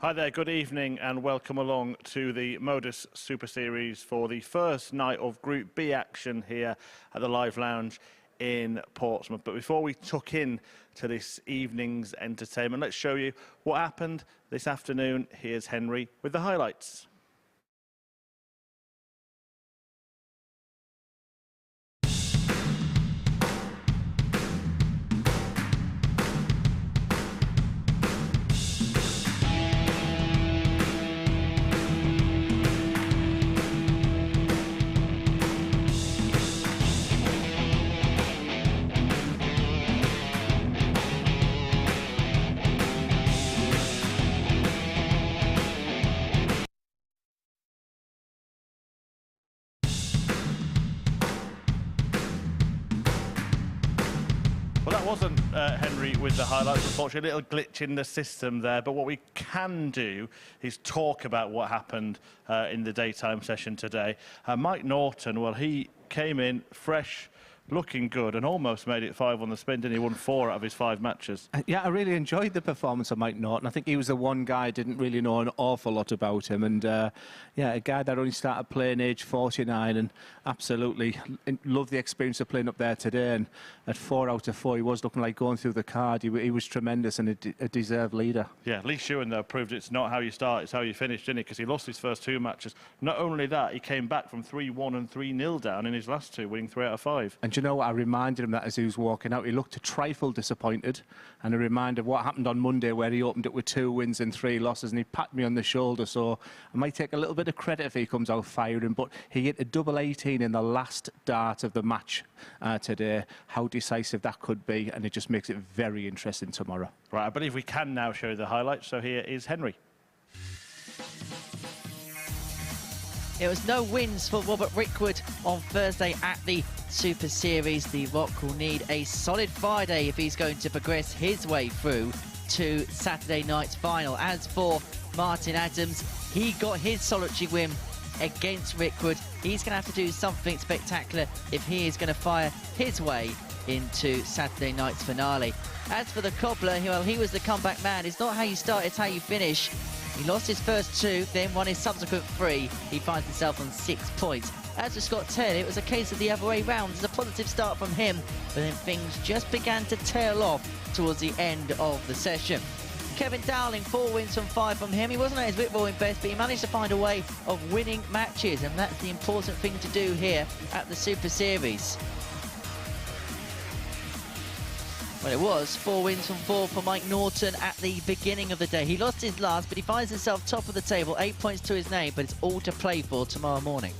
Hi there, good evening and welcome along to the MODUS Super Series for the first night of Group B action here at the Live Lounge in Portsmouth. But before we tuck in to this evening's entertainment, let's show you what happened this afternoon. Here's Henry with the highlights. Well, that wasn't Henry with the highlights. Unfortunately, a little glitch in the system there. But what we can do is talk about what happened in the daytime session today. Mike Norton, well, he came in fresh, looking good, and almost made it 5 on the spin, didn't he? Won 4 out of his 5 matches. Yeah, I really enjoyed the performance of Mike Norton. I think he was the one guy I didn't really know an awful lot about him. And, yeah, a guy that only started playing age 49 and absolutely loved the experience of playing up there today. And at 4 out of 4, he was looking like going through the card. He was tremendous and a deserved leader. Yeah, Lee Shewan, though, proved it's not how you start, it's how you finish, didn't he? Because he lost his first 2 matches. Not only that, he came back from 3-1 and 3-0 down in his last 2, winning 3 out of 5. And you know what? I reminded him that as he was walking out, he looked a trifle disappointed, and a reminder of what happened on Monday where he opened up with 2 wins and 3 losses, and he patted me on the shoulder. So I might take a little bit of credit if he comes out firing, but he hit a double 18 in the last dart of the match today. How decisive that could be, and it just makes it very interesting tomorrow. Right, I believe we can now show the highlights, so here is Henry. It was no wins for Robert Rickwood on Thursday at the Super Series. The Rock will need a solid Friday if he's going to progress his way through to Saturday night's final. As for Martin Adams, he got his solitary win against Rickwood. He's going to have to do something spectacular if he is going to fire his way into Saturday night's finale. As for the Cobbler, well, he was the comeback man. It's not how you start, it's how you finish. He lost his first 2, then won his subsequent 3. He finds himself on 6 points. As for Scott Taylor, it was a case of the other way round. It's a positive start from him, but then things just began to tail off towards the end of the session. Kevin Dowling, 4 wins from 5 from him. He wasn't at his whip-balling best, but he managed to find a way of winning matches, and that's the important thing to do here at the Super Series. Well, it was 4 wins from 4 for Mike Norton at the beginning of the day. He lost his last, but he finds himself top of the table, 8 points to his name, but it's all to play for tomorrow morning.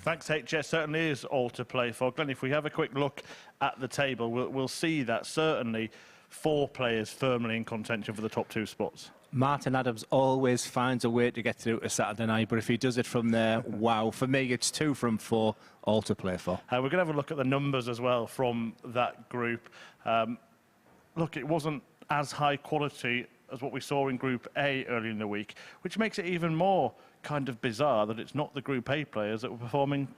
Thanks, HS. Certainly is all to play for. Glenn, if we have a quick look at the table, we'll see that certainly 4 players firmly in contention for the top 2 spots. Martin Adams always finds a way to get through to Saturday night, but if he does it from there, wow. For me, it's 2 from 4, all to play for. We're going to have a look at the numbers as well from that group. Look, it wasn't as high quality as what we saw in Group A earlier in the week, which makes it even more kind of bizarre that it's not the Group A players that were performing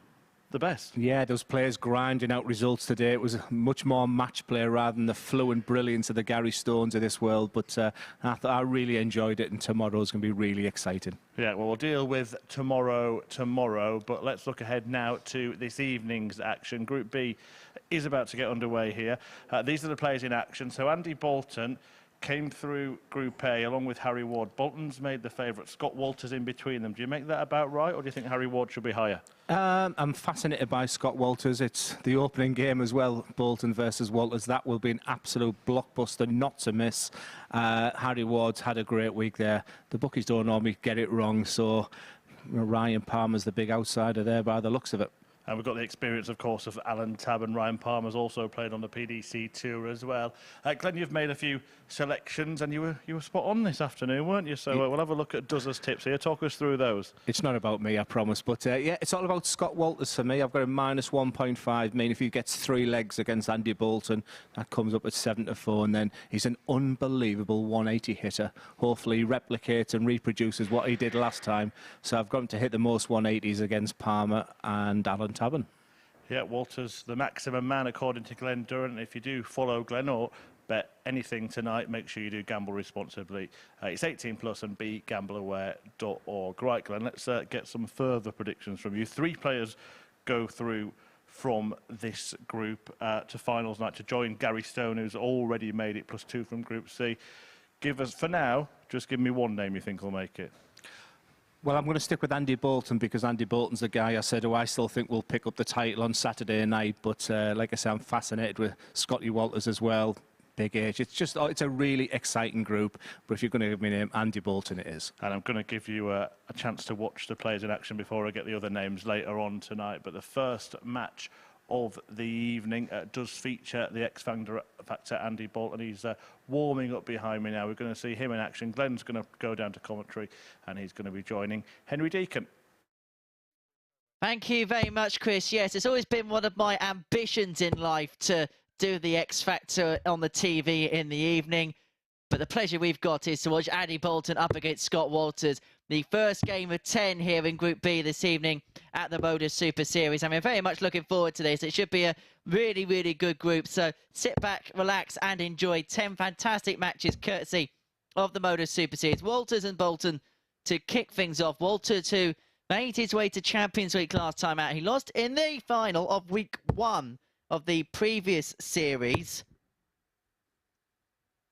the best. Yeah, those players grinding out results today. It was much more match play rather than the fluent brilliance of the Gary Stones of this world. But I really enjoyed it, and tomorrow's going to be really exciting. Yeah, well, we'll deal with tomorrow, but let's look ahead now to this evening's action. Group B is about to get underway here. These are the players in action. So Andy Boulton came through Group A along with Harry Ward. Boulton's made the favourite. Scott Walters in between them. Do you make that about right, or do you think Harry Ward should be higher? I'm fascinated by Scott Walters. It's the opening game as well, Boulton versus Walters. That will be an absolute blockbuster, not to miss. Harry Ward's had a great week there. The bookies don't normally get it wrong, so Ryan Palmer's the big outsider there by the looks of it. And we've got the experience, of course, of Alan Tabern. Ryan Palmer's also played on the PDC Tour as well. Glenn, you've made a few selections, and you were spot on this afternoon, weren't you? So we'll have a look at Douzer's tips here. Talk us through those. It's not about me, I promise. But, yeah, it's all about Scott Walters for me. I've got a minus 1.5. I mean, if he gets 3 legs against Andy Boulton, that comes up at 7-4. And then he's an unbelievable 180 hitter. Hopefully he replicates and reproduces what he did last time. So I've got him to hit the most 180s against Palmer and Alan Tabern. Yeah, Walters, the maximum man, according to Glenn Durrant. If you do follow Glenn, or bet anything tonight, make sure you do gamble responsibly. It's 18 plus and begambleaware.org. Right, Glenn, let's get some further predictions from you. 3 players go through from this group to finals night to join Gary Stone, who's already made it, +2 from Group C. Give us, for now, just give me one name you think will make it. Well, I'm going to stick with Andy Boulton because Andy Boulton's the guy I said who I still think will pick up the title on Saturday night. But like I said, I'm fascinated with Scotty Walters as well. Big age. It's a really exciting group. But if you're going to give me a name, Andy Boulton it is. And I'm going to give you a chance to watch the players in action before I get the other names later on tonight. But the first match of the evening does feature the X-Factor Andy Boulton. He's warming up behind me now. We're going to see him in action. Glenn's going to go down to commentary and he's going to be joining Henry Deacon. Thank you very much, Chris. Yes, it's always been one of my ambitions in life to do the X-Factor on the TV in the evening. But the pleasure we've got is to watch Andy Boulton up against Scott Walters. The first game of 10 here in Group B this evening at the MODUS Super Series. I'm very much looking forward to this. It should be a really, really good group. So sit back, relax and enjoy 10 fantastic matches courtesy of the MODUS Super Series. Walters and Boulton to kick things off. Walters, who made his way to Champions Week last time out. He lost in the final of Week 1 of the previous series,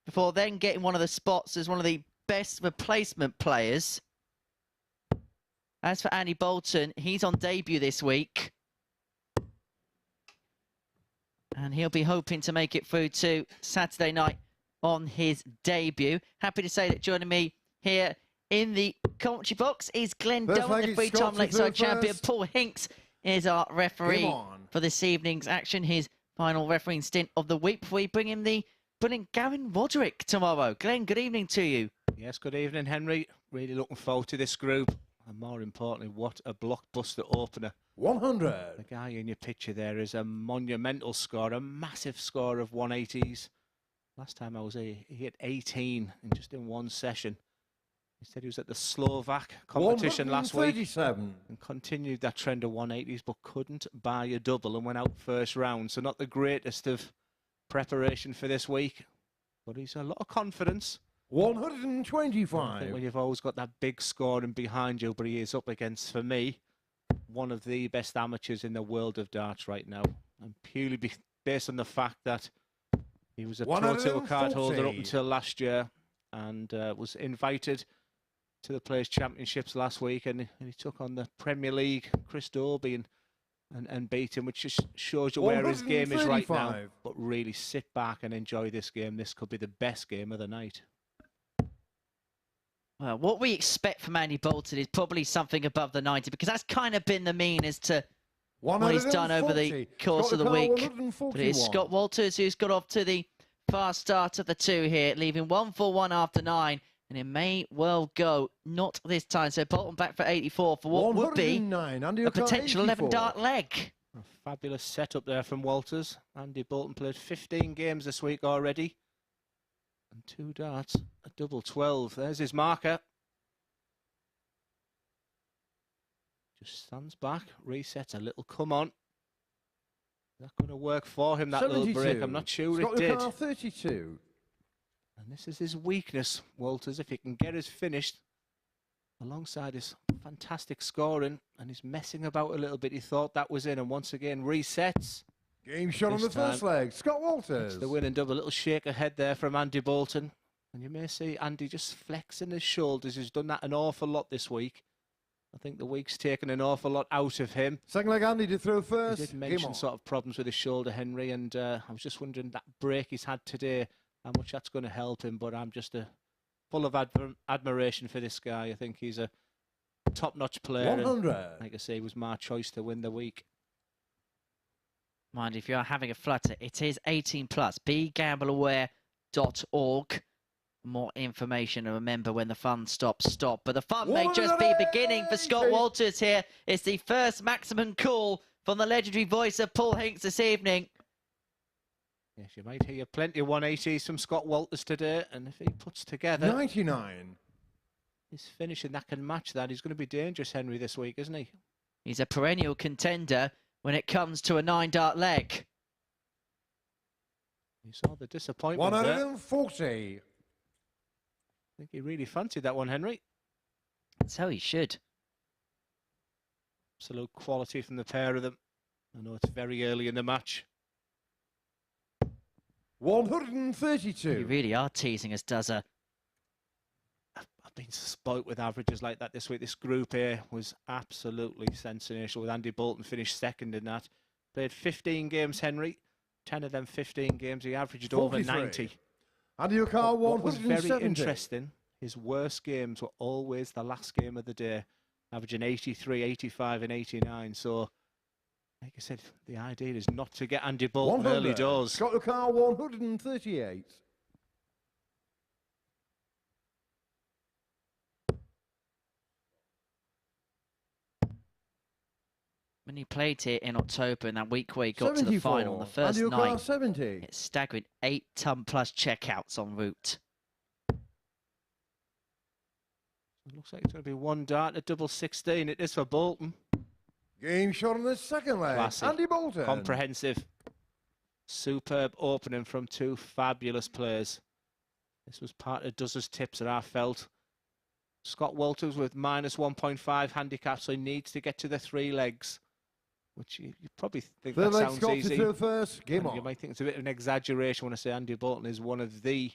before then getting one of the spots as one of the best replacement players. As for Andy Boulton, he's on debut this week. And he'll be hoping to make it through to Saturday night on his debut. Happy to say that joining me here in the commentary box is Glenn Dolan, the three-time Lakeside champion. Paul Hinks is our referee for this evening's action. His final refereeing stint of the week before we bring him the brilliant Gavin Roderick tomorrow. Glenn, good evening to you. Yes, good evening, Henry. Really looking forward to this group. And more importantly, what a blockbuster opener. 100. The guy in your picture there is a monumental score, a massive score of 180s. Last time I was here, he hit 18 in one session. He said he was at the Slovak competition last week and continued that trend of 180s, but couldn't buy a double and went out first round. So not the greatest of preparation for this week, but he's a lot of confidence. 125. When you've always got that big scoring behind you, but he is up against, for me, one of the best amateurs in the world of darts right now, and purely based on the fact that he was a Pro Tour card holder up until last year and was invited to the Players' Championships last week, and he took on the Premier League Chris Dobie and beat him, which just shows you where his game is right now. But really sit back and enjoy this game. This could be the best game of the night. Well, what we expect from Andy Boulton is probably something above the 90, because that's kind of been the mean as to what he's done over the course of the week. But it's Scott Walters who's got off to the fast start of the two here, leaving 141 after 9. And it may well go not this time. So Boulton back for 84 for what would be a potential 11-dart leg. A fabulous setup there from Walters. Andy Boulton played 15 games this week already. And 2 darts, a double 12. There's his marker. Just stands back, resets a little. Come on. Is that going to work for him, that 72. Little break? I'm not sure it did. 32. And this is his weakness, Walters, if he can get us finished alongside his fantastic scoring, and he's messing about a little bit. He thought that was in, and once again resets. Game shot on the first leg, Scott Walters. It's the winning double. A little shake ahead there from Andy Boulton. And you may see Andy just flexing his shoulders. He's done that an awful lot this week. I think the week's taken an awful lot out of him. Second leg, Andy did throw first. He did mention sort of problems with his shoulder, Henry, and I was just wondering that break he's had today, how much that's going to help him. But I'm just full of admiration for this guy. I think he's a top-notch player. 100. And, like I say, he was my choice to win the week. Mind, if you are having a flutter, it is 18 plus. begambleaware.org. More information, and remember, when the fun stops, stop. But the fun may just be beginning for Scott Walters here. It's the first maximum call from the legendary voice of Paul Hinks this evening. Yes, you might hear plenty of 180s from Scott Walters today, and if he puts together 99, his finishing that can match that, he's going to be dangerous, Henry, this week, isn't he? He's a perennial contender when it comes to a 9-dart leg. You saw the disappointment there. 140. I think he really fancied that one, Henry. That's how he should. Absolute quality from the pair of them. I know it's very early in the match. 132. You really are teasing us, Duzza. I've been spoilt with averages like that this week. This Group A was absolutely sensational with Andy Boulton finished second in that. Played 15 games, Henry. 10 of them 15 games. He averaged 43. over 90. Andy O'Carr, What was 170. very interesting, his worst games were always the last game of the day, averaging 83, 85 and 89. So, like I said, the idea is not to get Andy Boulton early doors. Scott O'Carr, 138. When he played here in October, in that week where he got to the 74. final, the first Andy O'Carr, night, 70. it's staggering 8-ton plus checkouts en route. It looks like it's going to be one dart at double 16. It is for Boulton. Game shot on the second leg. Classic. Andy Boulton. Comprehensive. Superb opening from two fabulous players. This was part of Duzza's tips that I felt. Scott Walters with minus 1.5 handicap, so he needs to get to the 3 legs, which you probably think Third that leg, sounds Scott easy. to throw first. Game And on. you might think it's a bit of an exaggeration when I say Andy Boulton is one of the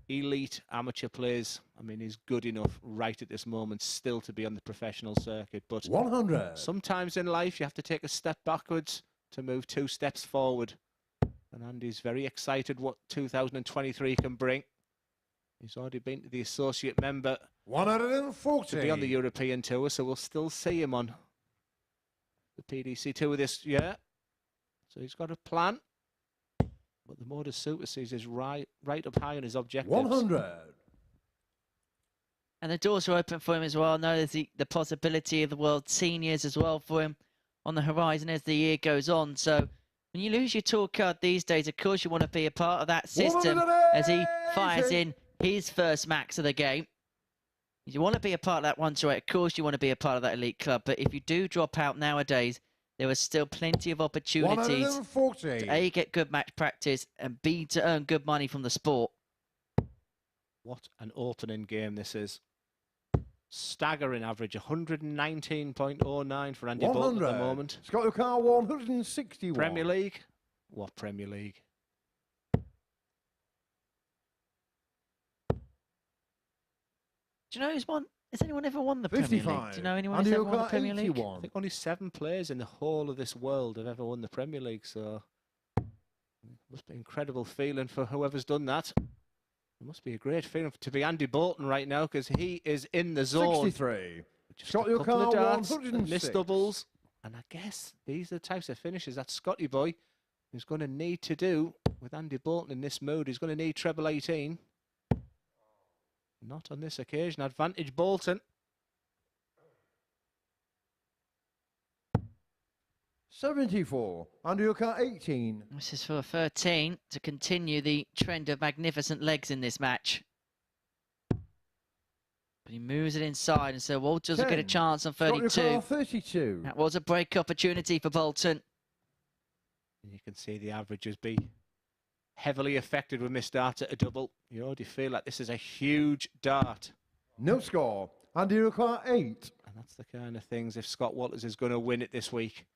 elite amateur players. I mean, he's good enough right at this moment still to be on the professional circuit. But 100. sometimes in life you have to take a step backwards to move 2 steps forward. And Andy's very excited what 2023 can bring. He's already been to the associate member 140. to be on the European Tour, so we'll still see him on the PDC Tour this year. So he's got a plan. But the MODUS Super Series is right up high on his objectives. 100. And the doors are open for him as well. I know there's the possibility of the World Seniors as well for him on the horizon as the year goes on. So when you lose your tour card these days, of course, you want to be a part of that system as he fires in his first max of the game. You want to be a part of that 1-8. Of course, you want to be a part of that elite club. But if you do drop out nowadays, there are still plenty of opportunities 140. to A, get good match practice, and B, to earn good money from the sport. What an opening game this is. Staggering average, 119.09 for Andy Boulton at the moment. Scott O'Carr, 161. Premier League? What Premier League? Do you know who's won? Has anyone ever won the Premier League? 55. Do you know anyone Andy who's ever won the O'Carr, Premier League? 81. I think only 7 players in the whole of this world have ever won the Premier League, so it must be an incredible feeling for whoever's done that. It must be a great feeling to be Andy Boulton right now because he is in the zone. 63. Just Scott a couple of O'Carr, darts, 106. missed doubles, and I guess these are the types of finishes that Scotty boy is going to need to do with Andy Boulton in this mood. He's going to need treble 18. Not on this occasion. Advantage Boulton. 74. Andy O'Carr, 18. This is for 13 to continue the trend of magnificent legs in this match. But he moves it inside, and so Walters will get a 10. chance on Scott 32. O'Carr, 32. That was a break opportunity for Boulton. And you can see the averages be heavily affected with missed darts at a double. You already feel like this is a huge dart. No score. Andy O'Carr, 8. And that's the kind of things, if Scott Walters is going to win it this week.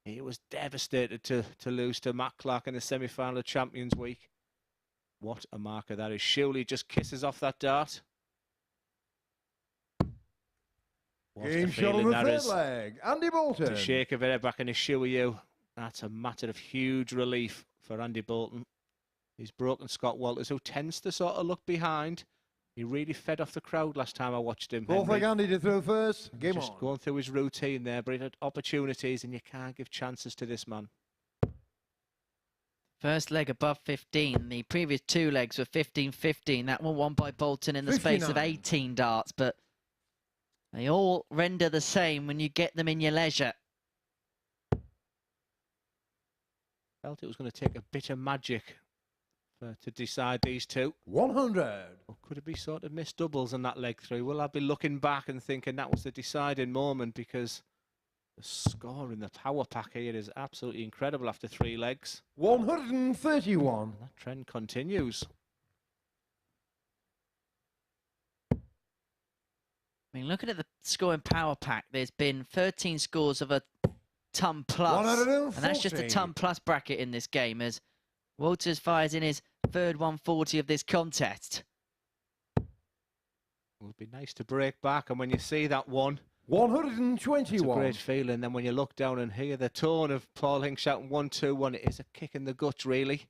He was devastated to lose to Matt Clark in the semi-final of Champions Week. What a marker that is. Shuley just kisses off that dart. What a Game shot on feeling the that third is. leg. Andy Boulton. To shake of it back in his shoe with you. That's a matter of huge relief for Andy Boulton. He's broken Scott Walters, who tends to sort of look behind. He really fed off the crowd last time I watched him. Fourth leg, Andy to throw first. Game Just on. going through his routine there, but he had opportunities, and you can't give chances to this man. First leg above 15. The previous 2 legs were 15-15. That one won by Boulton in the space of 59. 18 darts. But they all render the same when you get them in your leisure. Felt it was going to take a bit of magic to decide these two. 100. Or could it be sort of missed doubles on that leg through? Will I be looking back and thinking that was the deciding moment because The score in the power pack here is absolutely incredible after 3 legs. 131. And that trend continues. I mean, looking at the scoring power pack, there's been 13 scores of a ton plus, and that's just a 140. ton plus bracket in this game, as Walters fires in his third 140 of this contest. It would be nice to break back, and when you see that one, it's a 121. great feeling. Then when you look down and hear the tone of Paul Hinks shouting 1-2-1, it is a kick in the gut, really.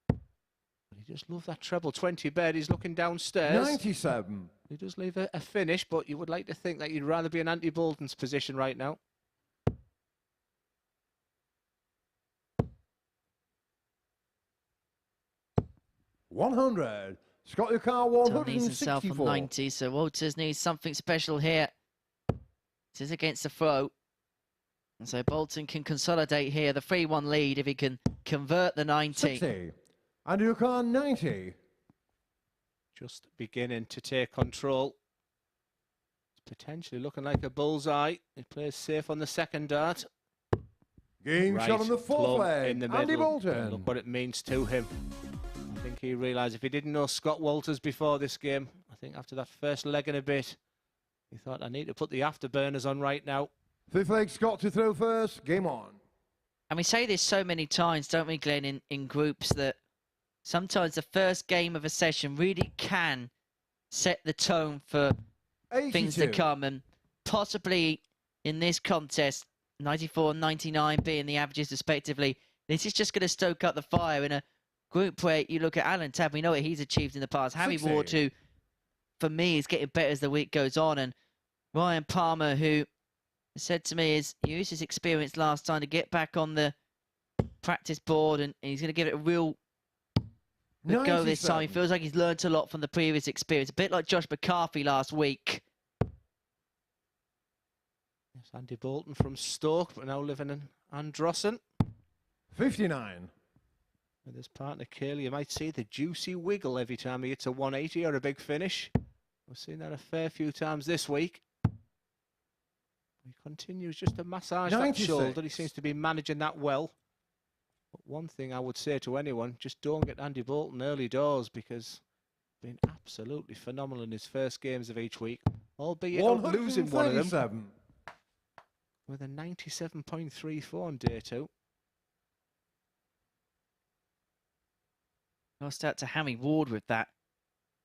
He just loves that treble. 20 bed, he's looking downstairs. 97. He does leave a finish, but you would like to think that you'd rather be in Andy Boulton's position right now. $100. Scott your car, Tom needs himself on 164. 90, so Walters needs something special here. It is against the throw. And so Boulton can consolidate here, the 3-1 lead, if he can convert the 90. 60. Andy your car, 90. Just beginning to take control. It's potentially looking like a bullseye. He plays safe on the second dart. Game shot on the fourth plumb leg. in the Andy middle. Boulton. Look what it means to him. I think he realised if he didn't know Scott Walters before this game, I think after that first leg and a bit, he thought, I need to put the afterburners on right now. Fifth leg, Scott to throw first. Game on. And we say this so many times, don't we, Glenn, in groups, that sometimes the first game of a session really can set the tone for 82. things to come. And possibly in this contest, 94 and 99 being the averages respectively, this is just going to stoke up the fire in a group where you look at Alan Tab, we know what he's achieved in the past. Harry 60. Ward, who, for me, is getting better as the week goes on. And Ryan Palmer, who said to me is he used his experience last time to get back on the practice board, and he's going to give it a real good go this time. He 97. feels like he's learnt a lot from the previous experience, a bit like Josh McCarthy last week. Yes, Andy Boulton from Stoke, but now living in Androssen. 59. With his partner Kaylee, you might see the juicy wiggle every time he hits a 180 or a big finish. We've seen that a fair few times this week. He continues just to massage 96. that shoulder. He seems to be managing that well. But one thing I would say to anyone, just don't get Andy Boulton early doors, because he's been absolutely phenomenal in his first games of each week, albeit losing one of them 137. with a 97.34 on day 2. Lost out to Hammy Ward with that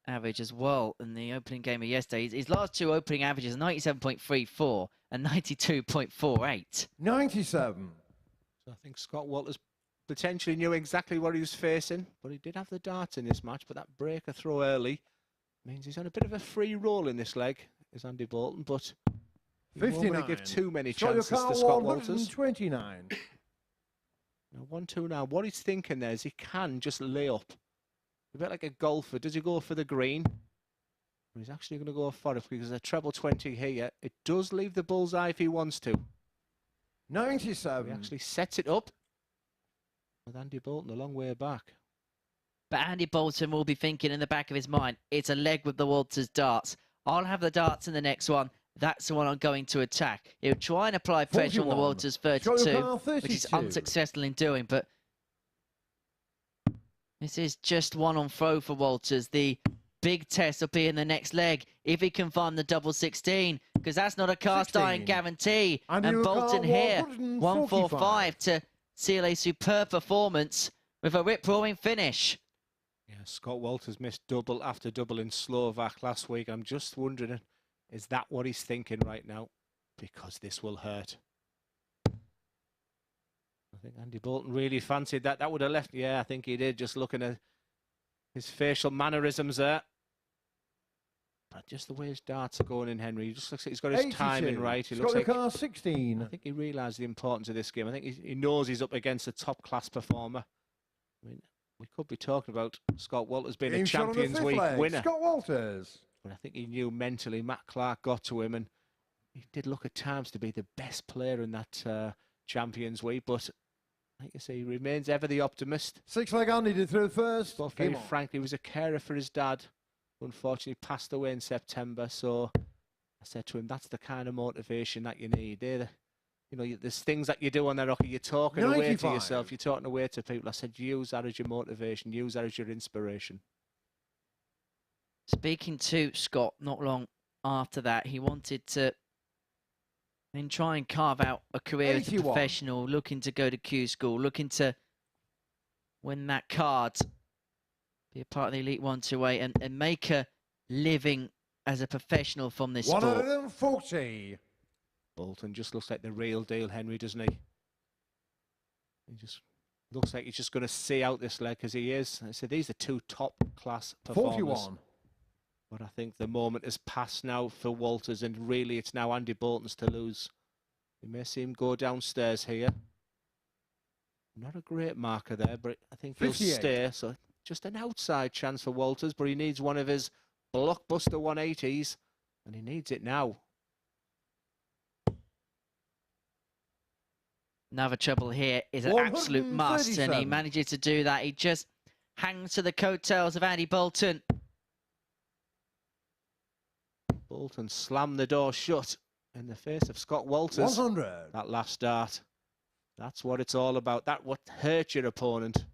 average as well in the opening game of yesterday. His last two opening averages, 97.34 and 92.48. 97. So I think Scott Walters potentially knew exactly what he was facing, but he did have the darts in this match. But that breaker throw early means he's on a bit of a free roll in this leg, is Andy Boulton, but he won't 59. want to give too many Scott your chances car, to Scott Walters. 129. Now 1-2 now. What he's thinking there is he can just lay up. A bit like a golfer. Does he go for the green? Or he's actually going to go for it, because a treble 20 here, it does leave the bullseye if he wants to. 97. He actually sets it up with Andy Boulton a long way back. But Andy Boulton will be thinking in the back of his mind, it's a leg with the Walters darts. I'll have the darts in the next one. That's the one I'm going to attack. He'll try and apply pressure on the 41. Walters Scott your 32, car, which is 32. unsuccessful in doing. But this is just one on throw for Walters. The big test will be in the next leg, if he can find the double 16, because that's not a cast iron 16. guarantee. And And you Boulton recall here, 145. 145 to seal a superb performance with a rip-roaring finish. Yeah, Scott Walters missed double after double in Slovak last week. I'm just wondering, is that what he's thinking right now? Because this will hurt. I think Andy Boulton really fancied that. That would have left. Yeah, I think he did, just looking at his facial mannerisms there. But just the way his darts are going in, Henry, he just looks like he's got his 82. timing right. He Scott looks your like, car, 16. I think he realised the importance of this game. I think he knows he's up against a top-class performer. I mean, we could be talking about Scott Walters being Game a shot on the Champions fifth Week leg. winner. Scott Walters. But I think he knew mentally Matt Clark got to him, and he did look at times to be the best player in that Champions Week. But like you say, he remains ever the optimist. Six leg Andy to throw first. But Game very on. frankly, he was a carer for his dad, who unfortunately passed away in September. So I said to him, that's the kind of motivation that you need. You know, there's things that you do on the rocky. You're talking away to 95. yourself. You're talking away to people. I said, use that as your motivation. Use that as your inspiration. Speaking to Scott not long after that, he wanted to then try and carve out a career as a 81. professional, looking to go to Q school, looking to win that card, be a part of the Elite 128 and make a living as a professional from this sport. 140. Boulton just looks like the real deal, Henry, doesn't he? He just looks like he's just going to see out this leg, as he is. I said, these are two top-class performers. 41. But I think the moment has passed now for Walters, and really it's now Andy Boulton's to lose. You may see him go downstairs here. Not a great marker there, but I think he'll 58. stay. So just an outside chance for Walters, but he needs one of his blockbuster 180s, and he needs it now. Another trouble here is an absolute must, and he 137. manages to do that. He just hangs to the coattails of Andy Boulton. Boulton slammed the door shut in the face of Scott Walters. 100. That last start. That's what it's all about. That what hurts your opponent.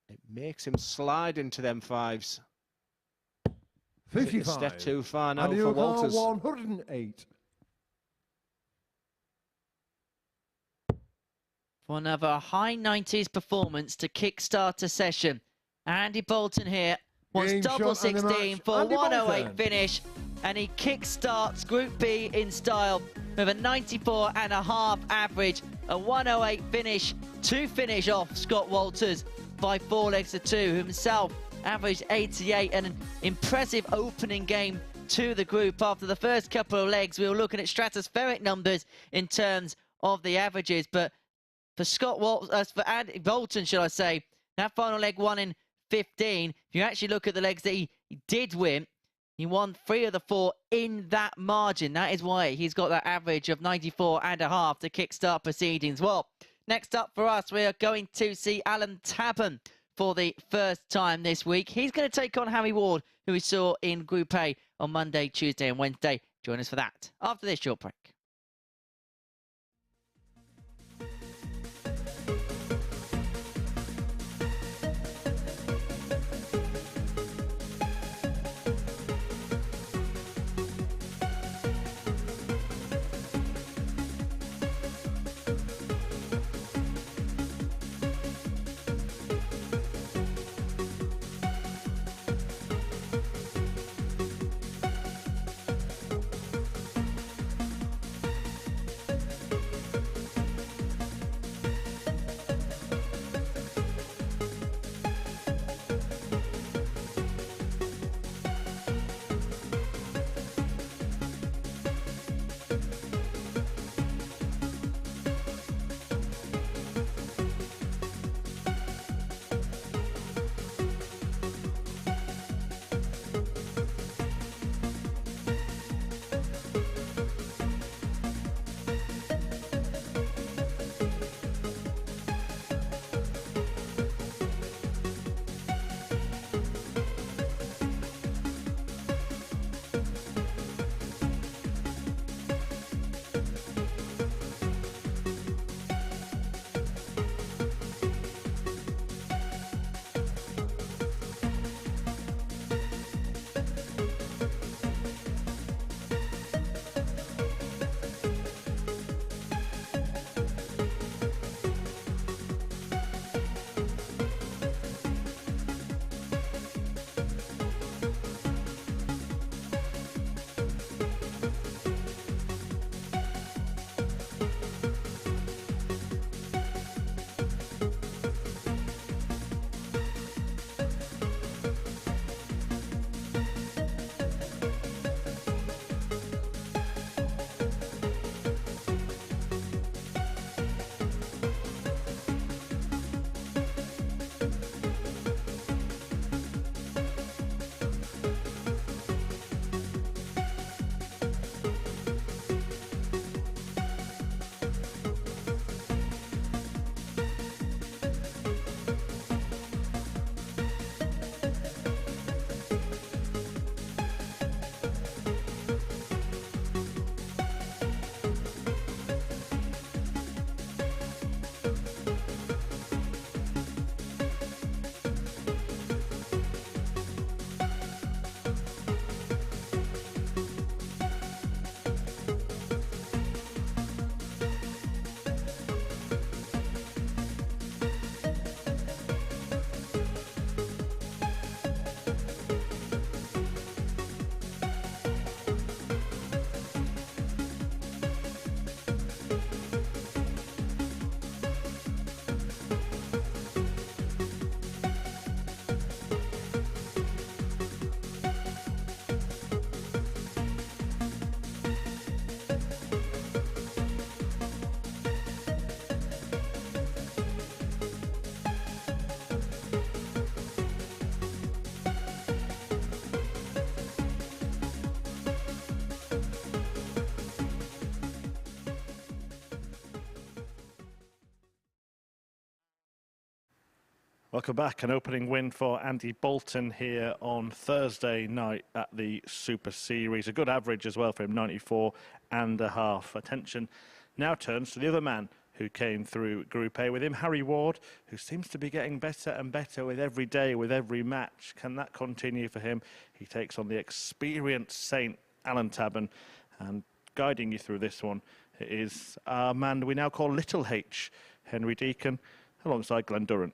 It makes him slide into them fives. Is it 55. a step too far now Andy for O'Connor, Walters. 108. For another high 90s performance to kickstart a session. Andy Boulton here wants Game double shot and the 16 match. for a Andy 108 Boulton. finish, and he kickstarts Group B in style with a 94.5 average, a 108 finish to finish off Scott Walters by 4 legs to 2, who himself averaged 88, and an impressive opening game to the group. After the first couple of legs, we were looking at stratospheric numbers in terms of the averages, but for for Andy Boulton, should I say, that final leg won in 15. If you actually look at the legs that he did win, he won 3 of the 4 in that margin. That is why he's got that average of 94.5 to kickstart proceedings. Well, next up for us, we are going to see Alan Tabern for the first time this week. He's going to take on Harry Ward, who we saw in Group A on Monday, Tuesday and Wednesday. Join us for that after this short break. Welcome back. An opening win for Andy Boulton here on Thursday night at the Super Series. A good average as well for him, 94.5. Attention now turns to the other man who came through Group A with him, Harry Ward, who seems to be getting better and better with every day, with every match. Can that continue for him? He takes on the experienced Saint Alan Tabern, and guiding you through this one is our man we now call Little H, Henry Deacon, alongside Glenn Durrant.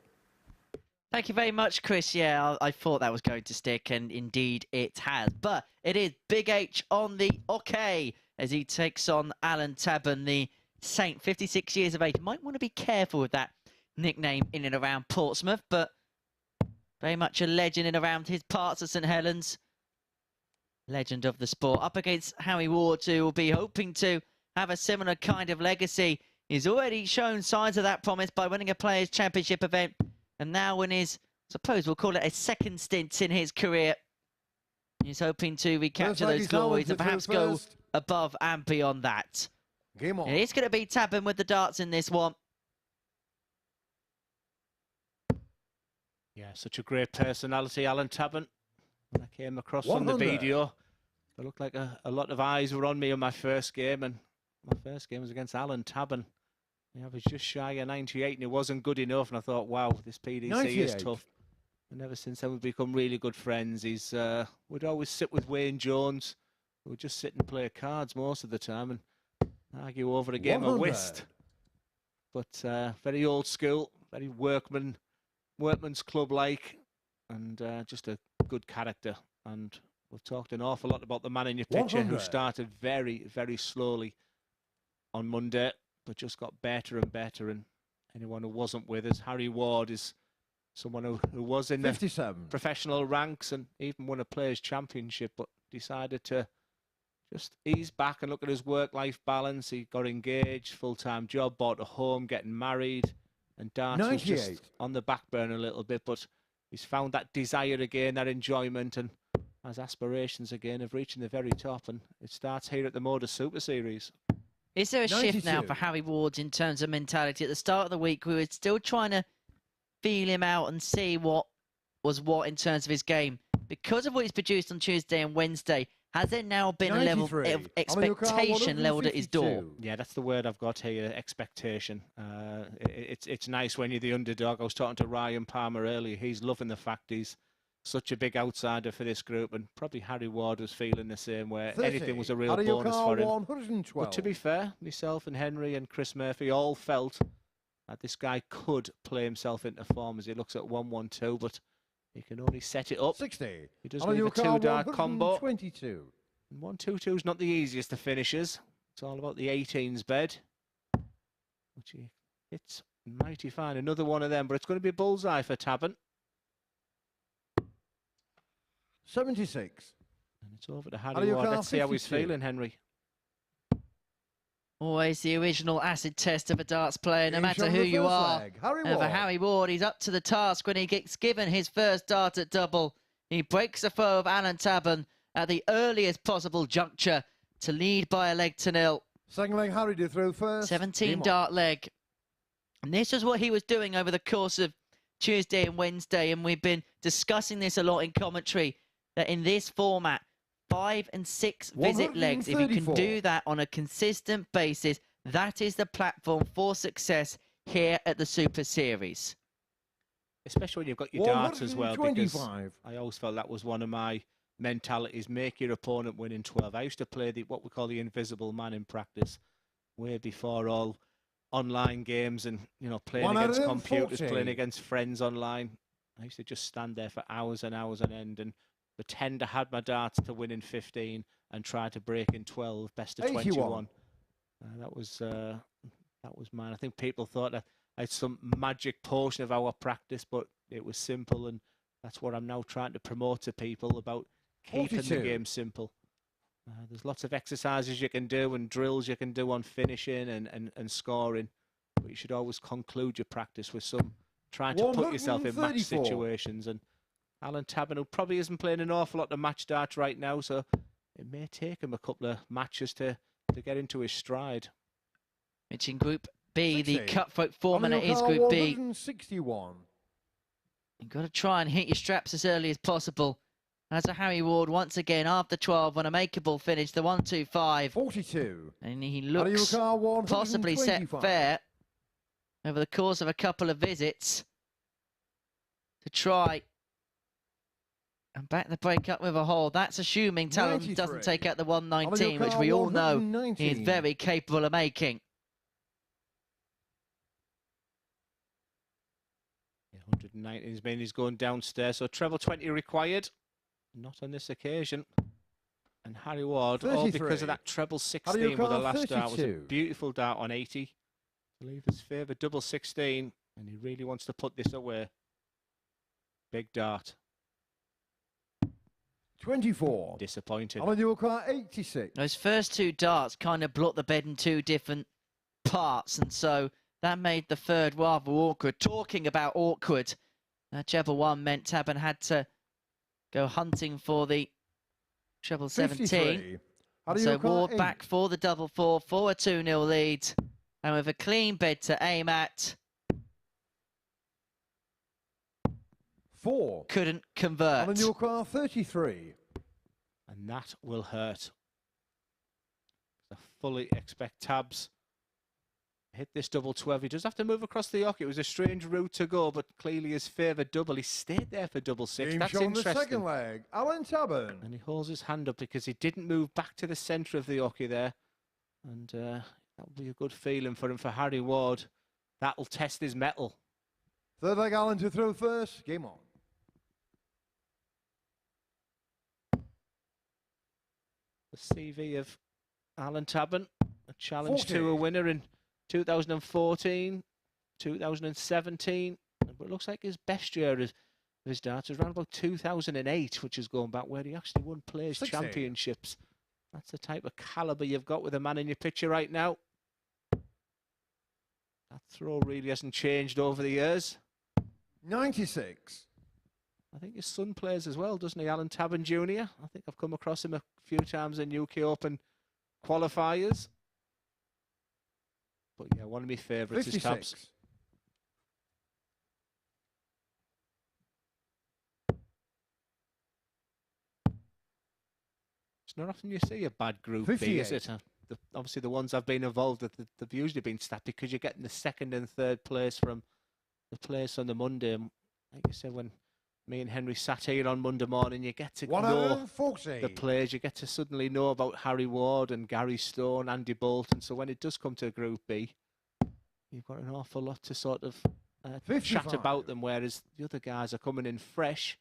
Thank you very much, Chris. Yeah, I thought that was going to stick, and indeed it has. But it is Big H on the OK as he takes on Alan Tabern, the Saint, 56 years of age. Might want to be careful with that nickname in and around Portsmouth, but very much a legend in and around his parts of St Helens. Legend of the sport. Up against Harry Ward, who will be hoping to have a similar kind of legacy. He's already shown signs of that promise by winning a Players' Championship event, and now in his, I suppose we'll call it a second stint in his career, he's hoping to recapture those glories and perhaps go above and beyond that. Game on. It's going to be Tabern with the darts in this one. Yeah, such a great personality, Alan Tabern. When I came across on the video, it looked like a lot of eyes were on me in my first game, and my first game was against Alan Tabern. I was just shy of 98, and it wasn't good enough, and I thought, wow, this PDC 98. Is tough. And ever since then, we've become really good friends. We'd always sit with Wayne Jones. We'd just sit and play cards most of the time and argue over a game of whist. But very old school, very workman's club-like, and just a good character. And we've talked an awful lot about the man in your picture who started very, very slowly on Monday, but just got better and better. And anyone who wasn't with us, Harry Ward is someone who was in 57. The professional ranks and even won a Players' Championship, but decided to just ease back and look at his work-life balance. He got engaged, full-time job, bought a home, getting married, and darts was just on the back burner a little bit, but he's found that desire again, that enjoyment, and has aspirations again of reaching the very top, and it starts here at the MODUS Super Series. Is there a shift now for Harry Ward in terms of mentality? At the start of the week, we were still trying to feel him out and see what was what in terms of his game. Because of what he's produced on Tuesday and Wednesday, has there now been a level of expectation leveled at his door? Yeah, that's the word I've got here, expectation. It's nice when you're the underdog. I was talking to Ryan Palmer earlier. He's loving the fact he's such a big outsider for this group, and probably Harry Ward was feeling the same, where anything was a real bonus for him. But to be fair, myself and Henry and Chris Murphy all felt that this guy could play himself into form as he looks at 1-1-2, but he can only set it up. 60. He does leave a two-dart combo. 22. 1-2-2 is not the easiest of finishes. It's all about the 18s bed, which he hits mighty fine. Another one of them, but it's going to be a bullseye for Tabern. 76. And it's over to Harry Ward. Let's see how he's feeling, Henry. Always the original acid test of a darts player, no matter who you are. And for Harry Ward, he's up to the task when he gets given his first dart at double. He breaks the foe of Alan Tabern at the earliest possible juncture to lead by a leg to nil. Second leg, Harry to throw first. 17 dart leg. And this is what he was doing over the course of Tuesday and Wednesday, and we've been discussing this a lot in commentary, that in this format, 5 and 6 visit legs, if you can do that on a consistent basis, that is the platform for success here at the Super Series. Especially when you've got your darts as well, because I always felt that was one of my mentalities, make your opponent win in 12. I used to play what we call the invisible man in practice, way before all online games and, you know, playing against computers, playing against friends online. I used to just stand there for hours and hours on end and pretend I had my darts to win in 15 and try to break in 12, best of 21. That was mine. I think people thought that I had some magic portion of our practice, but it was simple, and that's what I'm now trying to promote to people about keeping the game simple. There's lots of exercises you can do and drills you can do on finishing and scoring, but you should always conclude your practice with some trying to put yourself in match situations. And Alan Tabern, who probably isn't playing an awful lot of match darts right now, so it may take him a couple of matches to get into his stride. It's in Group B, the cutthroat format is Group B. 61. You've got to try and hit your straps as early as possible. As a Harry Ward, once again, after 12, on a makeable finish, the 1-2-5. 42. And he looks possibly set fair over the course of a couple of visits to try and back the break up with a hole. That's assuming Talon doesn't take out the 119, which we all know he is very capable of making. 119 has been, he's going downstairs, so treble 20 required. Not on this occasion. And Harry Ward, 33. all because of that treble 16 with the last dart, was a beautiful dart on 80. I believe his favourite double 16, and he really wants to put this away. Big dart. 24. Disappointed. On your car, 86. Those first two darts kind of blocked the bed in two different parts, and so that made the third rather awkward. Talking about awkward, treble 1 meant Tabern had to go hunting for the treble 17. So Ward back for the double 4 for a 2-0 lead. And with a clean bed to aim at. 4. Couldn't convert. On your car, 33. And that will hurt. I fully expect Tabs hit this double 12. He does have to move across the yoke. It was a strange route to go, but clearly his favoured double. He stayed there for double 6. That's interesting. The second leg, Alan Tabern. And he holds his hand up because he didn't move back to the centre of the yoke there. And that will be a good feeling for him. For Harry Ward, that'll test his mettle. Third leg, Alan to throw first. Game on. The CV of Alan Tabern, a challenge to a winner in 2014, 2017, but it looks like his best year of his darts is around about 2008, which is going back where he actually won Players' Championships. That's the type of calibre you've got with a man in your picture right now. That throw really hasn't changed over the years. 96. I think his son plays as well, doesn't he, Alan Tabern Jr.? I think I've come across him a few times in UK Open qualifiers. But yeah, one of my favourites is Tabs. It's not often you see a bad group B, is it? Obviously, the ones I've been involved with, they've usually been stacked because you're getting the second and third place from the place on the Monday. And like I said, when me and Henry sat here on Monday morning, you get to know the players. You get to suddenly know about Harry Ward and Gary Stone, Andy Boulton. So when it does come to Group B, you've got an awful lot to sort of chat about them, whereas the other guys are coming in fresh.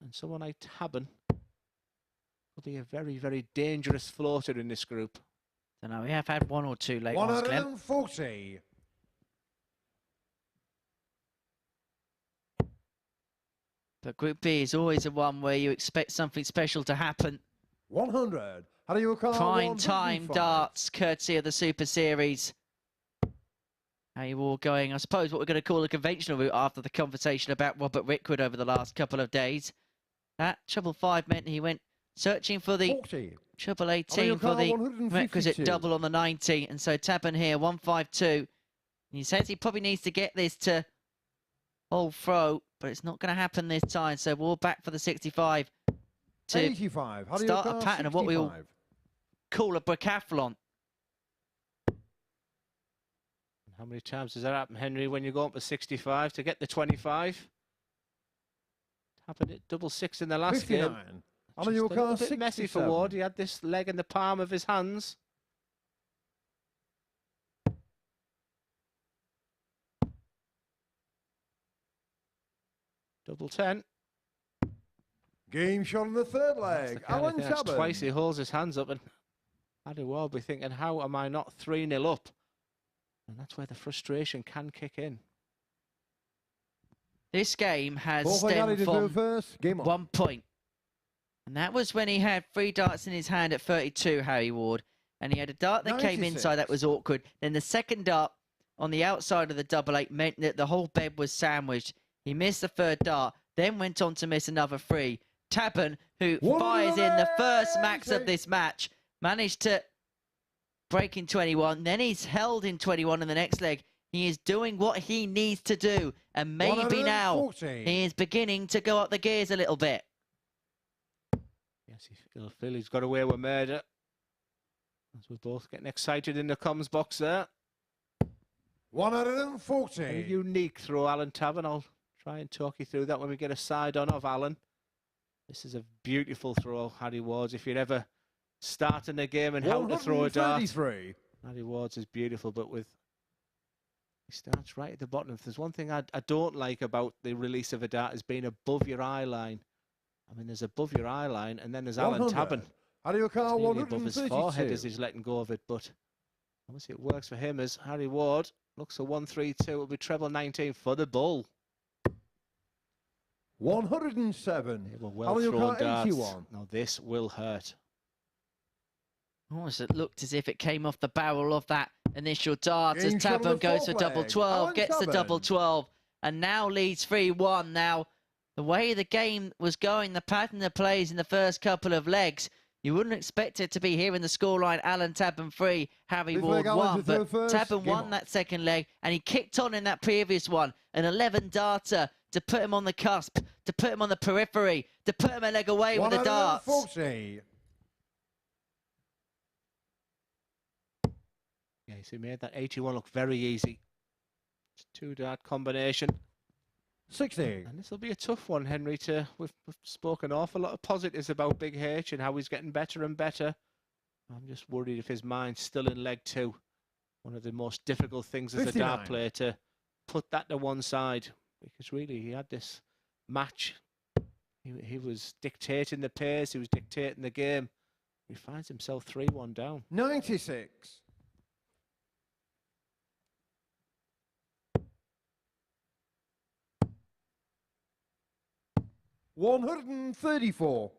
And someone like Tabern will be a very, very dangerous floater in this group. I don't know, we have had one or two late ones, Glenn. 140. But Group B is always the one where you expect something special to happen. 100. How do you call Prime time darts, courtesy of the Super Series. How you all going? I suppose what we're going to call a conventional route after the conversation about Robert Rickwood over the last couple of days. That treble 5 meant he went searching for the 40. treble 18 for the requisite double on the 90. And so Tabern here, 152. And he says he probably needs to get this to whole throw, but it's not going to happen this time. So we're back for the 65 to 85. How do start a pattern of what we all call a bricathlon. How many times does that happen, Henry, when you go up to 65 to get the 25? Happened at double 6 in the last 59. game. Just a little bit messy for Ward. He had this leg in the palm of his hands. Double 10. Game shot on the third leg. Alan Tabern. Twice he holds his hands up, and Paddy will be thinking, how am I not 3-0 up? And that's where the frustration can kick in. This game has stemmed from 1 point. And that was when he had 3 darts in his hand at 32, Harry Ward. And he had a dart that came inside that was awkward. Then the second dart on the outside of the double 8 meant that the whole bed was sandwiched. He missed the third dart, then went on to miss another 3. Tabern, who fires in the first max of this match, managed to break in 21. Then he's held in 21 in the next leg. He is doing what he needs to do. And maybe now 140. he is beginning to go up the gears a little bit. Yes, he'll feel he's got away with murder. As we're both getting excited in the comms box there. 140. A unique throw, Alan Tabern. I'll try and talk you through that when we get a side on of Alan. This is a beautiful throw, Harry Ward's. If you're ever starting a game and how to throw a dart, 133. Harry Ward's is beautiful, but he starts right at the bottom. If there's one thing I don't like about the release of a dart is being above your eye line. I mean, there's above your eye line, and then there's Alan Tabern. Harry O'Carr, Nearly above his 132. forehead as he's letting go of it, but obviously it works for him as Harry Ward looks for 132. It'll be treble 19 for the bull. 107. They were well Harry thrown O'Carr, darts. 81. Now this will hurt. Almost it looked as if it came off the barrel of that initial dart as Game shot on Tabern the goes for fourth double leg. 12, Alan gets the double Tabern. 12, and now leads 3-1. Now, the way the game was going, the pattern of plays in the first couple of legs, you wouldn't expect it to be here in the scoreline. Alan Tabern 3, Harry Fifth Ward leg, Alan 1, to but throw first. Tabern Game won on. that second leg, and he kicked on in that previous one. An 11 darter to put him on the cusp, to put him on the periphery, to put him a leg away with the darts. 140. Yeah, so he made that 81 look very easy. It's a 2-dart combination. 60. And this will be a tough one, Henry. We've spoken an awful lot of positives about Big H and how he's getting better and better. I'm just worried if his mind's still in leg 2. One of the most difficult things as a dart 59. player, to put that to one side, because really he had this match. He was dictating the pace, he was dictating the game. He finds himself 3-1 down. 96. 134.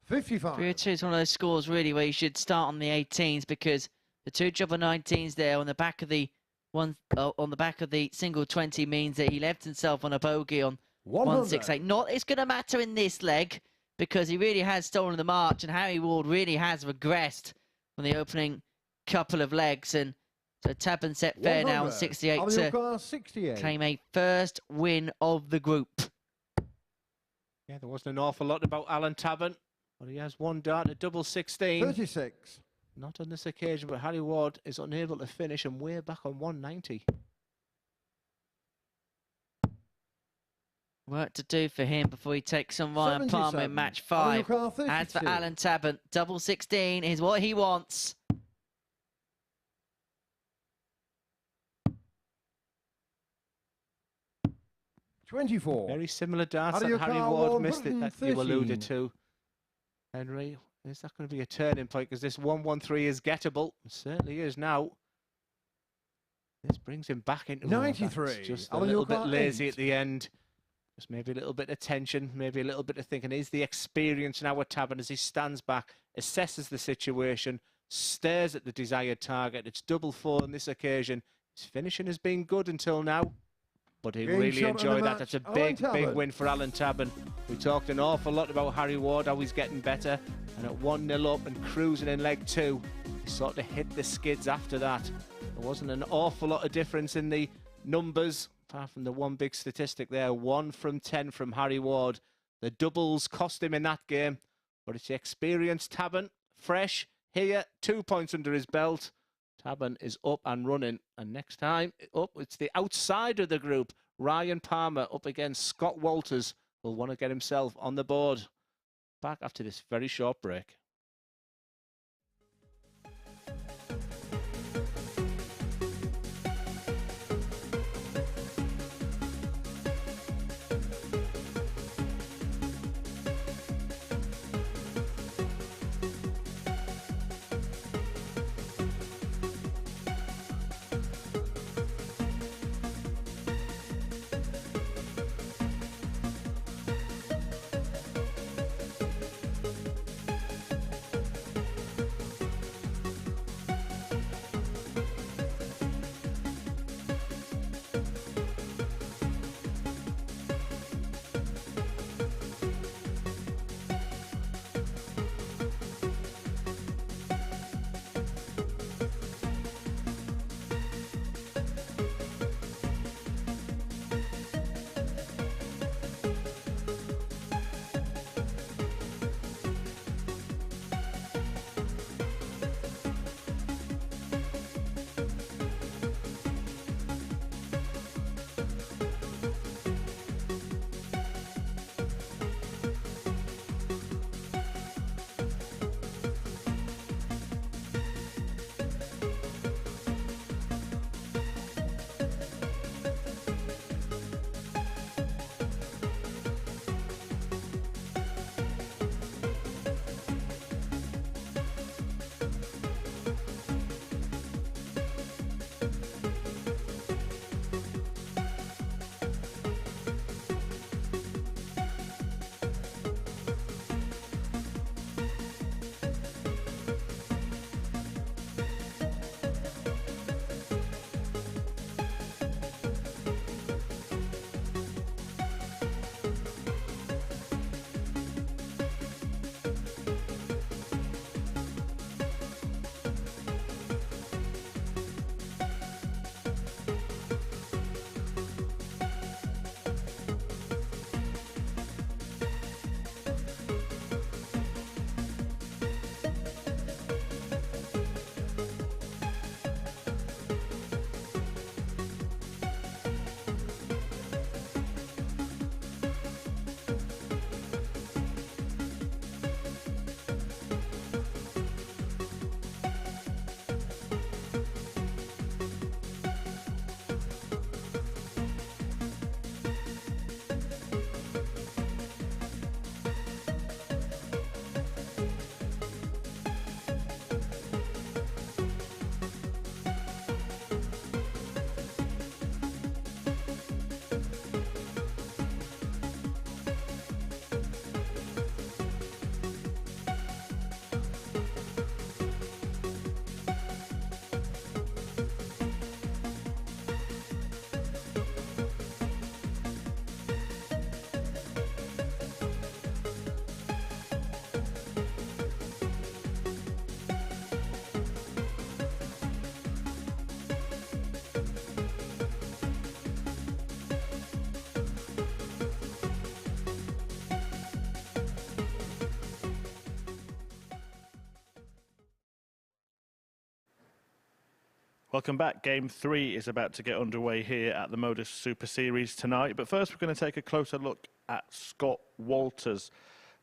55. 3-2 is one of those scores really where you should start on the 18s, because the 2 double 19s there on the back of the single 20 means that he left himself on a bogey on 168. Not it's going to matter in this leg, because he really has stolen the march, and Harry Ward really has regressed from the opening couple of legs. And so Tabern set fair now on 68 to 68. claim a first win of the group. Yeah, there wasn't an awful lot about Alan Tabern, but he has one dart at double 16. 36. Not on this occasion, but Harry Ward is unable to finish, and we're back on 190. Work to do for him before he takes on Ryan Palmer in 77. match 5. Harry O'Carr, As for 32. Alan Tabern, double 16 is what he wants. Very similar darts Harry that Harry O'Carr, Ward missed it, that you 113. alluded to. Henry, is that going to be a turning point? Because this 113 is gettable. It certainly is now. This brings him back into 93. That's just a Harry little bit O'Carr, lazy 8. at the end. Just maybe a little bit of tension, maybe a little bit of thinking. Is the experience now at Tabern as he stands back, assesses the situation, stares at the desired target. It's double 4 on this occasion. His finishing has been good until now, but he Game really shot of the enjoyed that. match, That's a Alan big Tabern. win for Alan Tabern. We talked an awful lot about Harry Ward, how he's getting better, and at 1-0 up and cruising in leg 2, he sort of hit the skids after that. There wasn't an awful lot of difference in the numbers, apart from the one big statistic there. 1 from 10 from Harry Ward. The doubles cost him in that game, but it's the experienced Tabern, fresh here, 2 points under his belt. Tabern is up and running, and next time up, it's the outside of the group. Ryan Palmer up against Scott Walters, will want to get himself on the board. Back after this very short break. Welcome back. Game 3 is about to get underway here at the MODUS Super Series tonight. But first, we're going to take a closer look at Scott Walters,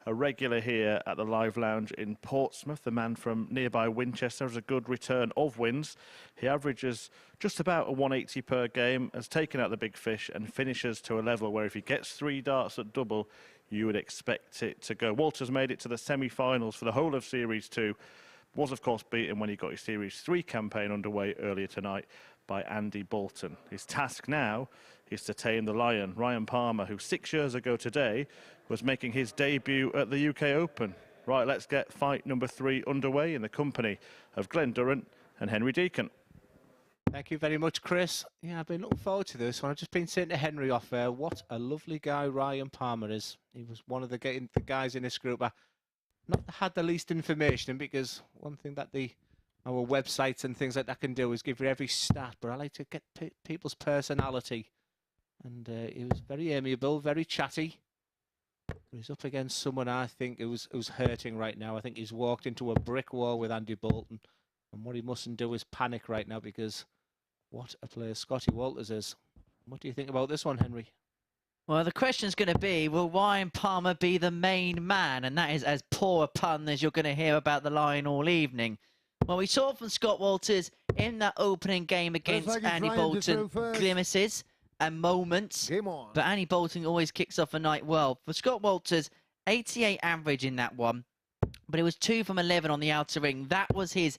a regular here at the Live Lounge in Portsmouth. The man from nearby Winchester has a good return of wins. He averages just about a 180 per game, has taken out the big fish and finishes to a level where if he gets 3 darts at double, you would expect it to go. Walters made it to the semi-finals for the whole of Series 2. Was, of course, beaten when he got his Series 3 campaign underway earlier tonight by Andy Boulton. His task now is to tame the Lion, Ryan Palmer, who 6 years ago today was making his debut at the UK Open. Right, let's get fight number 3 underway in the company of Glenn Durrant and Henry Deacon. Thank you very much, Chris. Yeah, I've been looking forward to this one. I've just been saying to Henry off air, what a lovely guy Ryan Palmer is. He was one of the guys in this group I not had the least information, because one thing that our websites and things like that can do is give you every stat, but I like to get people's personality. And he was very amiable, very chatty. He's up against someone I think who's hurting right now. I think he's walked into a brick wall with Andy Boulton, and what he mustn't do is panic right now, because what a player Scotty Walters is. What do you think about this one, Henry? Well, the question's going to be, will Ryan Palmer be the main man? And that is as poor a pun as you're going to hear about the Lion all evening. Well, we saw from Scott Walters in that opening game against Andy Boulton glimpses and moments. But Andy Boulton always kicks off a night well. For Scott Walters, 88 average in that one. But it was 2 from 11 on the outer ring. That was his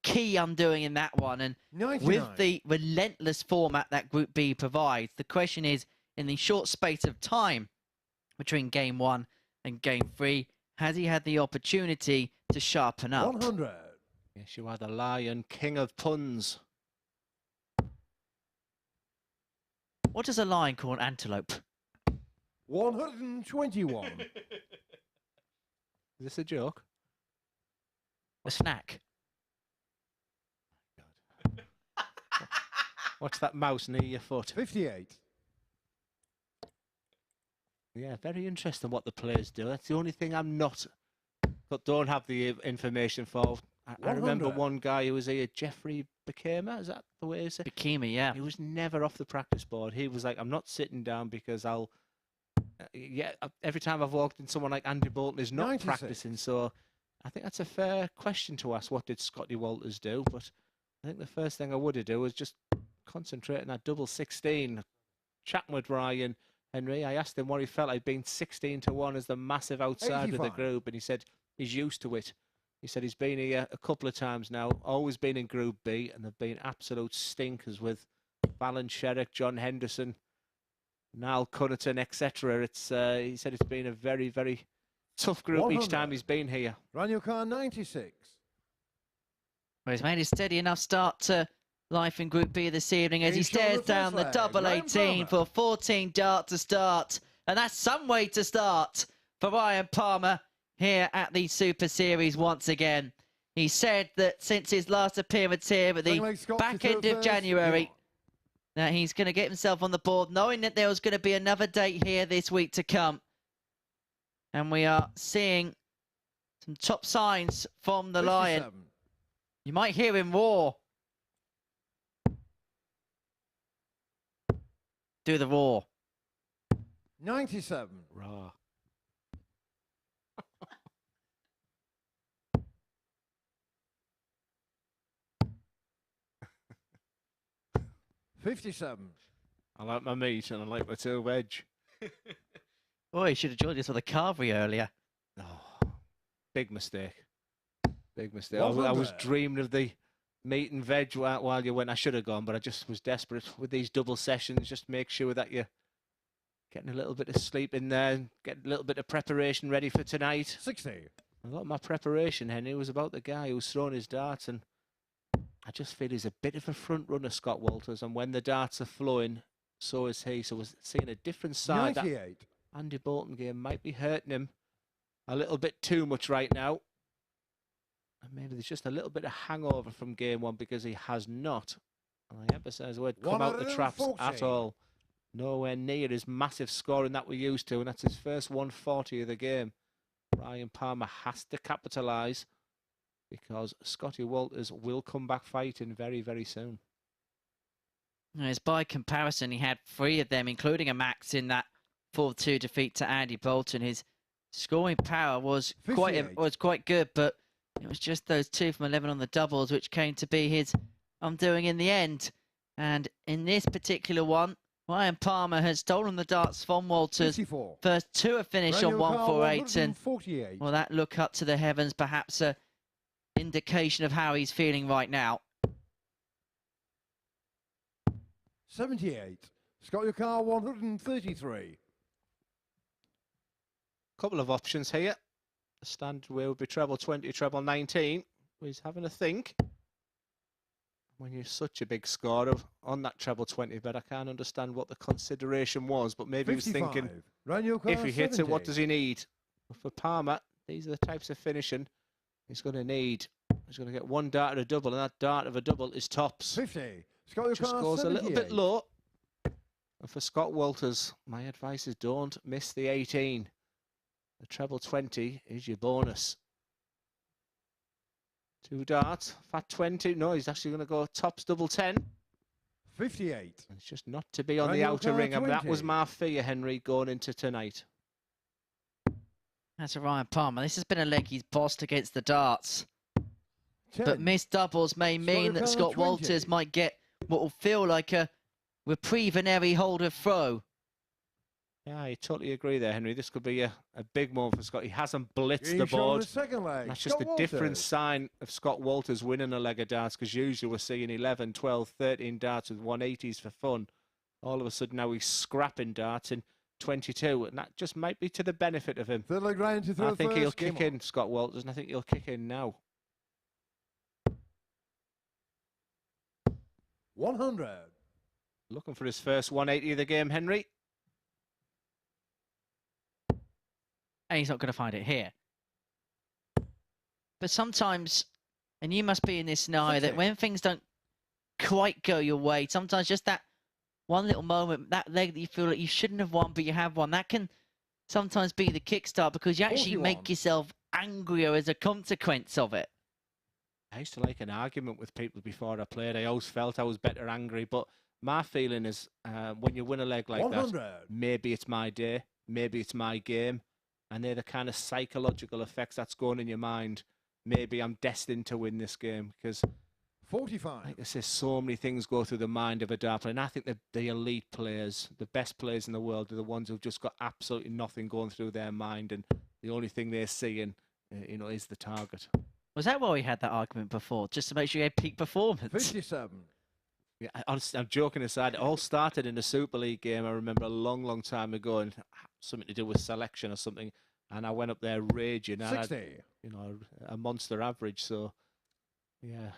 key undoing in that one. And 99. With the relentless format that Group B provides, the question is, in the short space of time between Game 1 and Game 3, has he had the opportunity to sharpen up? 100. Yes, you are the Lion, king of puns. What does a lion call an antelope? 121. Is this a joke? A snack. God. What's that mouse near your foot? 58. Yeah, very interesting what the players do. That's the only thing I'm not, but don't have the information for. I remember one guy who was here, Jeffrey Bakema, is that the way he said? Bakema, yeah. He was never off the practice board. He was like, I'm not sitting down because I'll... every time I've walked in, someone like Andy Boulton is not 96. practicing. So I think that's a fair question to ask. What did Scotty Walters do? But I think the first thing I would have done was just concentrate on that double 16. Chatting with Ryan, Henry, I asked him what he felt like being 16-1 as the massive outsider of the group, and he said he's used to it. He said he's been here a couple of times now, always been in Group B, and they've been absolute stinkers with Fallon Sherrick, John Henderson, Niall Cunningham, etc. He said it's been a very, very tough group 100. Each time he's been here. Ranyukar 96. Well, he's made a steady enough start to life in Group B this evening as he stares down the double 18 for 14 dart to start. And that's some way to start for Ryan Palmer here at the Super Series once again. He said that since his last appearance here at the back end of January, that he's going to get himself on the board, knowing that there was going to be another date here this week to come. And we are seeing some top signs from the 57. Lion. You might hear him roar. Do the roar. 97. Raw. $57. I like my meat and I like my 2 veg. Oh, you should have joined us with a carvery earlier. Oh, big mistake. Big mistake. I was dreaming of the meat and veg while you went. I should have gone, but I just was desperate with these double sessions. Just make sure that you're getting a little bit of sleep in there and getting a little bit of preparation ready for tonight. 60. A lot of my preparation, Henry, was about the guy who's throwing his darts, and I just feel he's a bit of a front runner, Scott Walters, and when the darts are flowing, so is he. So we're seeing a different side. 98. That Andy Boulton game might be hurting him a little bit too much right now. And maybe there's just a little bit of hangover from Game 1 because he has not, and I emphasise the word, come out the traps at all. Nowhere near his massive scoring that we're used to, and that's his first 140 of the game. Ryan Palmer has to capitalise because Scotty Walters will come back fighting very, very soon. As by comparison, he had 3 of them, including a max in that 4-2 defeat to Andy Boulton. His scoring power was quite good, but it was just those 2 from 11 on the doubles which came to be his undoing in the end. And in this particular one, Ryan Palmer has stolen the darts from Walters. 54. First 2 have finished on 148, and 148. well, that look up to the heavens, perhaps a indication of how he's feeling right now. 78. Scott your car 133. Couple of options here. The standard way would be treble 20, treble 19. He's having a think. When you're such a big scorer on that treble 20, but I can't understand what the consideration was. But maybe 55. he was thinking, if he hits 70. it, what does he need? For Palmer, these are the types of finishing he's going to need. He's going to get 1 dart at a double, and that dart of a double is tops. 50. Scott your Just car goes 78. a little bit low. And for Scott Walters, my advice is don't miss the 18. The treble 20 is your bonus. 2 darts, fat 20. No, he's actually going to go tops double 10. 58. It's just not to be on the Daniel outer Carr, ring. And that 20. was my fear, Henry, going into tonight. That's a Ryan Palmer. This has been a leg he's bossed against the darts. 10. But missed doubles may mean that Scott 20. Walters might get what will feel like a reprieve and every holder throw. Yeah, I totally agree there, Henry. This could be a big moment for Scott. He hasn't blitzed Game the shot on board. the second leg. That's just Scott a different Walters. sign of Scott Walters winning a leg of darts, because usually we're seeing 11, 12, 13 darts with 180s for fun. All of a sudden now he's scrapping darts in 22, and that just might be to the benefit of him. Third leg round to throw I think first. he'll Game kick on. in, Scott Walters, and I think he'll kick in now. 100. Looking for his first 180 of the game, Henry. And he's not going to find it here. But sometimes, and you must be in this scenario, that when things don't quite go your way, sometimes just that one little moment, that leg that you feel like you shouldn't have won, but you have won, that can sometimes be the kickstart, because you actually 41. make yourself angrier as a consequence of it. I used to like an argument with people before I played. I always felt I was better angry, but my feeling is when you win a leg like 100. that, maybe it's my day, maybe it's my game, and they're the kind of psychological effects that's going in your mind. Maybe I'm destined to win this game, because 45. like I say, so many things go through the mind of a dart player, and I think that the elite players, the best players in the world, are the ones who've just got absolutely nothing going through their mind, and the only thing they're seeing, is the target. Was that why we had that argument before? Just to make sure you had peak performance? 57. Yeah, honestly, I'm joking aside. It all started in a Super League game. I remember a long, long time ago, and something to do with selection or something. And I went up there raging. And 60. a monster average. So, yeah,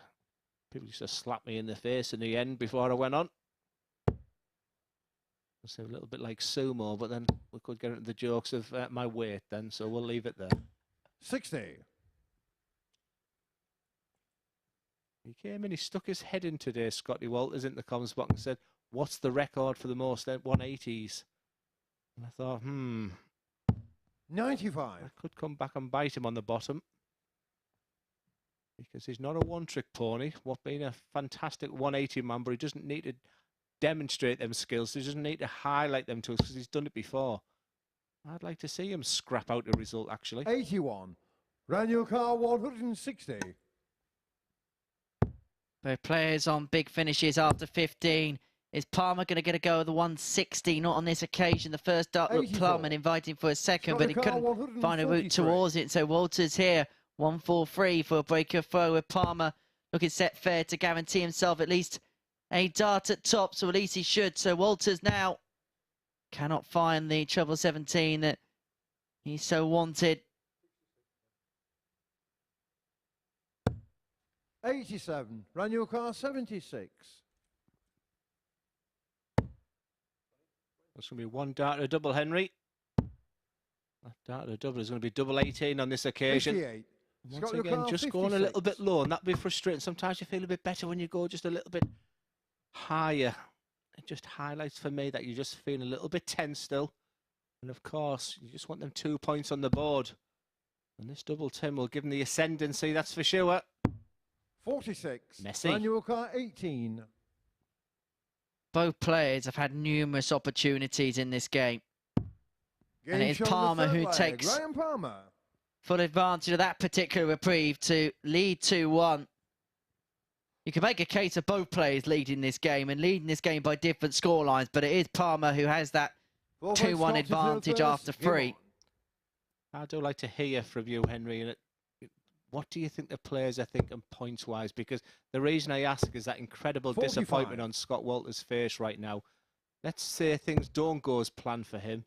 people used to slap me in the face in the end before I went on. It's a little bit like sumo, but then we could get into the jokes of my weight then. So we'll leave it there. 60. He came in, he stuck his head in today, Scotty Walters, into the comments box and said, "What's the record for the most 180s?" And I thought, 95. I could come back and bite him on the bottom, because he's not a one-trick pony. What being a fantastic 180 man, but he doesn't need to demonstrate them skills. He doesn't need to highlight them to us, because he's done it before. I'd like to see him scrap out a result, actually. 81. Ran your car 160. Both players on big finishes after 15. Is Palmer going to get a go of the 160? Not on this occasion. The first dart looked 84. plumb and inviting for a second, but he couldn't find a route 143. towards it. So Walters here, 143 for a breaker throw, with Palmer looking set fair to guarantee himself at least a dart at top, so at least he should. So Walters now cannot find the treble 17 that he so wanted. 87. Ran your car 76. That's going to be 1 dart at a double, Henry. That dart at a double is going to be double 18 on this occasion. 58. Once Scott again, Lucar, just going a little 56. bit low, and that'd be frustrating. Sometimes you feel a bit better when you go just a little bit higher. It just highlights for me that you just feel a little bit tense still. And of course, you just want them 2 points on the board. And this double 10 will give them the ascendancy, that's for sure. 46. Messy. Ran your car 18. both players have had numerous opportunities in this game. And it is Game shot on the Palmer third who leg. takes Ryan Palmer. full advantage of that particular reprieve to lead 2-1. You can make a case of both players leading this game and leading this game by different scorelines, but it is Palmer who has that 2-1 advantage after 3. I do like to hear from you, Henry. And what do you think the players are thinking points-wise? Because the reason I ask is that incredible 45. disappointment on Scott Walter's face right now. Let's say things don't go as planned for him.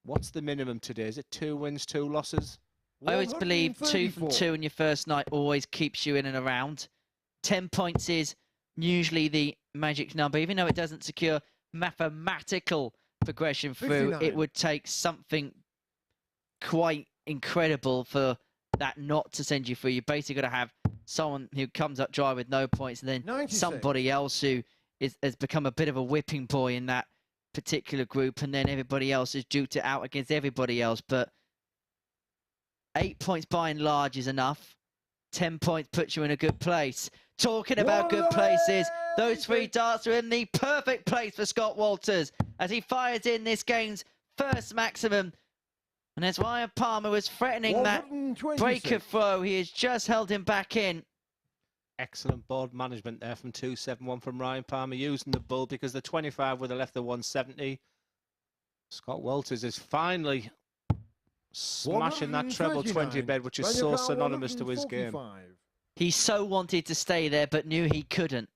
What's the minimum today? Is it 2 wins, 2 losses? I always believe 2 from 2 in your first night always keeps you in and around. 10 points is usually the magic number. Even though it doesn't secure mathematical progression through, 59. it would take something quite incredible for that not to send you through. You basically got to have someone who comes up dry with no points, and then 96. somebody else who has become a bit of a whipping boy in that particular group, and then everybody else is duked it out against everybody else. But 8 points by and large is enough. 10 points puts you in a good place. Talking about good places, those 3 darts are in the perfect place for Scott Walters as he fires in this game's first maximum. And that's why Palmer was threatening that breaker throw. He has just held him back in. Excellent board management there from 271 from Ryan Palmer, using the bull because the 25 would have left the 170. Scott Walters is finally smashing that treble 20 bed, which is so synonymous to his game. He so wanted to stay there, but knew he couldn't.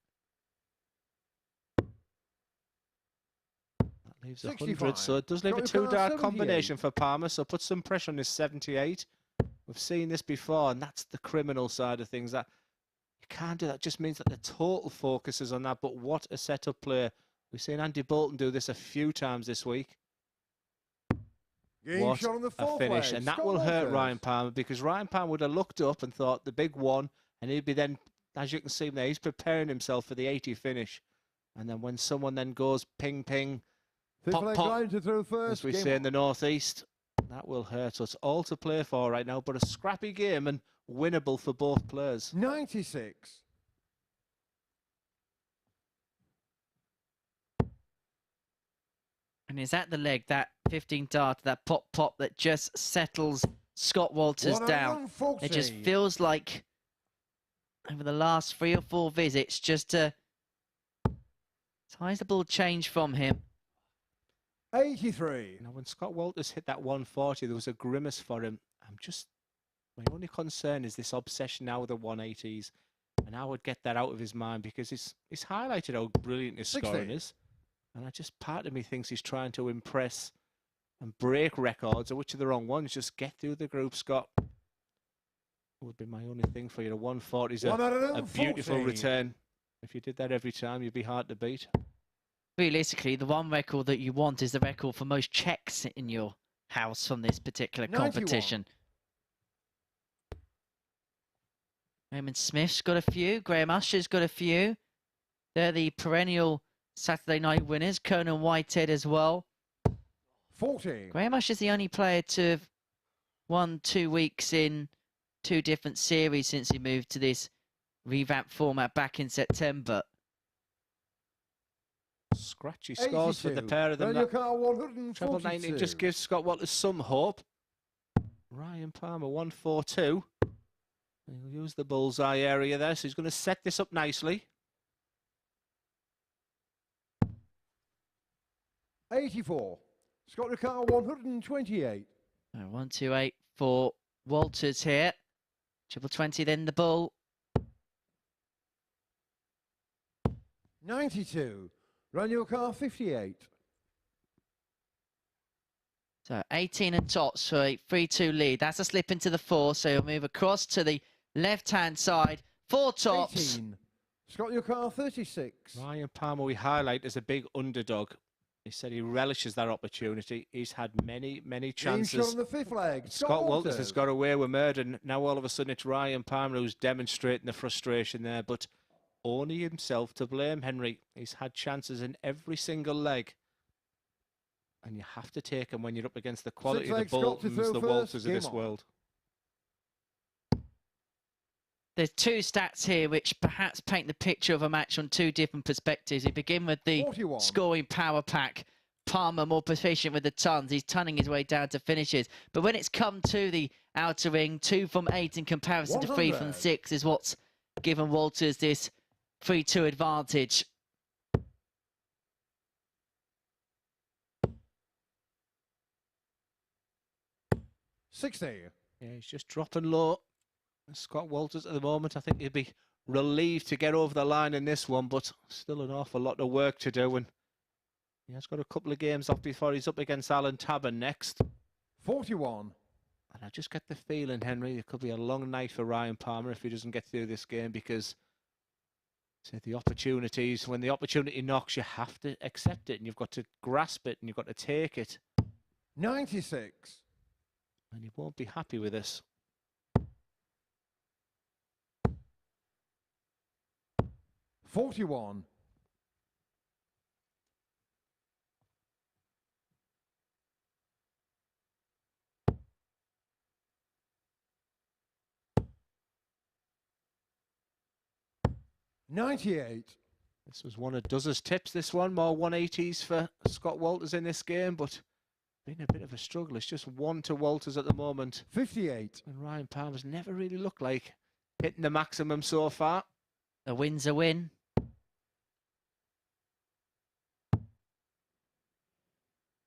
That leaves 100, so it does leave a 2-dart combination for Palmer, so put some pressure on his 78. We've seen this before, and that's the criminal side of things. That you can't do that. It just means that the total focus is on that, but what a setup player. We've seen Andy Boulton do this a few times this week. What a finish, and that will hurt Ryan Palmer, because Ryan Palmer would have looked up and thought the big one, and he'd be then, as you can see there, he's preparing himself for the 80 finish. And then when someone then goes ping, ping, pop, pop, as we say in the northeast, that will hurt us. All to play for right now, but a scrappy game and winnable for both players. 96. And is that the leg, that 15 dart, that pop, pop that just settles Scott Walters down? It just feels like over the last 3 or 4 visits, just a sizable change from him. 83. Now, when Scott Walters hit that 140, there was a grimace for him. My only concern is this obsession now with the 180s, and I would get that out of his mind, because he's highlighted how brilliant his scoring is. And part of me thinks he's trying to impress and break records, or which are the wrong ones. Just get through the group, Scott. Would be my only thing for you. The 140 is a beautiful return. If you did that every time, you'd be hard to beat. Realistically, the one record that you want is the record for most checks in your house from this particular competition. 91. Raymond Smith's got a few. Graham Usher's got a few. They're the perennial Saturday night winners. Conan Whitehead as well. 40. Graham Usher's the only player to have won 2 weeks in 2 different series since he moved to this revamped format back in September. Scratchy scores for the pair of them. Treble 90 just gives Scott Walters some hope. Ryan Palmer 142. He'll use the bullseye area there, so he's going to set this up nicely. 84. Scott Ricard 128. 128 for Walters here. Triple 20, then the bull. 92. Run your car 58. So 18 and tops for a 3-2 lead. That's a slip into the 4, so he'll move across to the left-hand side. 4 tops. 18. Scott your car 36. Ryan Palmer we highlight as a big underdog. He said he relishes that opportunity. He's had many, many chances. On the 5th leg. Scott Walters has got away with murder. Now all of a sudden it's Ryan Palmer who's demonstrating the frustration there, but only himself to blame, Henry. He's had chances in every single leg. And you have to take them when you're up against the quality of the Boultons, the Walters of this world. There's two stats here which perhaps paint the picture of a match on two different perspectives. We begin with the 41. scoring power pack. Palmer more proficient with the tons. He's tunning his way down to finishes. But when it's come to the outer ring, 2 from 8 in comparison to 3 from 6 is what's given Walters this 3-2 advantage. $60. Yeah, he's just dropping low. Scott Walters at the moment, I think he'd be relieved to get over the line in this one, but still an awful lot of work to do, and he has got a couple of games off before he's up against Tabern next. 41. And I just get the feeling, Henry, it could be a long night for Ryan Palmer if he doesn't get through this game, because the opportunities, when the opportunity knocks, you have to accept it, and you've got to grasp it, and you've got to take it. 96. And he won't be happy with this. 41. $98. This was one of Duzz's tips, this one. More 180s for Scott Walters in this game, but been a bit of a struggle. It's just 1 to Walters at the moment. 58. And Ryan Palmer's never really looked like hitting the maximum so far. A win's a win.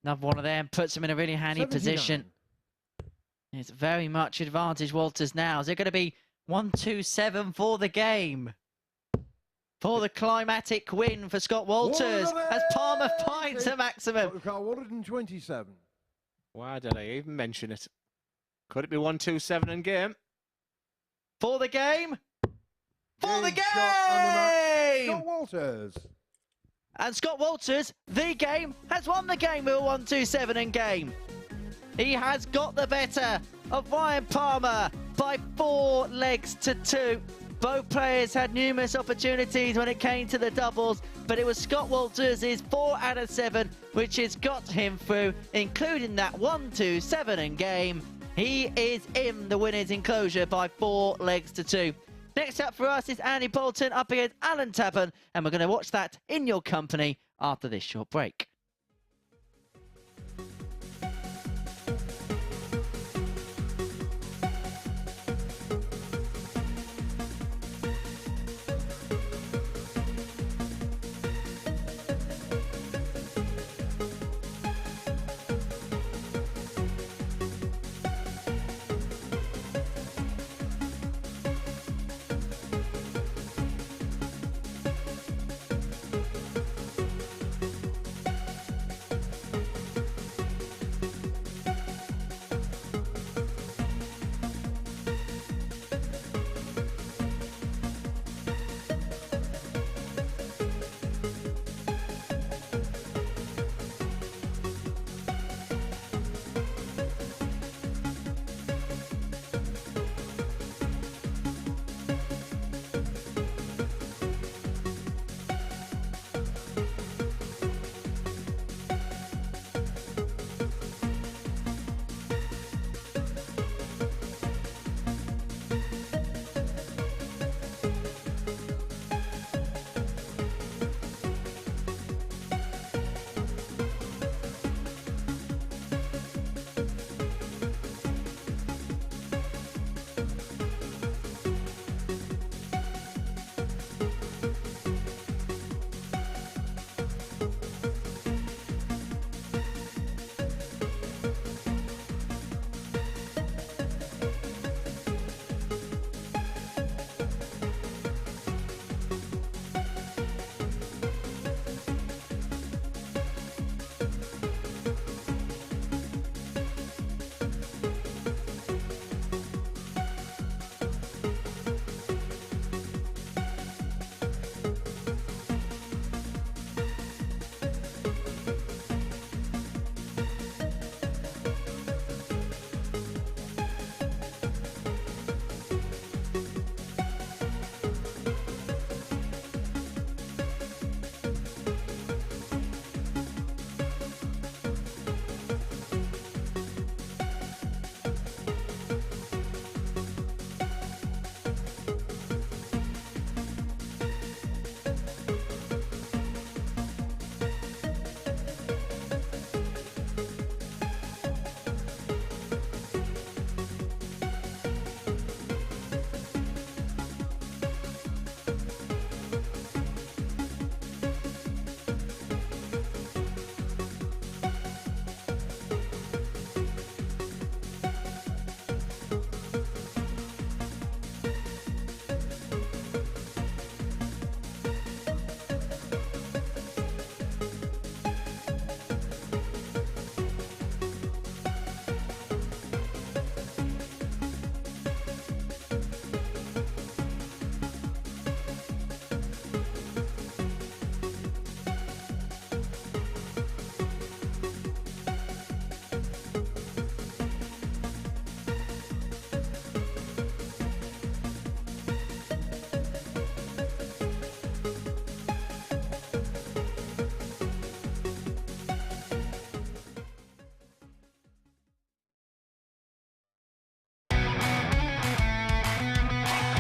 Another one of them puts him in a really handy 79. position. It's very much advantage Walters now. Is it going to be 1-2-7 for the game? For the climatic win for Scott Walters as Palmer finds a maximum. 127. Why did I even mention it? Could it be 1-2-7 in game? For the game? For the Shot on the match. game! Scott Walters. And Scott Walters, the game, has won the game with a 1-2-7 in game. He has got the better of Ryan Palmer by 4 legs to 2. Both players had numerous opportunities when it came to the doubles, but it was Scott Walters' 4 out of 7, which has got him through, including that 1-2-7 in game. He is in the winner's enclosure by 4 legs to 2. Next up for us is Andy Boulton up against Tabern, and we're going to watch that in your company after this short break.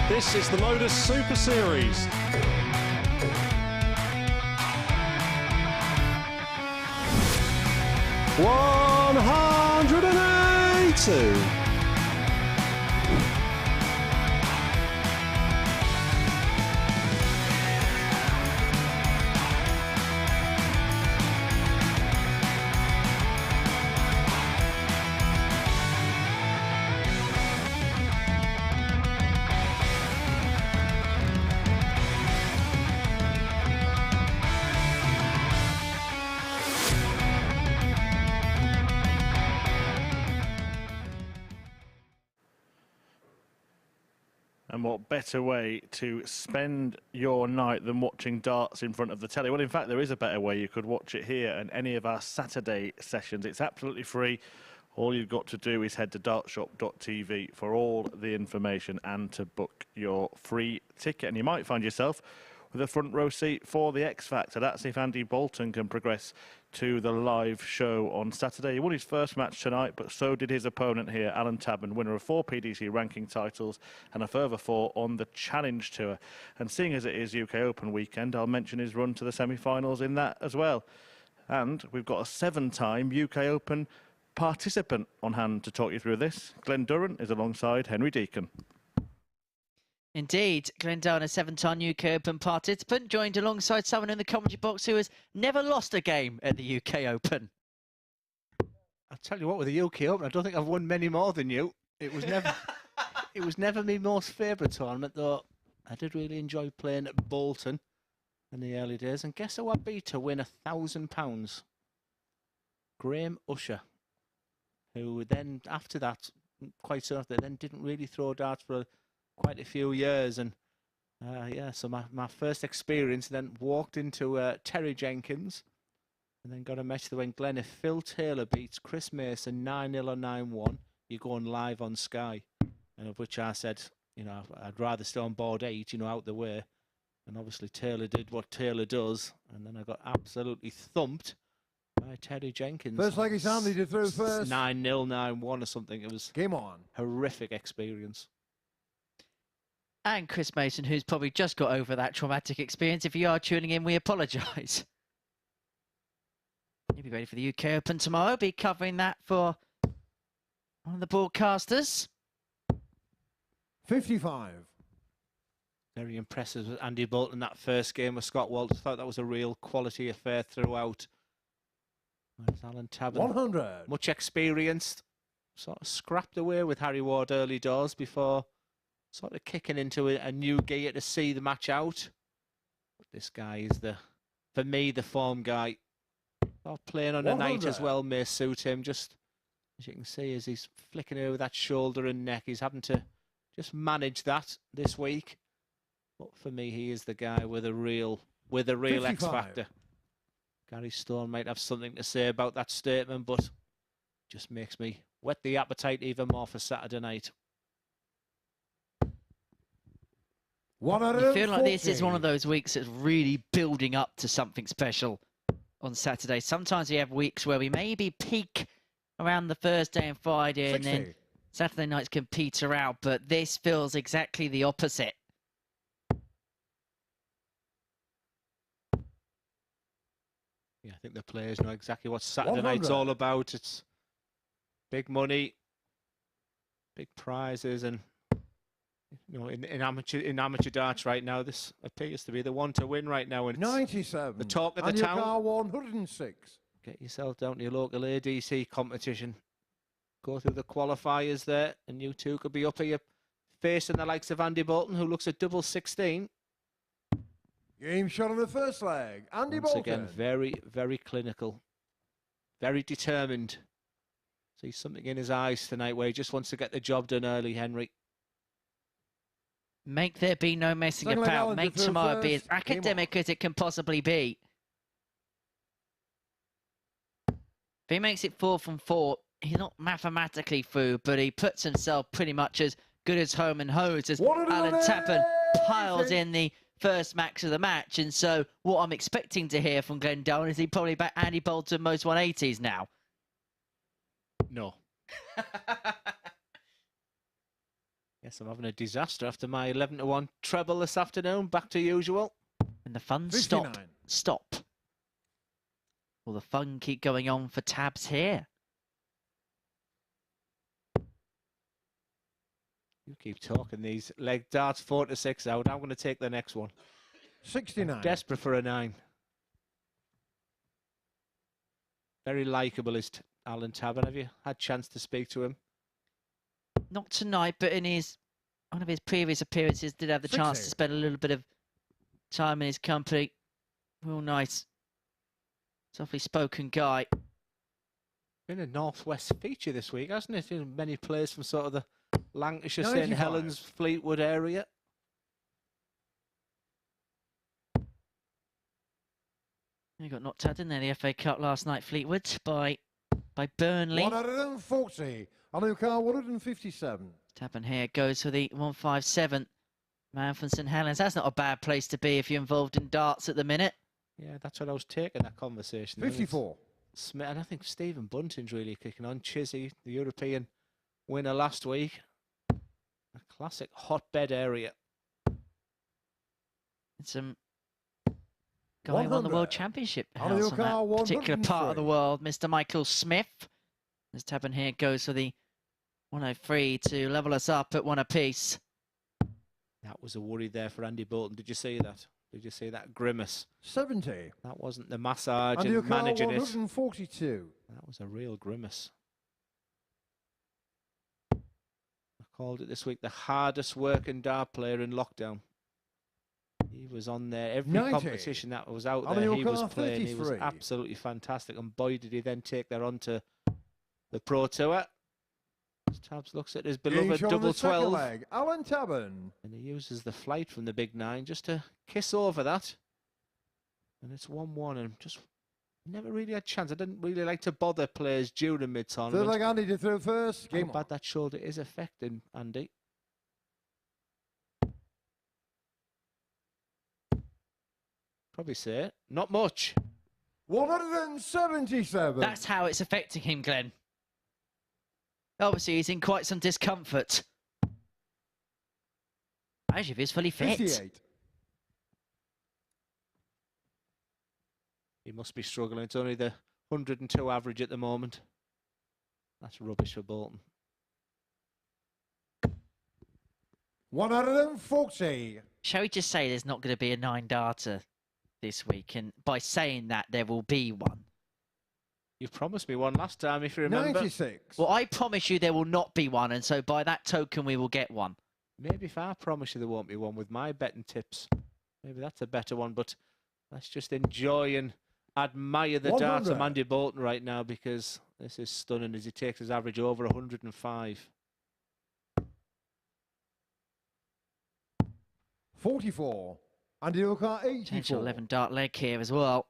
This is the MODUS Super Series. $180. And what better way to spend your night than watching darts in front of the telly? Well, in fact, there is a better way. You could watch it here and any of our Saturday sessions. It's absolutely free. All you've got to do is head to dartshop.tv for all the information and to book your free ticket. And you might find yourself with a front row seat for the X Factor. That's if Andy Boulton can progress to the live show on Saturday. He won his first match tonight, but so did his opponent here, Tabern, winner of 4 PDC ranking titles and a further 4 on the Challenge Tour. And seeing as it is UK Open weekend, I'll mention his run to the semi-finals in that as well. And we've got a 7-time UK Open participant on hand to talk you through this. Glenn Durrant is alongside Henry Deacon. Indeed, Glenn Durrant, a 7-time UK Open participant, joined alongside someone in the commentary box who has never lost a game at the UK Open. I'll tell you what, with the UK Open, I don't think I've won many more than you. It was never, it was never my most favourite tournament, though. I did really enjoy playing at Boulton in the early days. And guess who I beat to win £1,000? Graham Usher, who then, after that, quite soon after, then didn't really throw darts for quite a few years. And yeah, so my first experience, then walked into Terry Jenkins and then got a match that went, Glenn, if Phil Taylor beats Chris Mason 9-0 or 9-1, you're going live on Sky. And of which I said, you know, I'd rather stay on board 8, you know, out the way. And obviously Taylor did what Taylor does. And then I got absolutely thumped by Terry Jenkins. First leg is Andy to throw first. 9-0, 9-1 or something. It was Game on. Horrific experience. And Chris Mason, who's probably just got over that traumatic experience. If you are tuning in, we apologise. You'll be ready for the UK Open tomorrow. Be covering that for one of the broadcasters. 55. Very impressive with Andy Boulton. That first game with Scott Walters. Thought that was a real quality affair throughout. There's Alan Tabern. 100. Much experienced. Sort of scrapped away with Harry Ward early doors before sort of kicking into a new gear to see the match out. But this guy is, for me, the form guy. Thought playing on a night as well may suit him. Just as you can see, as he's flicking over that shoulder and neck, he's having to just manage that this week. But for me, he is the guy with a real 55. X factor. Gary Stone might have something to say about that statement, but just makes me whet the appetite even more for Saturday night. You feel like this is one of those weeks that's really building up to something special on Saturday. Sometimes we have weeks where we maybe peak around the Thursday and Friday 60. and then Saturday nights can peter out, but this feels exactly the opposite. Yeah, I think the players know exactly what Saturday night's all about. It's big money, big prizes, and you know, in amateur darts right now, this appears to be the one to win right now. And 97. The talk of the and town. Car 106. Get yourself down to your local ADC competition. Go through the qualifiers there, and you two could be up here facing the likes of Andy Boulton, who looks at double 16. Game shot on the first leg. Andy Once Boulton. again, very, very clinical, very determined. See something in his eyes tonight where he just wants to get the job done early, Henry. Make there be no messing Second leg, about. Alan Make to throw tomorrow be as first. Game on. academic as it can possibly be. If he makes it 4 from 4, he's not mathematically through, but he puts himself pretty much as good as home and hose as Alan Tabern piles in the first max of the match. And so what I'm expecting to hear from Glenn Durrant is he probably back Andy Boulton most 180s now. No. Guess I'm having a disaster after my 11-1 treble this afternoon. Back to usual. And the fun 59. stop. Will the fun keep going on for Tabs here? You keep talking these leg darts 4-6 out. I'm going to take the next one. 69. Desperate for a 9. Very likeable is Alan Tabern. Have you had a chance to speak to him? Not tonight, but in one of his previous appearances, did have the chance to spend a little bit of time in his company. Real nice, softly spoken guy. Been a Northwest feature this week, hasn't it? In many players from sort of the Lancashire, St 95. Helens, Fleetwood area. He got knocked out, didn't they, the FA Cup last night, Fleetwood, by Burnley. 140. On the car, 157. Tabern here goes for the 157. Man from St Helens. That's not a bad place to be if you're involved in darts at the minute. Yeah, that's what I was taking, that conversation. 54. Smith, and I think Stephen Bunting's really kicking on. Chizzy, the European winner last week. A classic hotbed area. It's guy who won the 100. World Championship On the house on that car, particular part of the 103. world, Mr. Michael Smith. As Tabern here goes for the 103 to level us up at 1 apiece. That was a worry there for Andy Boulton. Did you see that? Did you see that grimace? 70. That wasn't the massage On the and car, managing it. 142. That was a real grimace. I called it this week the hardest working dart player in lockdown. He was on there. Every 90. competition that was out On there, the he was car, playing. He was 33. absolutely fantastic. And boy, did he then take that on to the Pro Tour. As Tabs looks at his beloved Game shot on double the second 12. leg. Alan Tabern. And he uses the flight from the big 9 just to kiss over that. And it's 1-1 and just never really had a chance. I didn't really like to bother players during mid-tournament. Third leg, Andy to throw first. How Game bad on. that shoulder is affecting Andy. Probably say not much. 177. That's how it's affecting him, Glenn. Obviously, he's in quite some discomfort. As if he's fully fit. 58. He must be struggling. It's only the 102 average at the moment. That's rubbish for Boulton. 140. Shall we just say there's not going to be a 9-darter this week? And by saying that, there will be one. You promised me one last time, if you remember. 96. Well, I promise you there will not be one. And so by that token, we will get one. Maybe if I promise you there won't be one with my betting tips, maybe that's a better one. But let's just enjoy and admire the darts of 100. Andy Boulton right now, because this is stunning as he takes his average over 105. 44. Andy O'Car, 84. Potential 11-dart leg here as well.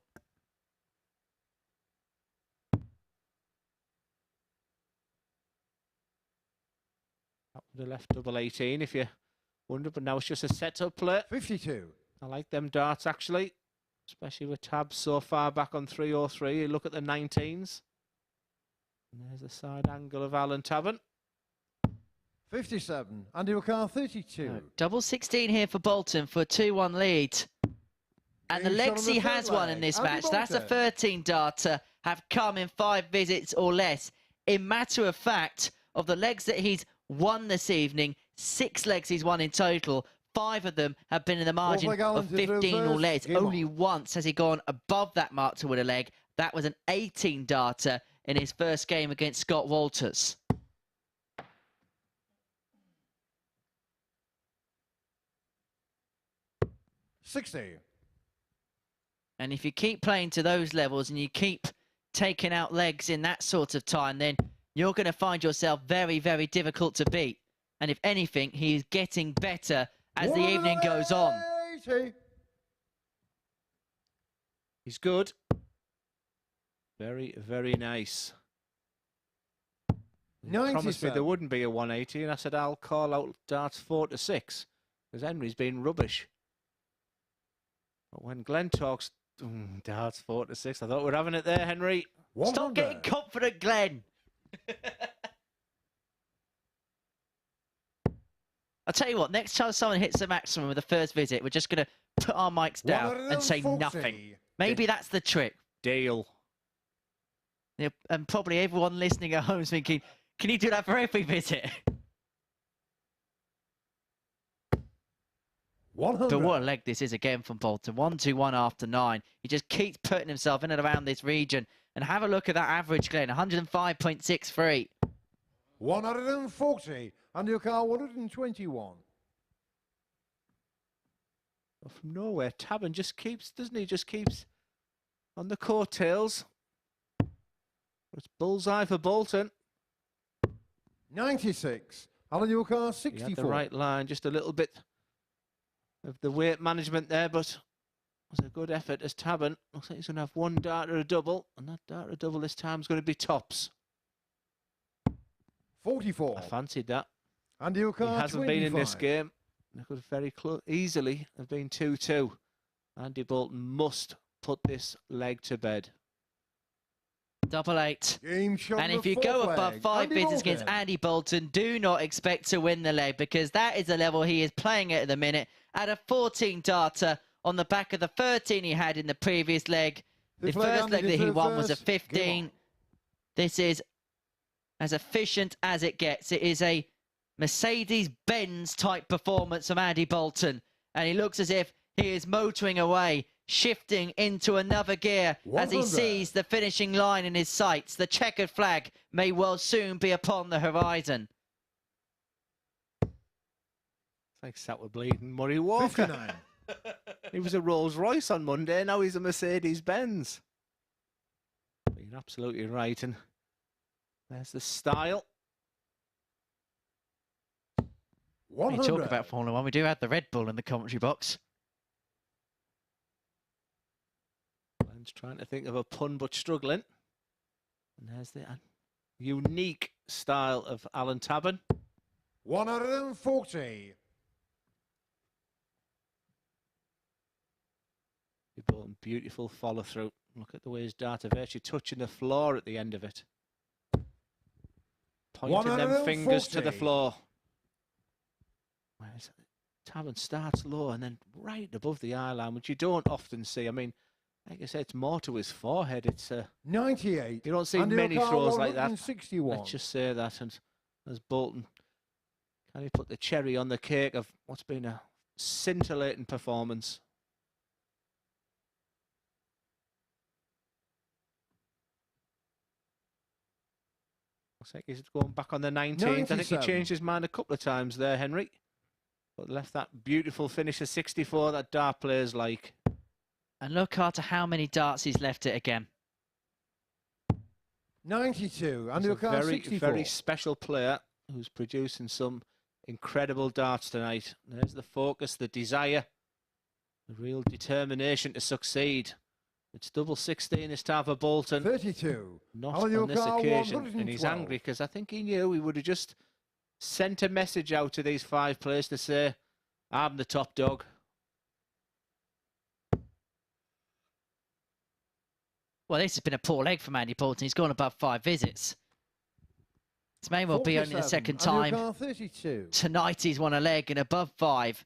That would have left double 18 if you wonder, but now it's just a set-up play. 52. I like them darts, actually, especially with Tabs so far back on 303. You look at the 19s. And there's the side angle of Alan Tabern. 57. Andy O'Car, 32. No, double 16 here for Boulton for a 2-1 lead. And the Game shot legs on the he third has won in leg. this Andy match, that's a Boulton. 13-darter, have come in 5 visits or less. In matter of fact, of the legs that he's won this evening, 6 legs he's won in total. 5 of them have been in the margin leg, Alan, of to throw 15 or first. less. Game Only on. once has he gone above that mark to win a leg. That was an 18-darter in his first game against Scott Walters. $60. And if you keep playing to those levels and you keep taking out legs in that sort of time, then you're going to find yourself very, very difficult to beat. And if anything, he's getting better as the evening goes on. 180. He's good. Very, very nice. He promised me 97. there wouldn't be a 180, and I said I'll call out darts 4-6, because Henry's been rubbish. But when Glenn talks darts 4-6, I thought we're having it there, Henry. Stop getting 100. confident, Glenn. I'll tell you what, next time someone hits the maximum with the first visit, we're just going to put our mics down and say 140. nothing. Maybe that's the trick. Deal. Yeah, and probably everyone listening at home is thinking, can you do that for every visit? 100. But what a leg this is again from Boulton. 1-2-1 after 9. He just keeps putting himself in and around this region. And have a look at that average, Glenn. 105.63. 140. And your car 121. Well, from nowhere, Tabern just keeps, doesn't he? Just keeps on the coattails. It's bullseye for Boulton. 96. And your car He 64. had the right line, just a little bit of the weight management there, but it was a good effort as Tabern. Looks like he's going to have one dart or a double, and that dart or a double this time is going to be tops. 44. I fancied that. And your He car hasn't 25. been in this game. It could very easily have been 2-2. Andy Boulton must put this leg to bed. 8-8. Game shot And on if the you go fourth above leg. 5 Andy visits against Boulton. Andy Boulton, do not expect to win the leg, because that is the level he is playing at the minute. At a 14 darter on the back of the 13 he had in the previous leg. The This leg, first Andy, leg that is he the won was a first. Game 15. on. This is as efficient as it gets. It is a Mercedes-Benz type performance from Andy Boulton. And he looks as if he is motoring away, shifting into another gear as he 100. sees the finishing line in his sights. The checkered flag may well soon be upon the horizon. It's like sat with bleeding Murray Walker. 59. He was a Rolls Royce on Monday, now he's a Mercedes Benz. You're absolutely right, and there's the style. When 100. you talk about Formula One, we do have the Red Bull in the commentary box. Glenn's trying to think of a pun, but struggling. And there's the unique style of Alan Tabern. 140. Beautiful follow through. Look at the way his dart are virtually touching the floor at the end of it. Pointing them fingers to the 140. floor. Whereas Tabern starts low and then right above the eye line, which you don't often see. I mean, like I said, it's more to his forehead. It's 98. you don't see And your many car throws like that. 161. Let's just say that. And as Boulton, can he put the cherry on the cake of what's been a scintillating performance? Looks like he's going back on the 19th. I think he 97. changed his mind a couple of times there, Henry. But left that beautiful finish of 64 that dart players like. And look after how many darts he's left it again. 92. And He's your a car very, 64. very special player who's producing some incredible darts tonight. There's the focus, the desire, the real determination to succeed. It's double 16 this time for Boulton. 32. Not On your on this car, occasion. And he's 112. angry because I think he knew he would have just sent a message out to these 5 players to say, I'm the top dog. Well, this has been a poor leg from Andy Boulton. He's gone above 5 visits. This may well be only the 47. second And your time car 32. tonight he's won a leg and above 5.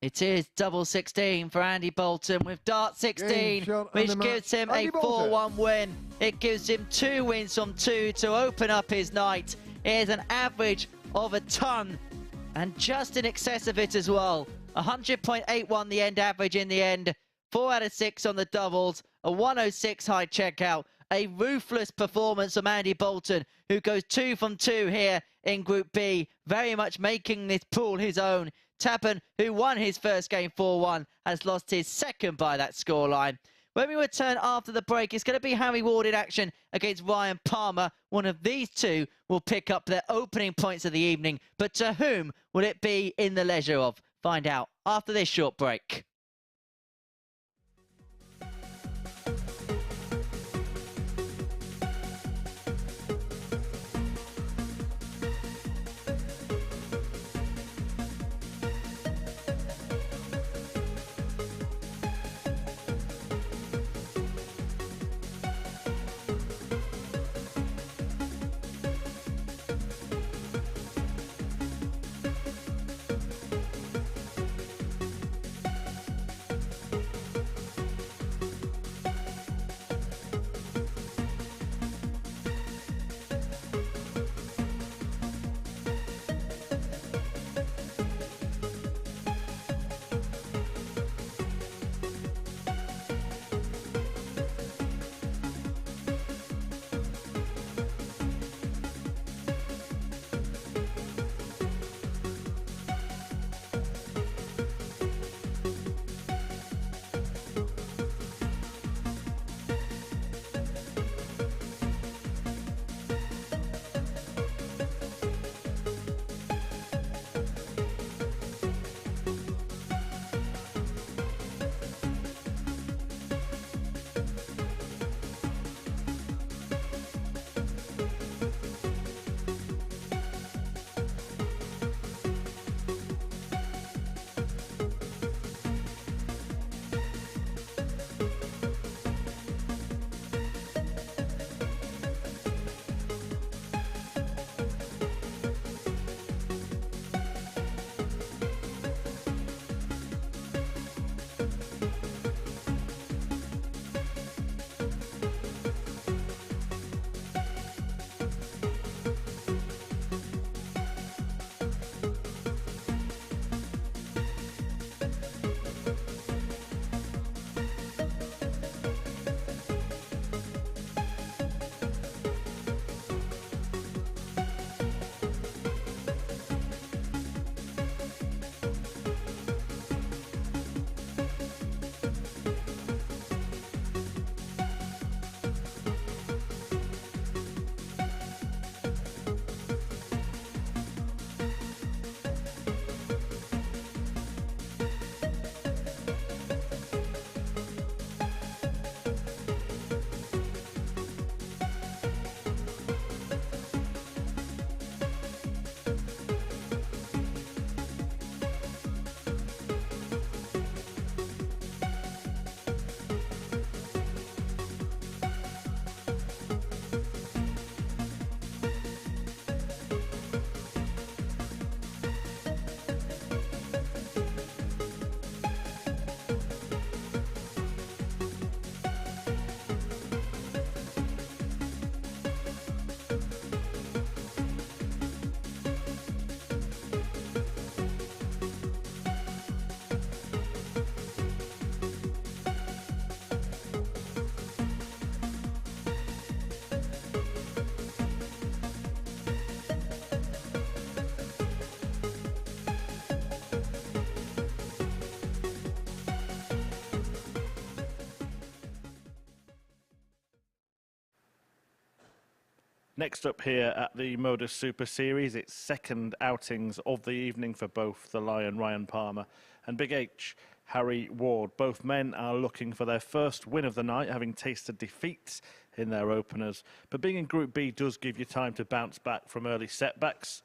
It is double 16 for Andy Boulton with dart 16, Game shot and which the match. gives him Andy a Boulton. 4-1 win. It gives him 2 wins from 2 to open up his night. Here's an average of a ton and just in excess of it as well. 100.81 the end average in the end. 4 out of 6 on the doubles. A 106 high checkout. A ruthless performance from Andy Boulton, who goes 2 from 2 here in Group B, very much making this pool his own. Tabern, who won his first game 4-1, has lost his second by that scoreline. When we return after the break, it's going to be Harry Ward in action against Ryan Palmer. One of these two will pick up their opening points of the evening, but to whom will it be in the leisure of? Find out after this short break. Next up here at the MODUS Super Series, it's second outings of the evening for both the Lion, Ryan Palmer, and Big H, Harry Ward. Both men are looking for their first win of the night, having tasted defeats in their openers. But being in Group B does give you time to bounce back from early setbacks.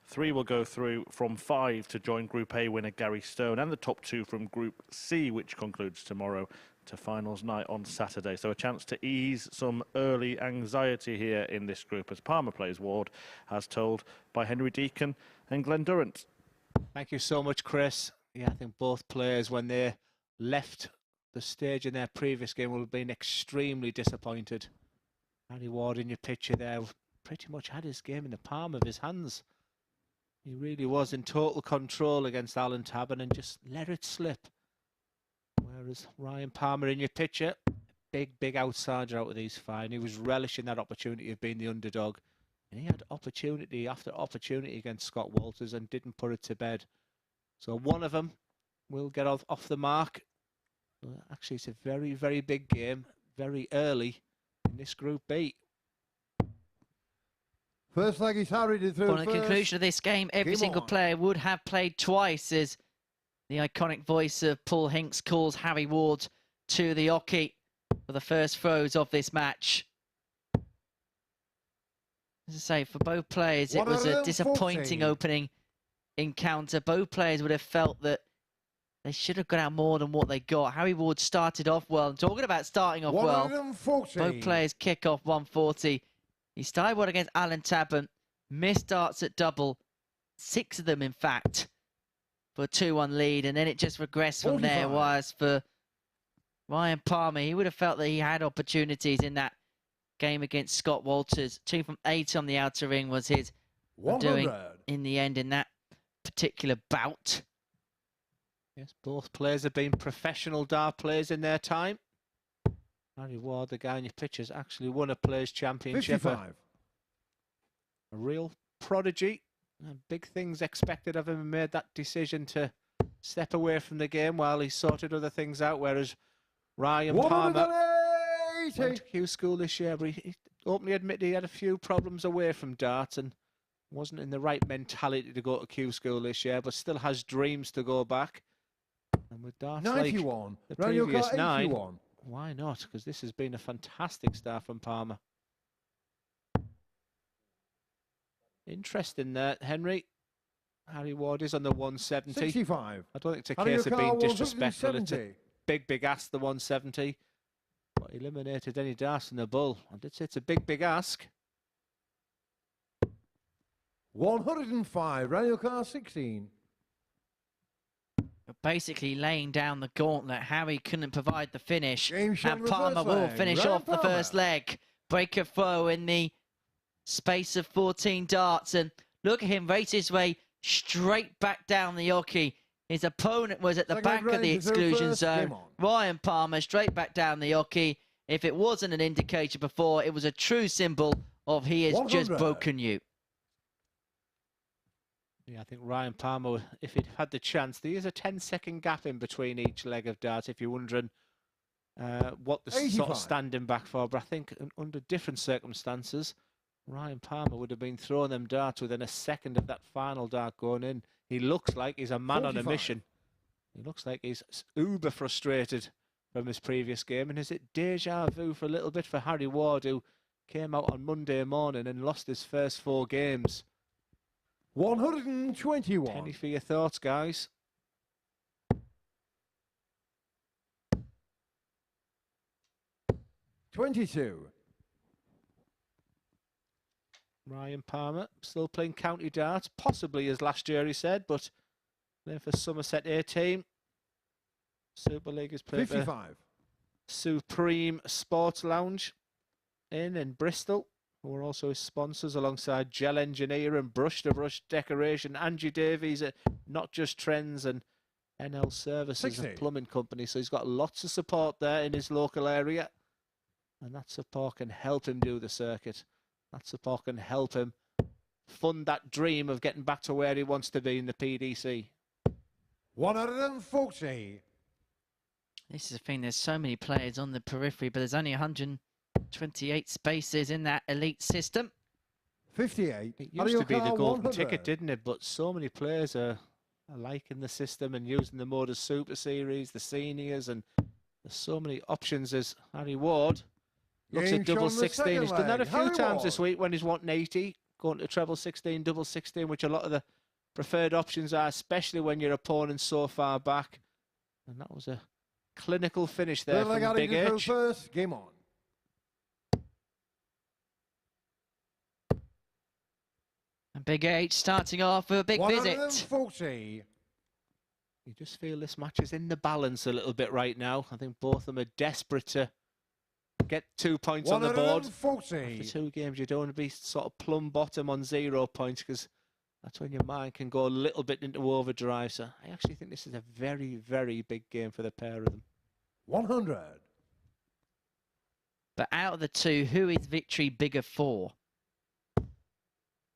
3 will go through from 5 to join Group A winner Gary Stone, and the top 2 from Group C, which concludes tomorrow, to finals night on Saturday. So a chance to ease some early anxiety here in this group as Palmer plays Ward, as told by Henry Deacon and Glenn Durrant. Thank you so much, Chris. Yeah, I think both players, when they left the stage in their previous game, will have been extremely disappointed. Harry Ward in your picture there pretty much had his game in the palm of his hands. He really was in total control against Alan Tabern and just let it slip. Whereas Ryan Palmer in your picture, big outsider out of these 5. He was relishing that opportunity of being the underdog. And he had opportunity after opportunity against Scott Walters and didn't put it to bed. So one of them will get off the mark. Well, actually, it's a very big game, very early in this Group B. First leg is Harry to throw. On the conclusion of this game, every single player would have played twice, as the iconic voice of Paul Hinks calls Harry Ward to the oche for the first throws of this match. As I say, for both players, it was a disappointing opening encounter. Both players would have felt that they should have got out more than what they got. Harry Ward started off well. And talking about starting off well, both players kick off 140. He started well against Alan Tabern, missed darts at double, 6 of them in fact, for a 2-1 lead, and then it just regressed from there. Whereas for Ryan Palmer, he would have felt that he had opportunities in that game against Scott Walters. 2 from 8 on the outer ring was his doing in the end in that particular bout. Yes, both players have been professional dart players in their time. Harry Ward, the guy in your pictures, actually won a Players' Championship. 55. A real prodigy. And big things expected of him, and made that decision to step away from the game while he sorted other things out. Whereas Ryan Palmer went to Q School this year, but he openly admitted he had a few problems away from darts and wasn't in the right mentality to go to Q School this year, but still has dreams to go back. And with darts 91. Like the previous 9, why not? Because this has been a fantastic start from Palmer. Interesting there, Henry. Harry Ward is on the 170. 65. I don't think it's a case of being disrespectful. It's a big ask, the 170. But eliminated any darts in the bull. I did say it's a big ask. 105. Raniel car 16. Basically laying down the gauntlet. Harry couldn't provide the finish, and Palmer Palmer will finish off the first leg. Break a throw in the space of 14 darts, and look at him race his way straight back down the oche. His opponent was at the back of the exclusion zone. Ryan Palmer straight back down the oche. If it wasn't an indicator before, it was a true symbol of he has just broken you. Yeah, I think Ryan Palmer, if he'd had the chance, there is a 10-second gap in between each leg of darts, if you're wondering what the sort of standing back for. But I think under different circumstances, Ryan Palmer would have been throwing them darts within a second of that final dart going in. He looks like he's a man on a mission. He looks like he's uber frustrated from his previous game. And is it deja vu for a little bit for Harry Ward, who came out on Monday morning and lost his first 4 games? 121. Penny for your thoughts, guys. $22. Ryan Palmer still playing county darts, possibly as last year he said, but playing for Somerset A team. Super League is playing 55. Supreme Sports Lounge in Bristol, who are also his sponsors alongside Gel Engineer and Brush to Brush Decoration. Angie Davies at Not Just Trends and NL Services, a plumbing company. So he's got lots of support there in his local area. And that support can help him do the circuit. That support can help him fund that dream of getting back to where he wants to be in the PDC. 140. This is the thing, there's so many players on the periphery, but there's only 128 spaces in that elite system. 58. It used to be the Car golden 100. ticket, didn't it? But so many players are liking the system and using the MODUS Super Series, the seniors, and there's so many options as Harry Ward looks Game at double shown the 16. second He's done that a leg. few Harry times this Ward. week when he's wanting 80, going to treble 16, double 16, which a lot of the preferred options are, especially when your opponent's so far back. And that was a clinical finish there Third leg from out, Big you go H. first. Game on. And Big H starting off with a big visit. 140. You just feel this match is in the balance a little bit right now. I think both of them are desperate to get 2 points on the board. 140. After 2 games, you don't want to be sort of plumb bottom on 0 points, because that's when your mind can go a little bit into overdrive. So I actually think this is a very, very big game for the pair of them. 100. But out of the two, who is victory bigger for?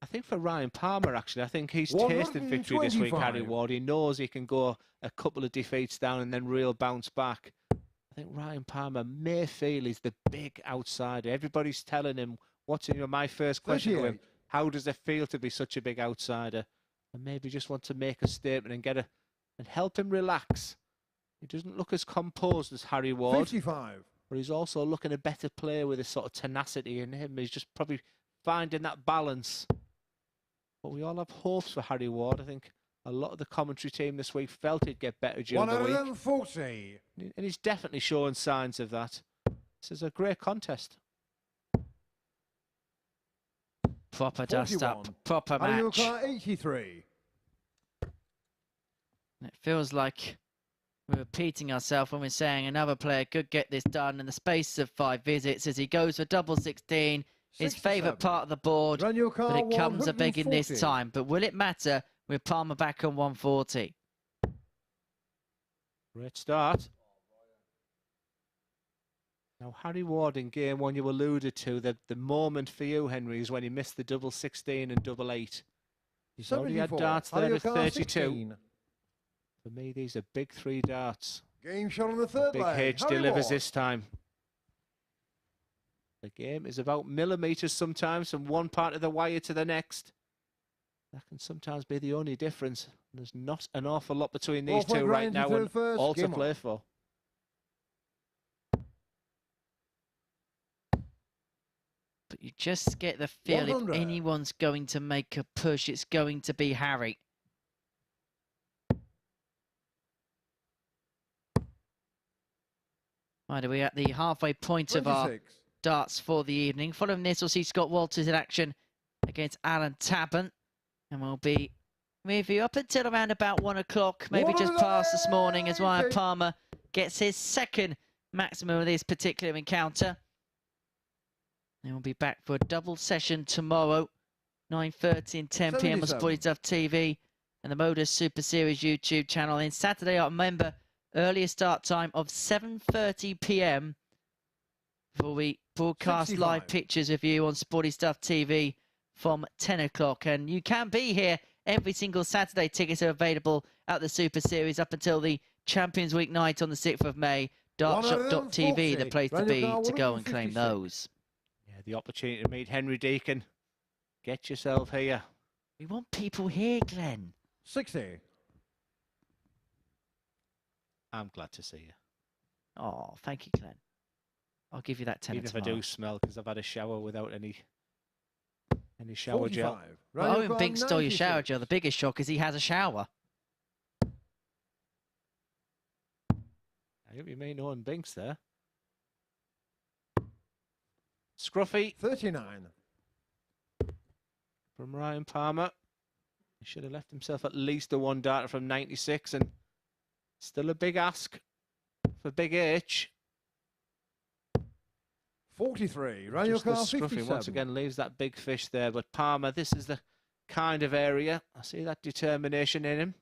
I think for Ryan Palmer, actually, I think he's tasted victory this week, Harry 125. Ward. He knows he can go a couple of defeats down and then real bounce back. I think Ryan Palmer may feel he's the big outsider. Everybody's telling him, my first question to him, 38. how does it feel to be such a big outsider? And maybe just want to make a statement and and help him relax. He doesn't look as composed as Harry Ward, 55. but he's also looking a better player with a sort of tenacity in him. He's just probably finding that balance. But we all have hopes for Harry Ward. I think a lot of the commentary team this week felt he'd get better during the week. 140. And he's definitely showing signs of that. This is a great contest. Proper dust up, 41. proper Harry match. Car 83. It feels like we're repeating ourselves when we're saying another player could get this done in the space of 5 visits as he goes for double 16. His 67. favourite part of the board, Run your car but it comes a big in this 140. time. But will it matter with Palmer back on 140? Great start. Now, Harry Ward in game 1, you alluded to, the moment for you, Henry, is when he missed the double 16 and double 8. He's already had 74. darts there Harry at Car 32. 16. For me, these are big 3 darts. Game shot on the third Big leg. H Harry delivers Ward. this time. The game is about millimetres sometimes from one part of the wire to the next. That can sometimes be the only difference. There's not an awful lot between these Ball two point right Ryan, now, you and throw first. all to Game play on. for. But you just get the feel 100. if anyone's going to make a push, it's going to be Harry. Right, are we at the halfway point of our 26. darts for the evening? Following this, we'll see Scott Walters in action against Alan Tabern. And we'll be with you up until around about 1 o'clock, maybe just past this morning, as Ryan Palmer gets his second maximum of this particular encounter. And we'll be back for a double session tomorrow, 9:30 and 10 p.m. on 77. Sporty Stuff TV and the MODUS Super Series YouTube channel. And Saturday, I remember, earlier start time of 7:30 p.m. before we broadcast 65. live pictures of you on Sporty Stuff TV from 10 o'clock. And you can be here every single Saturday. Tickets are available at the Super Series up until the Champions Week night on the 6th of May. Dartshop.tv, the place to be to go and claim 156. those. Yeah, the opportunity to meet Henry Deacon. Get yourself here. We want people here, Glenn. 60. I'm glad to see you. Oh, thank you, Glenn. I'll give you that 10 Even if I tomorrow. do smell, because I've had a shower without any shower gel. 45. Well, Ryan Owen Car Bink stole your 96. shower gel. The biggest shock is he has a shower. I hope you mean Owen Binks there. Scruffy 39. from Ryan Palmer. He should have left himself at least a 1 darter from 96, and still a big ask for Big H. 43. Ryan Just the Car Scruffy 57. once again leaves that big fish there, but Palmer, this is the kind of area. I see that determination in him.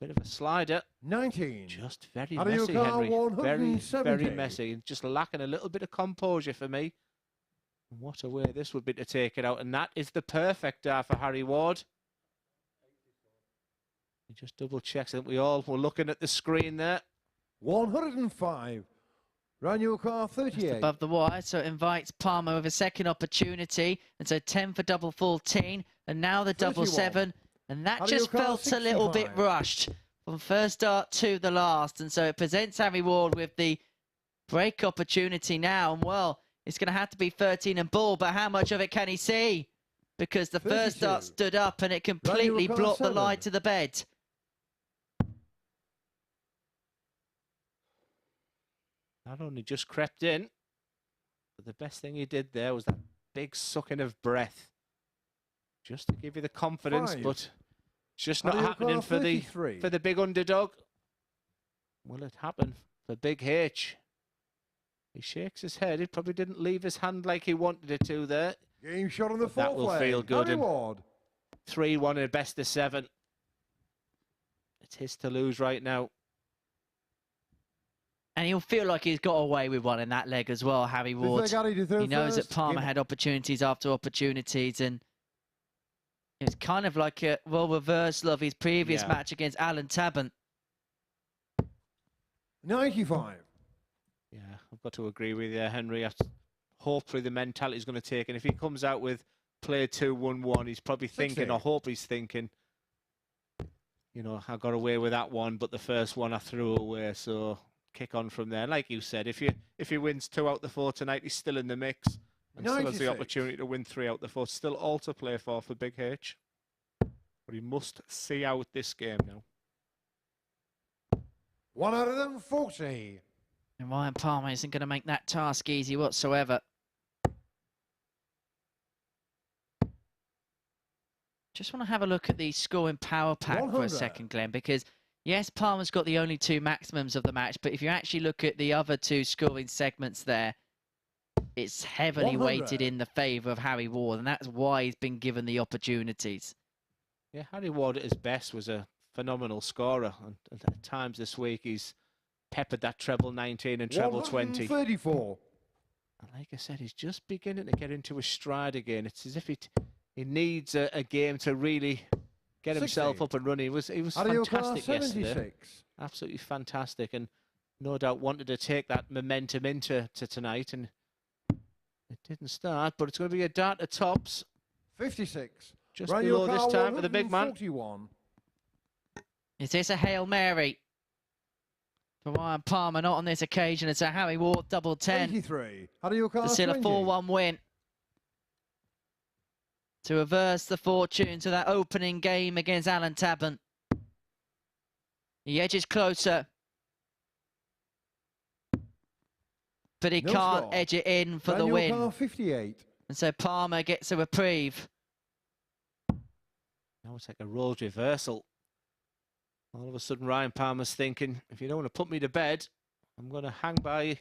Bit of a slider. 19. Just very How do you messy, call Henry. Very, 170? very messy. And just lacking a little bit of composure for me. What a way this would be to take it out. And that is the perfect dart for Harry Ward. He just double checks. I think we all were looking at the screen there. 105. Run your car Just 38. above the wire, so it invites Palmer with a second opportunity. And so 10 for double 14, and now the double 31. 7. And that Out of your just car, felt a little bit 65. rushed from first start to the last. And so it presents Harry Ward with the break opportunity now. And well, it's going to have to be 13 and ball, but how much of it can he see? Because the 32. first start stood up and it completely car, blocked the 7. line to the bed. Not only just crept in, but the best thing he did there was that big sucking of breath. Just to give you the confidence, 5. but it's just Out not of your happening car, for 33. the big underdog. Will it happen for Big H? He shakes his head. He probably didn't leave his hand like he wanted it to there. Game shot on the But that fourth will leg. feel good, Harry and Ward. 3-1 in a best of 7. It's his to lose right now. And he'll feel like he's got away with one in that leg as well, Harry Fifth Ward. leg, Harry to third He knows that first. Palmer Game had opportunities after opportunities, and it's kind of like a reversal of his previous Yeah. match against Alan Tabern. 95. Yeah, I've got to agree with you, Henry. Hopefully the mentality is going to take, and if he comes out with play 2-1-1, he's probably 60. thinking, I hope he's thinking, you know, I got away with that one, but the first one I threw away, so kick on from there. Like you said, if he wins 2 out of the 4 tonight, he's still in the mix and still has 96. the opportunity to win 3 out of the 4. Still all to play for Big H, but he must see out this game now. 1 out of them, 40. And Ryan Palmer isn't going to make that task easy whatsoever. Just want to have a look at the scoring power pack for 100. a second, Glenn, because yes, Palmer's got the only 2 maximums of the match, but if you actually look at the other 2 scoring segments there, it's heavily 100. weighted in the favour of Harry Ward, and that's why he's been given the opportunities. Yeah, Harry Ward at his best was a phenomenal scorer, and at times this week he's peppered that treble 19 and treble 20. 34. And like I said, he's just beginning to get into his stride again. It's as if he needs a game to really get 60. himself up and running. He was Out of your car, fantastic yesterday, 76. absolutely fantastic, and no doubt wanted to take that momentum into tonight, and it didn't start. But it's going to be a dart at tops, 56. just Run below your this car, time for the big man. 141. Is this a Hail Mary for Ryan Palmer? Not on this occasion. It's a Harry Ward double 10 83. Out of your car, to seal a 20. 4-1 win. To reverse the fortunes of that opening game against Alan Tabern. He edges closer, but he No can't score. edge it in for Run the your win. car, 58. And so Palmer gets a reprieve. Now it's like a roles reversal. All of a sudden, Ryan Palmer's thinking, if you don't want to put me to bed, I'm going to hang by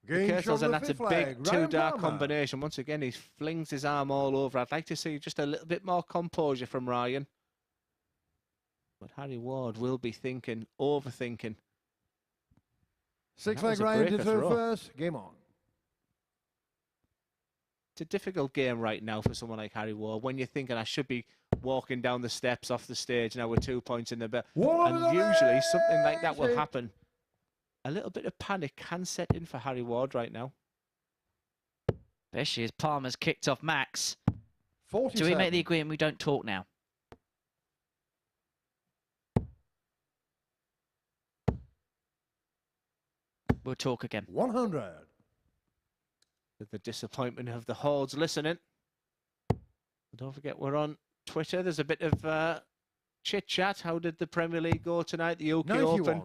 the Game curtains, shot on and the that's a fifth big leg. 2 Ryan dart Palmer. combination. Once again, he flings his arm all over. I'd like to see just a little bit more composure from Ryan. But Harry Ward will be thinking, overthinking. 6 That was leg a Ryan to breaker third throw. first. Game on. It's a difficult game right now for someone like Harry Ward when you're thinking, I should be walking down the steps off the stage now with 2 points in the belt. And usually something like that will happen. A little bit of panic can set in for Harry Ward right now. Especially as Palmer's kicked off Max. 47. Do we make the agreement we don't talk now? We'll talk again. 100. With the disappointment of the hordes listening. Don't forget, we're on Twitter. There's a bit of chit-chat. How did the Premier League go tonight? The UK 91. Open.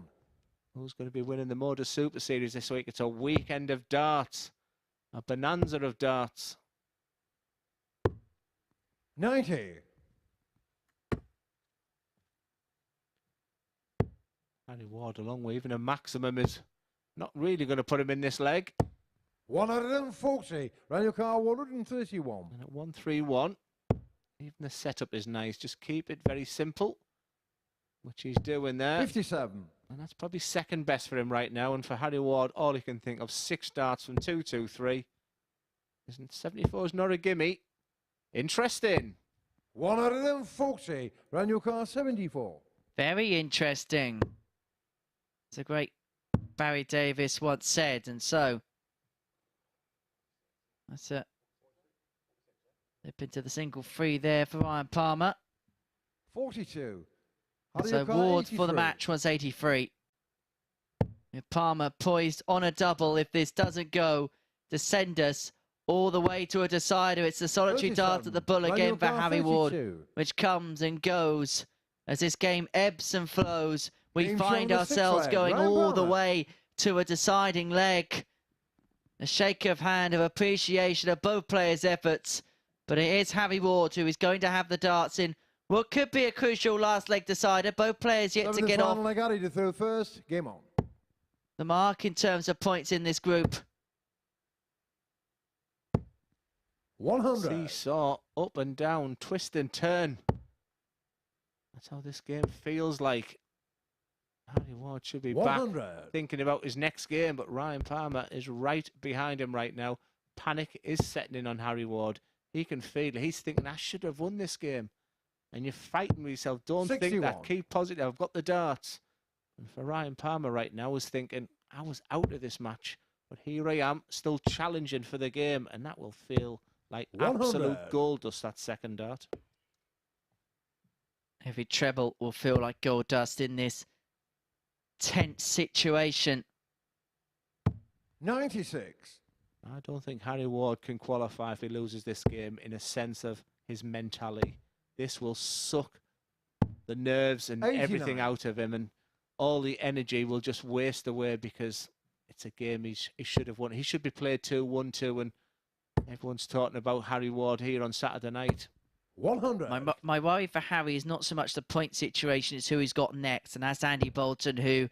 Who's going to be winning the MODUS Super Series this week? It's a weekend of darts. A bonanza of darts. 90. Harry Ward along with even a maximum is not really going to put him in this leg. 140. Run your car, 131. And at 131, even the setup is nice. Just keep it very simple, which he's doing there. 57. And that's probably second best for him right now. And for Harry Ward, all he can think of, 6 darts from 2-2-3. Isn't 74 is not a gimme. Interesting. 140. Run your car, 74. Very interesting. It's a great Barry Davis once said, and so that's it. Slip into the single free there for Ryan Palmer. 42. So Ward for the match was 83. With Palmer poised on a double. If this doesn't go to send us all the way to a decider, it's the solitary dart at the bull again for Harry Ward, which comes and goes as this game ebbs and flows. We find ourselves going all the way to a deciding leg. A shake of hand of appreciation of both players' efforts, but it is Harry Ward who is going to have the darts in what could be a crucial last leg decider. Both players yet to get off to throw first. Game on. The mark in terms of points in this group. 100. Seesaw, up and down, twist and turn. That's how this game feels like. Harry Ward should be 100. back thinking about his next game, but Ryan Palmer is right behind him right now. Panic is setting in on Harry Ward. He can feel it. He's thinking, I should have won this game. And you're fighting with yourself. Don't 61. think that. Keep positive. I've got the darts. And for Ryan Palmer right now, is thinking, I was out of this match, but here I am, still challenging for the game, and that will feel like 100. absolute gold dust, that second dart. Every treble will feel like gold dust in this tense situation. 96. I don't think Harry Ward can qualify if he loses this game in a sense of his mentality. This will suck the nerves and 89. everything out of him, and all the energy will just waste away because it's a game he should have won. He should be played 2-1-2, and everyone's talking about Harry Ward here on Saturday night. 100. My worry for Harry is not so much the point situation, it's who he's got next. And that's Andy Boulton, who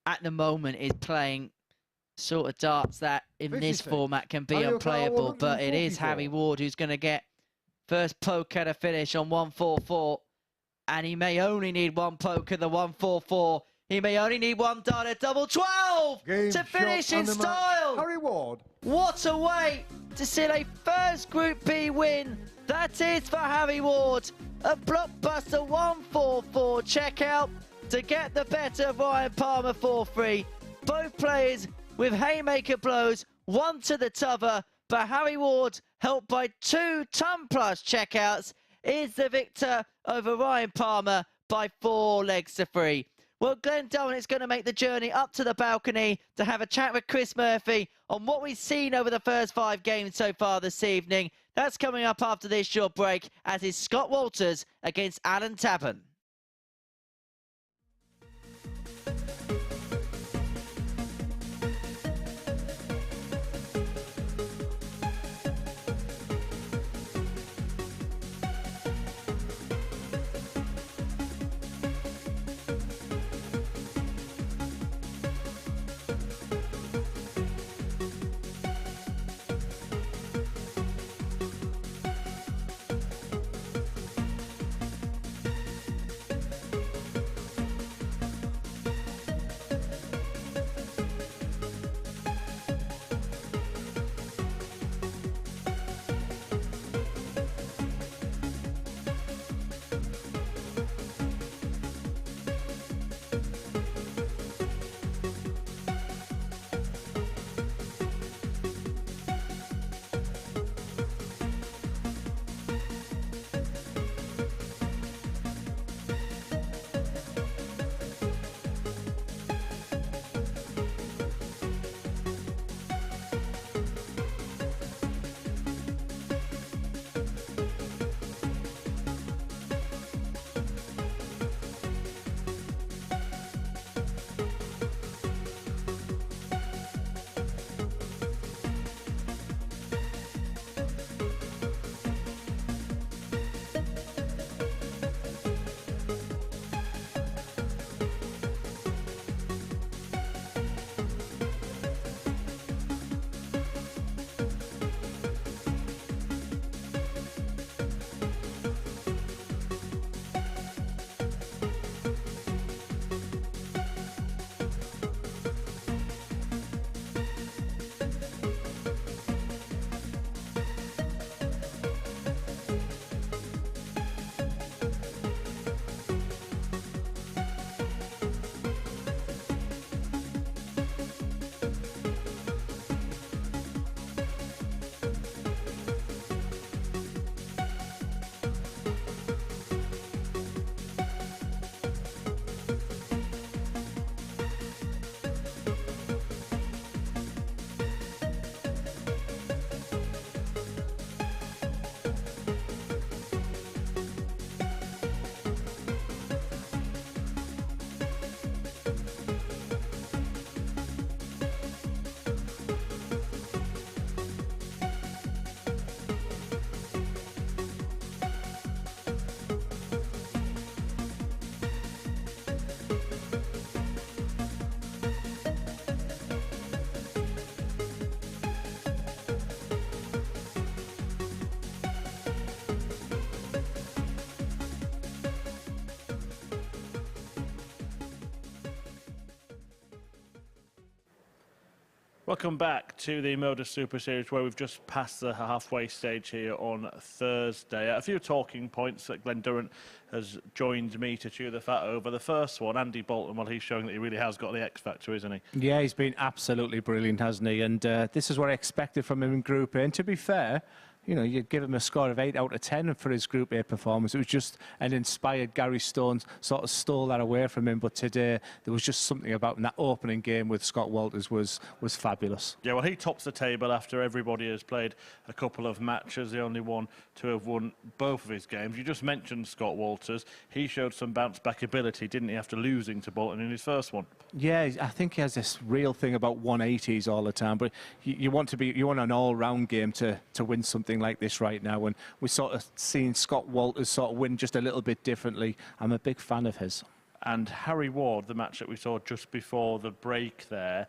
at the moment is playing sort of darts that in 56. this format can be Harry unplayable. O'Connor, But it is 144. Harry Ward who's going to get first poke at a finish on 144. And he may only need one poke at the 144. He may only need one dart at double 12 Game to finish shot in and the match. style. Harry Ward. What a way to seal a first Group B win. That is for Harry Ward. A blockbuster 144 checkout to get the better of Ryan Palmer 4-3. Both players with haymaker blows, one to the t'other, but Harry Ward, helped by 2 ton-plus checkouts, is the victor over Ryan Palmer by 4 legs to 3. Well, Glenn Dolan is going to make the journey up to the balcony to have a chat with Chris Murphy on what we've seen over the first 5 games so far this evening. That's coming up after this short break, as is Scott Walters against Alan Tabern. Welcome back to the MODUS Super Series, where we've just passed the halfway stage here on Thursday. A few talking points that Glenn Durrant has joined me to chew the fat over. The first one, Andy Boulton, well, he's showing that he really has got the X factor, isn't he? Yeah, he's been absolutely brilliant, hasn't he? And this is what I expected from him in Group A. And to be fair, you know, you give him a score of 8 out of 10 for his Group A performance. It was just an inspired Gary Stone sort of stole that away from him. But today, there was just something about him. That opening game with Scott Walters was fabulous. Yeah, well, he tops the table after everybody has played a couple of matches. The only one to have won both of his games. You just mentioned Scott Walters. He showed some bounce-back ability, didn't he, after losing to Boulton in his first one? Yeah, I think he has this real thing about 180s all the time. But you want an all-round game to win something like this right now, and we're sort of seeing Scott Walters sort of win just a little bit differently. I'm a big fan of his. And Harry Ward, the match that we saw just before the break there,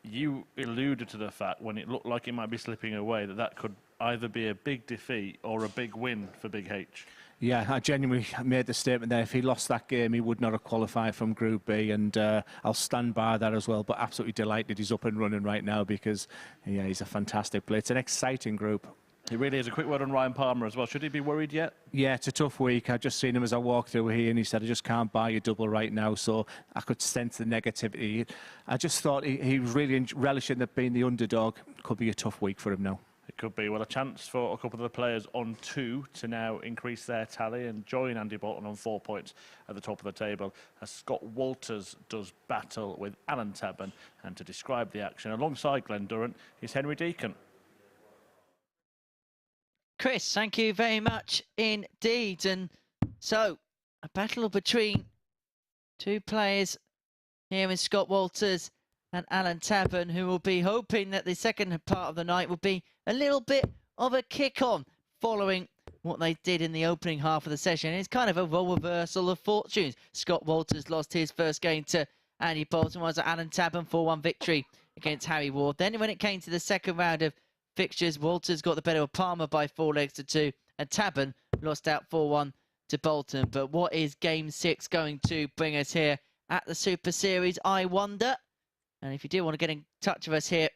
you alluded to the fact when it looked like it might be slipping away that could either be a big defeat or a big win for Big H. Yeah, I genuinely made the statement there. If he lost that game, he would not have qualified from Group B, and I'll stand by that as well. But absolutely delighted he's up and running right now because, yeah, he's a fantastic player. It's an exciting group. He really is. A quick word on Ryan Palmer as well. Should he be worried yet? Yeah, it's a tough week. I just seen him as I walked through here, and he said, I just can't buy a double right now. So I could sense the negativity. I just thought he was really relishing that being the underdog. Could be a tough week for him now. It could be. Well, a chance for a couple of the players on 2 to now increase their tally and join Andy Boulton on 4 points at the top of the table as Scott Walters does battle with Alan Tabern. And to describe the action alongside Glenn Durrant is Henry Deacon. Chris, thank you very much indeed. And so, a battle between two players here in Scott Walters and Alan Tabern, who will be hoping that the second part of the night will be a little bit of a kick-on following what they did in the opening half of the session. It's kind of a role reversal of fortunes. Scott Walters lost his first game to Andy Boulton, was Alan Tabern 4-1 victory against Harry Ward. Then when it came to the second round of fixtures, Walters got the better of Palmer by 4 legs to 2, and Tabern lost out 4-1 to Boulton. But what is Game 6 going to bring us here at the Super Series, I wonder? And if you do want to get in touch with us here,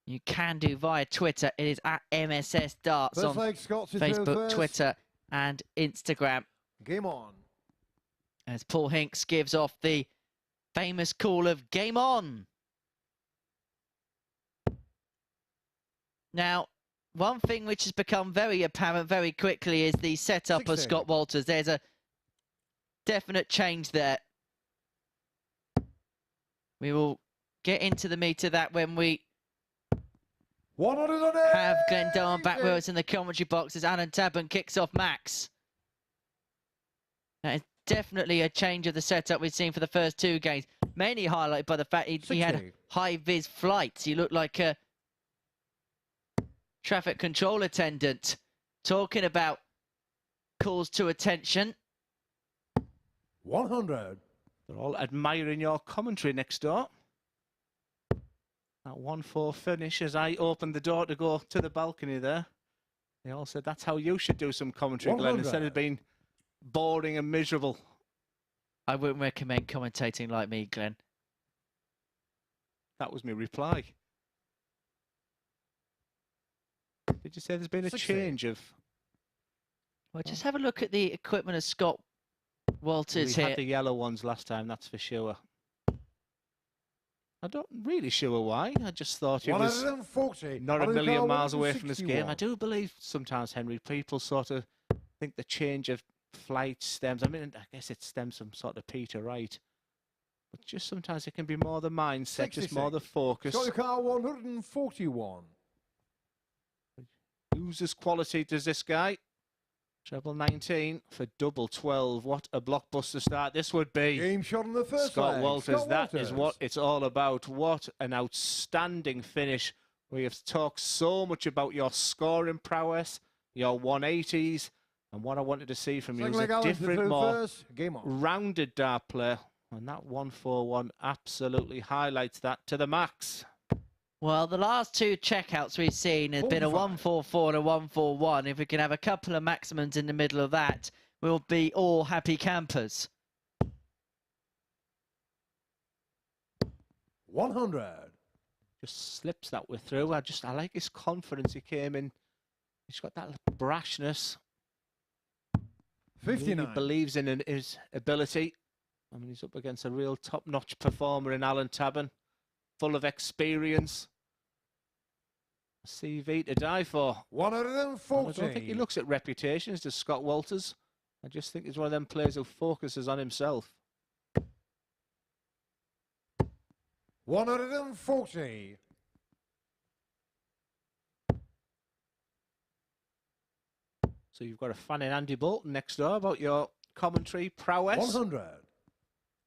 you can do via Twitter. It is at MSS Darts on Facebook, Twitter and Instagram. Game on. As Paul Hinks gives off the famous call of game on. Now, one thing which has become very apparent very quickly is the setup of Scott Walters. There's a definite change there. We will get into the meat of that when we have Glenn Durrant back with us in the commentary box as Alan Tabern kicks off Max. That is definitely a change of the setup we've seen for the first 2 games. Mainly highlighted by the fact he had high-vis flights. He looked like a traffic control attendant talking about calls to attention. 100. They're all admiring your commentary next door. That 1-4 finish as I opened the door to go to the balcony there. They all said that's how you should do some commentary, Glenn, instead of being boring and miserable. I wouldn't recommend commentating like me, Glenn. That was my reply. Did you say there's been a change of... Well, just have a look at the equipment of Scott Walters We here. had the yellow ones last time, that's for sure. I'm not really sure why. I just thought it was not a million miles away from this game. I do believe sometimes, Henry, people sort of think the change of flight stems. I mean, I guess it stems from sort of Peter Wright. But just sometimes it can be more the mindset, just more the focus. Got your car 141. Whose quality does this guy? Treble 19 for double 12. What a blockbuster start this would be. Game shot on the first Scott leg. Walters, that is what it's all about. What an outstanding finish. We have talked so much about your scoring prowess, your 180s, and what I wanted to see from you is a different, more rounded dart player. And that 141 absolutely highlights that to the max. Well, the last 2 checkouts we've seen has been a 144 and a 141. If we can have a couple of maximums in the middle of that, we'll be all happy campers. 100. just slips that way through. I like his confidence. He came in. He's got that brashness. 59. He believes in his ability. I mean, he's up against a real top-notch performer in Alan Tabern, full of experience. A CV to die for. 140. I don't think he looks at reputations, does Scott Walters. I just think he's one of them players who focuses on himself. 140. So you've got a fan in Andy Boulton next door about your commentary prowess. 100.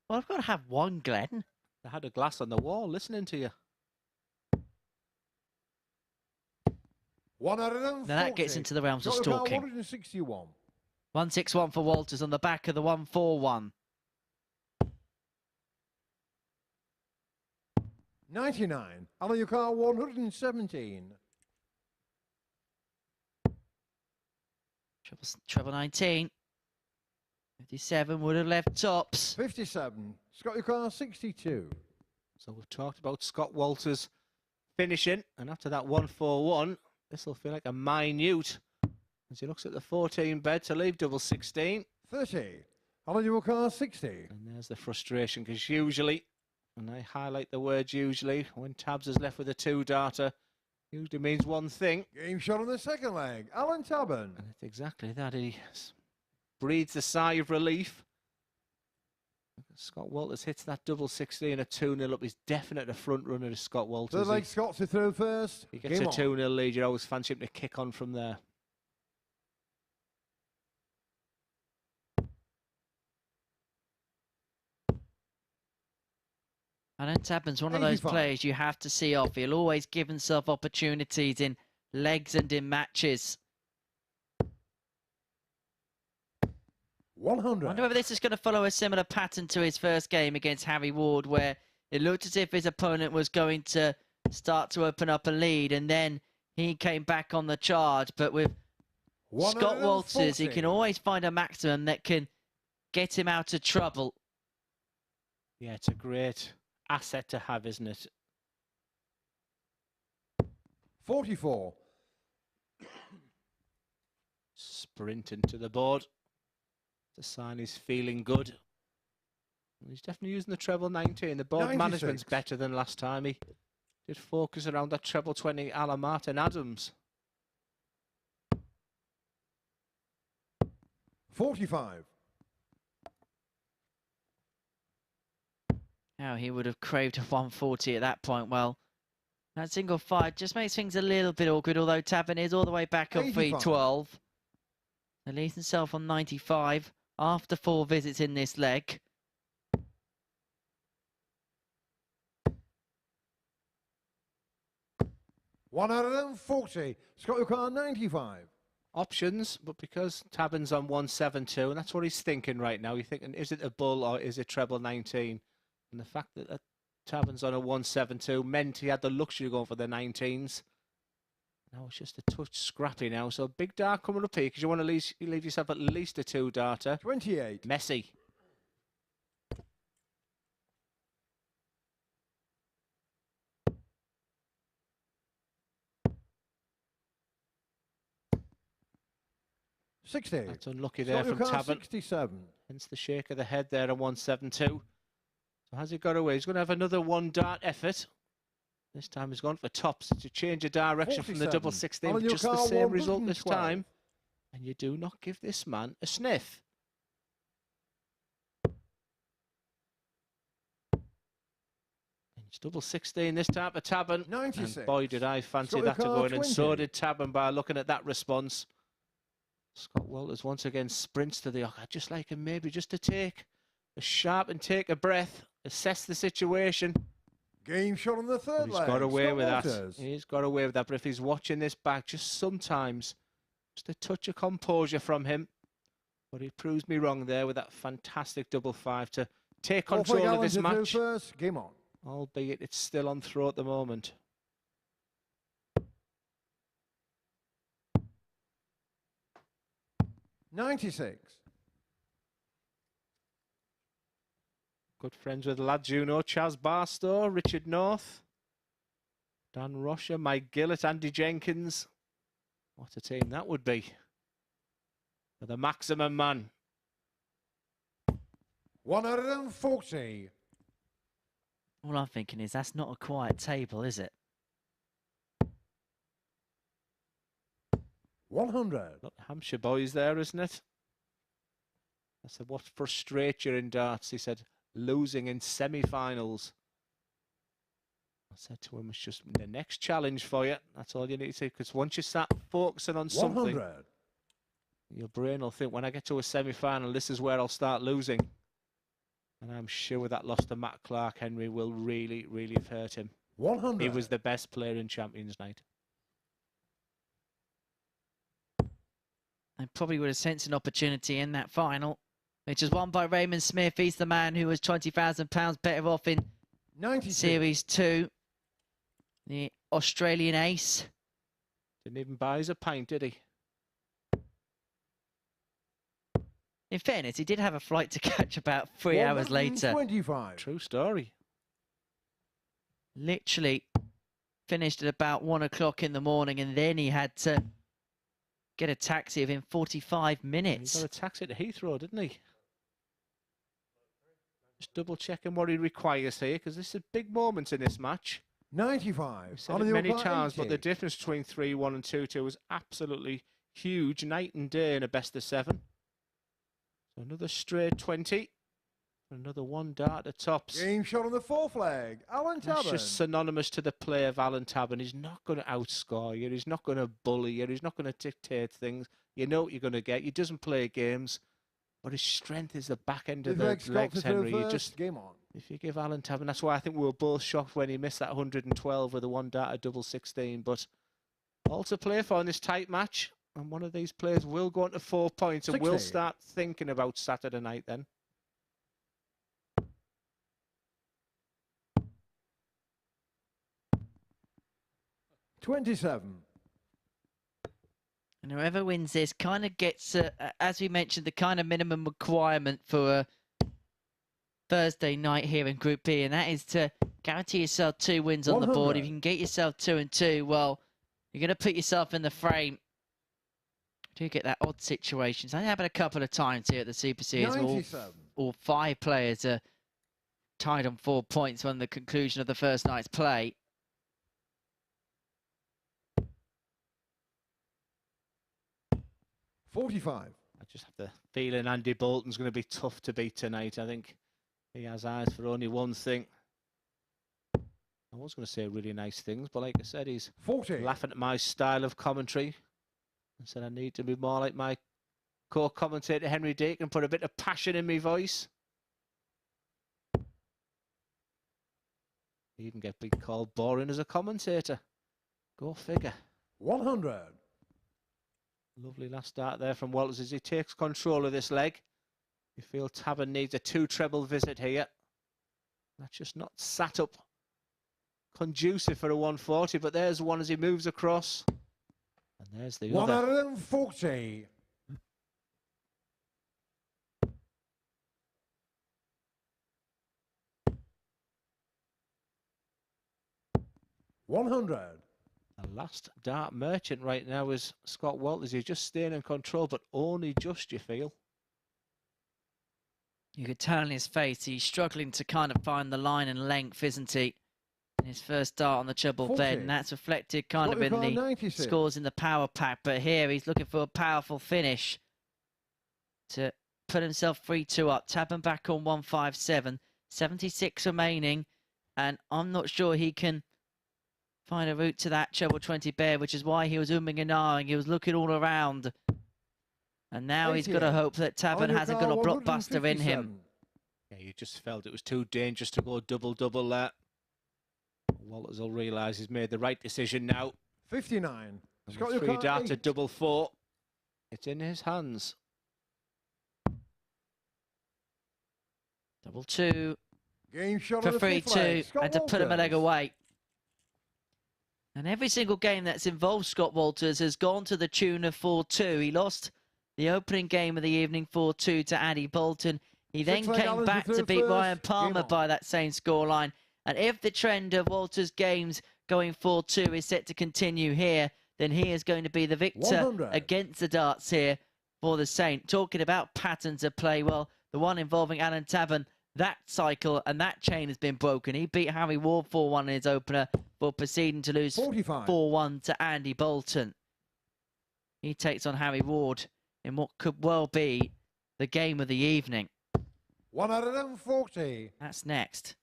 Well, I've got to have one, Glenn. They had a glass on the wall listening to you. 140. Now that gets into the realms of Got the car, stalking. 161. 161 for Walters on the back of the 141. 99. Alan, your car, 117. Treble 19. 57 would have left tops. 57. Scott, your car, 62. So we've talked about Scott Walters finishing, and after that 141, this will feel like a minute as he looks at the 14 bed to leave double 16. 30. Alan, your car, 60. And there's the frustration, because usually, and I highlight the words usually, when Tabs is left with a two-darter, usually means one thing. Game shot on the second leg. Alan Tabern. And it's exactly that. He breathes a sigh of relief. Scott Walters hits that double 16, a 2-0 up. He's definite a front runner to Scott Walters. Third leg, Scott to throw first. He gets Game a on. 2-0 lead. You always fancy him to kick on from there. Alan Tabern's one of those 85. players you have to see off. He'll always give himself opportunities in legs and in matches. 100. I wonder whether this is going to follow a similar pattern to his first game against Harry Ward, where it looked as if his opponent was going to start to open up a lead, and then he came back on the charge. But with Scott Walters, he can always find a maximum that can get him out of trouble. Yeah, it's a great asset to have, isn't it? 44. Sprinting to the board. It's a sign he's feeling good. He's definitely using the treble 19. The board 96. management's better than last time. He did focus around that treble 20 a la Martin Adams. 45. Now he would have craved a 140 at that point. Well, that single five just makes things a little bit awkward, although Tabern is all the way back on 85. 312. He leaves himself on 95 after 4 visits in this leg. $140. Scott, your car, 95. Options, but because Tabern's on 172, and that's what he's thinking right now. You're thinking, is it a bull or is it treble 19? And the fact that Tabern's on a 172 meant he had the luxury of going for the 19s. Now it's just a touch scrappy now. So big dart coming up here because you want to leave yourself at least a 2-darter. 28. Messy. $60. That's unlucky there Scott, from your car, Tabern. 67. Hence the shake of the head there at 172. So has he got away? He's going to have another 1-dart effort. This time he's gone for tops to change of direction from the 47. double 16. Alan, your Just the car, same result this 112. time. And you do not give this man a sniff. And it's double 16 this time for Tabern. 96. And boy, did I fancy Scott, your that to car, go in. And so 20. did Tabern by looking at that response. Scott Walters once again sprints to the... I'd just like him maybe just to take a sharp and take a breath, assess the situation. Game shot on the third He's leg. got away Scott with Walters. that. He's got away with that. But if he's watching this back, just sometimes, just a touch of composure from him. But he proves me wrong there with that fantastic double 5 to take control of this match. First. Game on. Albeit it's still on throw at the moment. $96. Good friends with lad Juno, Chaz Barstow, Richard North. Dan Rocha, Mike Gillett, Andy Jenkins. What a team that would be. For the maximum man. 140. All I'm thinking is that's not a quiet table, is it? 100. Got the Hampshire boys there, isn't it? I said, what frustrates you in darts? He said, losing in semi-finals. I said to him, it's just the next challenge for you. That's all you need to see. Because once you start focusing on something, 100. your brain will think, when I get to a semi-final, this is where I'll start losing. And I'm sure that loss to Matt Clark, Henry, will really, really have hurt him. 100. He was the best player in Champions Night. I probably would have sensed an opportunity in that final, which is won by Raymond Smith. He's the man who was £20,000 better off in 92. Series 2. The Australian ace. Didn't even buy us a pint, did he? In fairness, he did have a flight to catch about 3 hours later. 125. True story. Literally finished at about 1 o'clock in the morning, and then he had to get a taxi within 45 He minutes. got a taxi to Heathrow, didn't he? Just double checking what he requires here, because this is big moments in this match. 95. We've said it many times, but the difference between 3-1 and 2-2 was absolutely huge, night and day in a best of 7. So another straight 20. Another one dart at tops. Game shot on the 4th leg. Alan That's Tabern. just synonymous to the play of Alan Tabern. He's not going to outscore you. He's not going to bully you. He's not going to dictate things. You know what you're going to get. He doesn't play games, but his strength is the back end of the legs, Henry. You just game on. If you give Alan Tabern, that's why I think we were both shocked when he missed that 112 with a one dart at double 16. But all to play for in this tight match, and one of these players will go on to 4 points, and 60. we'll start thinking about Saturday night then. $27. And whoever wins this kind of gets, as we mentioned, the kind of minimum requirement for a Thursday night here in Group B, and that is to guarantee yourself 2 wins on the board. 100. If you can get yourself 2 and 2, well, you're going to put yourself in the frame. Do get that odd situation. So I happened a couple of times here at the Super Series. 97. All 5 players are tied on 4 points on the conclusion of the first night's play. $45. I just have the feeling Andy Boulton's going to be tough to beat tonight. I think he has eyes for only one thing. I was going to say really nice things, but like I said, he's 40. laughing at my style of commentary. I said I need to be more like my co-commentator Henry Dake and put a bit of passion in my voice. He even get big called boring as a commentator. Go figure. 100. Lovely last start there from Walters as he takes control of this leg. You feel Tabern needs a 2-treble visit here. That's just not sat up conducive for a 140, but there's one as he moves across. And there's the other. 140. $100. The last dart merchant right now is Scott Walters. He's just staying in control, but only just, you feel. You could tell in his face he's struggling to kind of find the line and length, isn't he? In his first dart on the treble 40. bed, and that's reflected kind of in the 96. scores in the power pack. But here he's looking for a powerful finish to put himself 3-2 up. Tabern back on 157, 76 remaining, and I'm not sure he can find a route to that treble 20 bear, which is why he was umming and ahhing. He was looking all around. And now he's got to hope that Tabern hasn't got a blockbuster in him. Yeah, you just felt it was too dangerous to go double-double there. Walters will realise he's made the right decision now. 59. Scott, 3 dart to double 4. It's in his hands. Double 2 Game shot for on the 3-2, and to put him a leg Walters. away. And every single game that's involved Scott Walters has gone to the tune of 4-2. He lost the opening game of the evening 4-2 to Andy Boulton. He then Looks like came Alan's back to returned beat first. Ryan Game Palmer on. by that same scoreline. And if the trend of Walters' games going 4-2 is set to continue here, then he is going to be the victor 100. against the darts here for the Saint. Talking about patterns of play, well, the one involving Alan Tabern, that cycle and that chain has been broken. He beat Harry Ward 4-1 in his opener for proceeding to lose 4-1 to Andy Boulton. He takes on Harry Ward in what could well be the game of the evening. 140. That's next.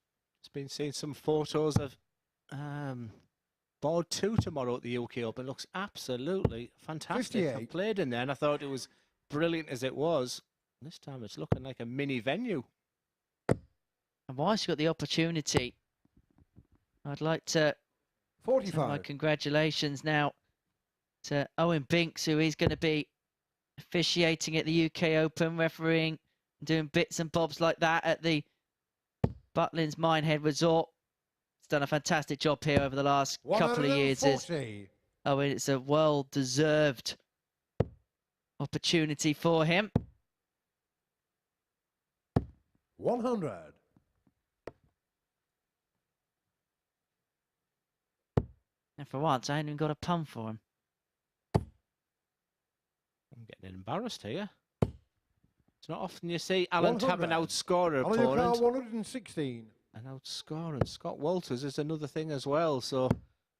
Just been seeing some photos of board 2 tomorrow at the UK Open. Looks absolutely fantastic. 58. I played in there and I thought it was brilliant as it was. This time it's looking like a mini venue. And whilst you've got the opportunity, I'd like to 45. my congratulations now to Owen Binks, who is going to be officiating at the UK Open, refereeing, doing bits and bobs like that at the Butlins Minehead Resort. He's done a fantastic job here over the last couple of years. Owen, it's a well-deserved opportunity for him. 100. And for once, I ain't even got a pun for him. I'm getting embarrassed here. It's not often you see Alan 100. Tabern outscore an On your car, opponent. 116. And outscoring Scott Walters is another thing as well. So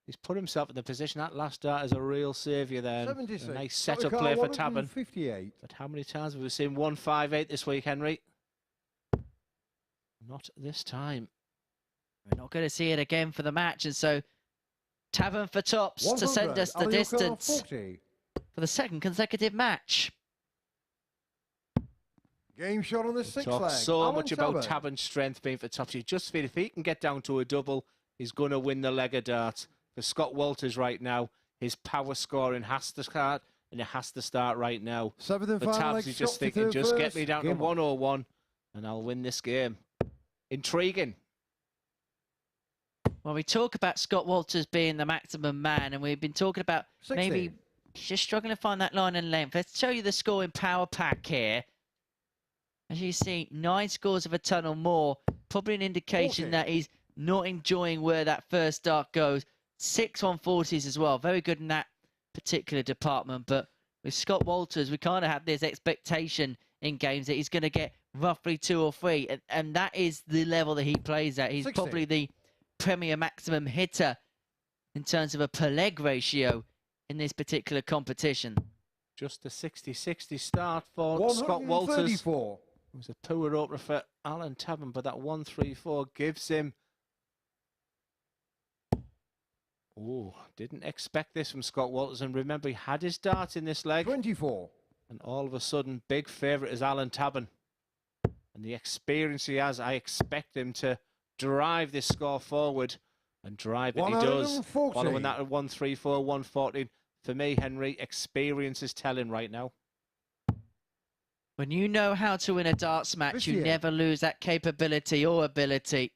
he's put himself in the position. That last dart is a real saviour there. 76. A nice On your setup car, play for Tabern. 158. But how many times have we seen 158 this week, Henry? Not this time. We're not going to see it again for the match, and so Tabern for tops 100. to send us the On your car, distance 40. for the second consecutive match. Game shot on the sixth Talk leg. so Alan much about Tabern. Tabern's strength being for tops. You just feel if he can get down to a double, he's going to win the leg of darts. For Scott Walters right now, his power scoring has to start, and it has to start right now. Seventh and For final Tabs, leg, he's just shot to thinking, third just get first. me down to Game on. 101, and I'll win this game. Intriguing. Well, we talk about Scott Walters being the maximum man, and we've been talking about 60. maybe he's just struggling to find that line and length. Let's show you the score in power pack here. As you see, 9 scores of a ton or more, probably an indication 40. that he's not enjoying where that first dart goes. 6 140s as well, very good in that particular department. But with Scott Walters, we kind of have this expectation in games that he's going to get roughly 2 or 3, and that is the level that he plays at. He's 60. probably the premier maximum hitter in terms of a per leg ratio in this particular competition. Just a 60-60 start for Scott Walters. 134. It was a poor opener for Alan Tabern, but that 134 gives him... Oh, didn't expect this from Scott Walters. And remember, he had his dart in this leg. 24. And all of a sudden, big favourite is Alan Tabern. And the experience he has, I expect him to drive this score forward. And drive it, he does. 140. Following that at 134, 114. For me, Henry, experience is telling right now. When you know how to win a darts match, you 58. never lose that capability or ability.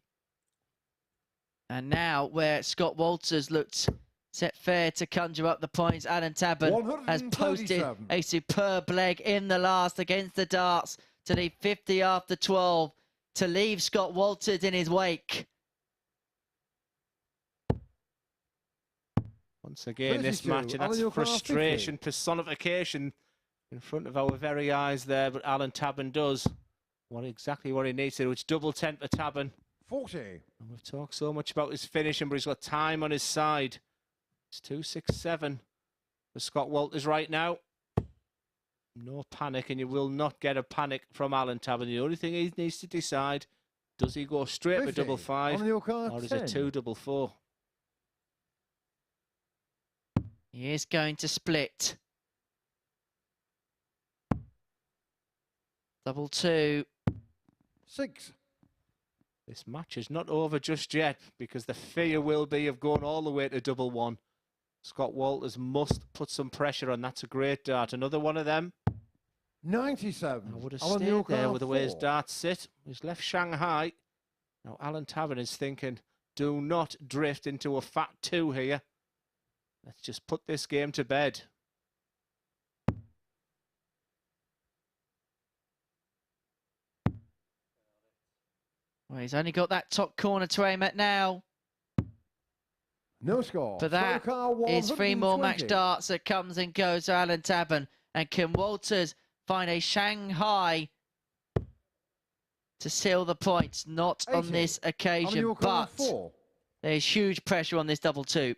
And now, where Scott Walters looked set fair to conjure up the points, Alan Tabern has posted 137. a superb leg in the last against the darts to leave 50 after 12 to leave Scott Walters in his wake. Once again, this 32, match, and that's Alan, your car, frustration 50. personification in front of our very eyes there. But Alan Tabern does exactly what he needs to do. It's double 10 for Tabern. 40. And we've talked so much about his finishing, but he's got time on his side. It's 2-6-7 for Scott Walters right now. No panic, and you will not get a panic from Alan Tabern. The only thing he needs to decide, does he go straight for 50. double 5, On your car, or is 10. it 2-4? He is going to split. Double 2. 6. This match is not over just yet, because the fear will be of going all the way to double 1. Scott Walters must put some pressure on. That's a great dart. Another one of them. 97. I would have Alan, stayed your there car, with the way his 4. darts sit. He's left Shanghai. Now Alan Tabern is thinking, do not drift into a fat 2 here. Let's just put this game to bed. Well, he's only got that top corner to aim at now. No score. But that Scorecard is 3 more match 120. darts that comes and goes for Alan Tabern. And can Walters find a Shanghai to seal the points? Not on 80. this On occasion, your corner, but 4. there's huge pressure on this double 2.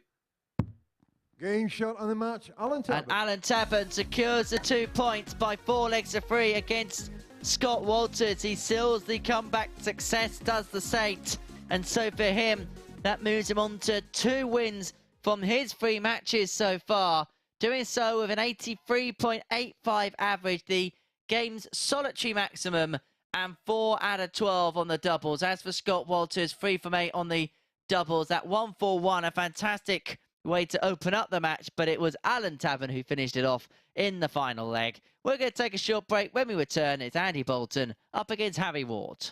Game shot on the match, Alan Tabern. And Alan Tabern secures the 2 points by 4 legs to 3 against Scott Walters. He seals the comeback success, does the Saint. And so for him, that moves him on to 2 wins from his 3 matches so far. Doing so with an 83.85 average, the game's solitary maximum, and 4 out of 12 on the doubles. As for Scott Walters, 3 from 8 on the doubles. That 1-4-1, a fantastic way to open up the match, but it was Alan Tabern who finished it off in the final leg. We're going to take a short break. When we return, it's Andy Boulton up against Harry Ward.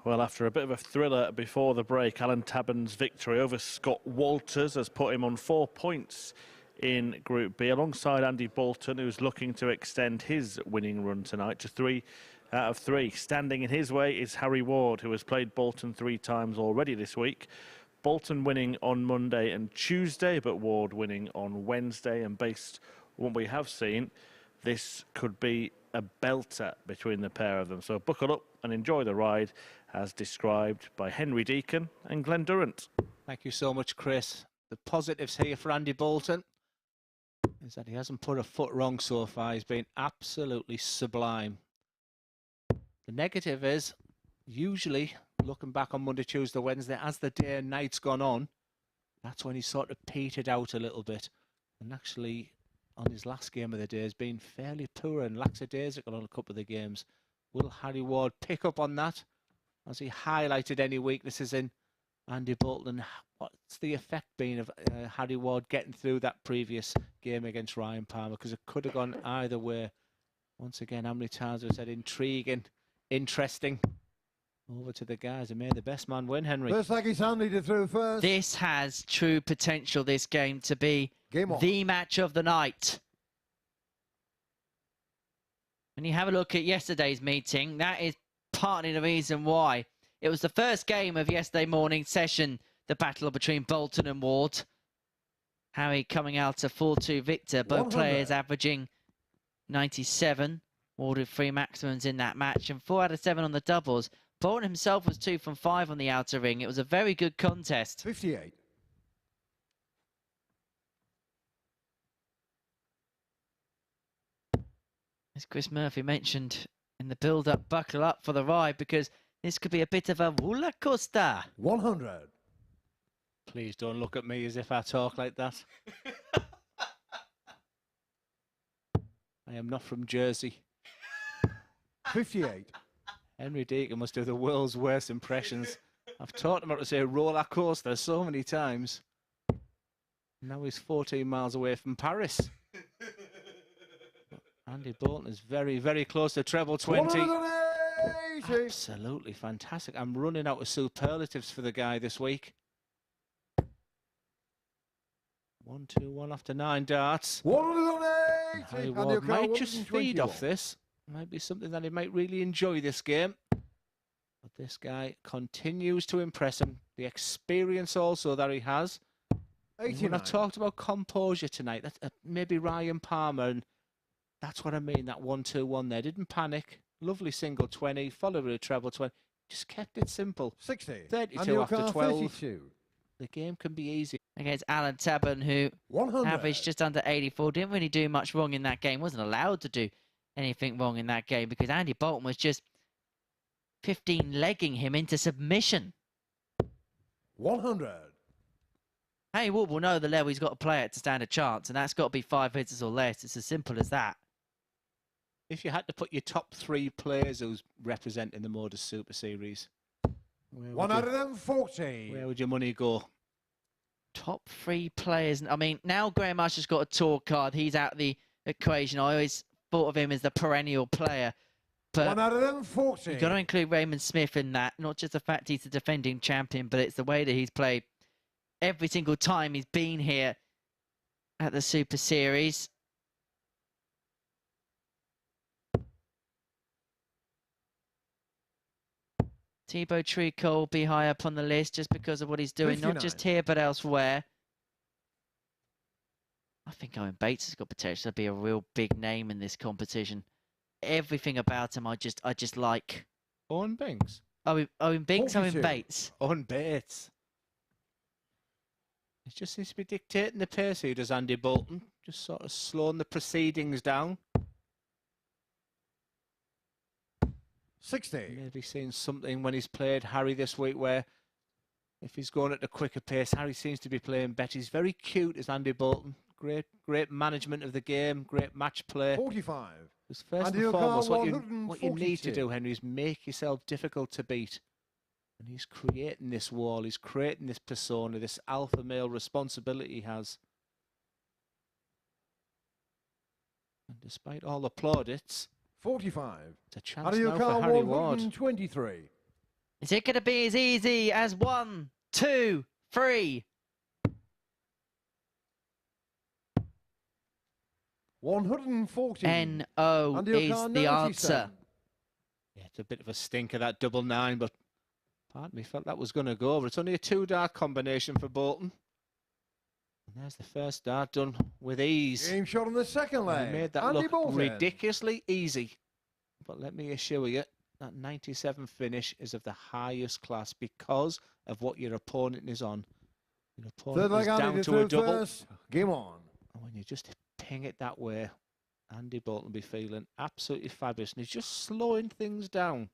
Well, after a bit of a thriller before the break, Alan Tabern's victory over Scott Walters has put him on 4 points in Group B, alongside Andy Boulton, who's looking to extend his winning run tonight to 3 out of 3. Standing in his way is Harry Ward, who has played Boulton 3 times already this week. Boulton winning on Monday and Tuesday, but Ward winning on Wednesday. And based on what we have seen, this could be a belter between the pair of them. So buckle up and enjoy the ride as described by Henry Deacon and Glenn Durrant. Thank you so much, Chris. The positives here for Andy Boulton is that he hasn't put a foot wrong so far. He's been absolutely sublime. The negative is, usually, looking back on Monday, Tuesday, Wednesday, as the day and night's gone on, that's when he sort of petered out a little bit. And actually, on his last game of the day, has been fairly poor and lackadaisical on a couple of the games. Will Harry Ward pick up on that? Has he highlighted any weaknesses in Andy Boulton? What's the effect been of Harry Ward getting through that previous game against Ryan Palmer? Because it could have gone either way. Once again, how many times have I said intriguing, interesting? Over to the guys and may the best man win, Henry. First like he's Andy to throw first. This has true potential, this game, to be the match of the night. When you have a look at yesterday's meeting, that is partly the reason why. It was the first game of yesterday morning session, the battle between Boulton and Ward. Harry coming out a 4-2 victor, both 100. players averaging 97. Ward with 3 maximums in that match and 4 out of 7 on the doubles. Boulton himself was 2 from 5 on the outer ring. It was a very good contest. 58. As Chris Murphy mentioned in the build-up, buckle up for the ride because this could be a bit of a roller coaster. 100. Please don't look at me as if I talk like that. I am not from Jersey. 58. Henry Deacon must do the world's worst impressions. I've taught him how to say roller coaster so many times. Now he's 14 miles away from Paris. Andy Boulton is very, very close to treble 20. 180. Absolutely fantastic. I'm running out of superlatives for the guy this week. 1-2-1 after 9 darts. 180. Harry And Ward your car, might just feed 121. off this. Might be something that he might really enjoy this game. But this guy continues to impress him. The experience also that he has. And 89. when I talked about composure tonight, that's maybe Ryan Palmer, and that's what I mean, that 1-2-1 there. Didn't panic. Lovely single 20, followed with a treble 20. Just kept it simple. 60. 32 And your after car, 12. 32. The game can be easy. Against Alan Tabern, who 100. averaged just under 84. Didn't really do much wrong in that game. Wasn't allowed to do anything wrong in that game because Andy Boulton was just 15-legging him into submission. 100. Harry Ward will know the level he's got to play at to stand a chance, and that's got to be 5 hitters or less. It's as simple as that. If you had to put your top 3 players who's representing the MODUS Super Series, where One out of them, 40. where would your money go? Top 3 players. I mean, now Graham Usher's got a tour card. He's out of the equation. I always thought of him as the perennial player. But One out of them, 40. you've got to include Raymond Smith in that. Not just the fact he's the defending champion, but it's the way that he's played every single time he's been here at the Super Series. Thibaut Tricot will be high up on the list just because of what he's doing, 59. not just here but elsewhere. I think Owen Bates has got potential to be a real big name in this competition. Everything about him I just like. Owen Binks. Owen Binks, Owen 42. Bates. Owen Bates. He just seems to be dictating the pace here, does Andy Boulton. Just sort of slowing the proceedings down. 60. Maybe seen something when he's played Harry this week where if he's going at a quicker pace, Harry seems to be playing better. He's very cute as Andy Boulton. Great management of the game, great match play. 45. Because first Andy and O'Connor, foremost, what you need to 142. do, Henry, is make yourself difficult to beat. And he's creating this wall, he's creating this persona, this alpha male responsibility he has. And despite all the plaudits, 45. it's a chance Out of your now car, for Harry Ward. 123. Is it going to be as easy as 1, 2, 3? 140. N-O Under your is car, the 97. answer. Yeah, it's a bit of a stinker, that 99, but part of me felt that was going to go over. It's only a 2-dart combination for Boulton. And there's the first dart done with ease. Game shot on the second He leg. made that Andy look Boulton. ridiculously easy. But let me assure you, that 97 finish is of the highest class because of what your opponent is on. Your opponent Third leg, is Andy, down the to a third double. first. Game on. And when you just ping it that way, Andy Boulton will be feeling absolutely fabulous. And he's just slowing things down.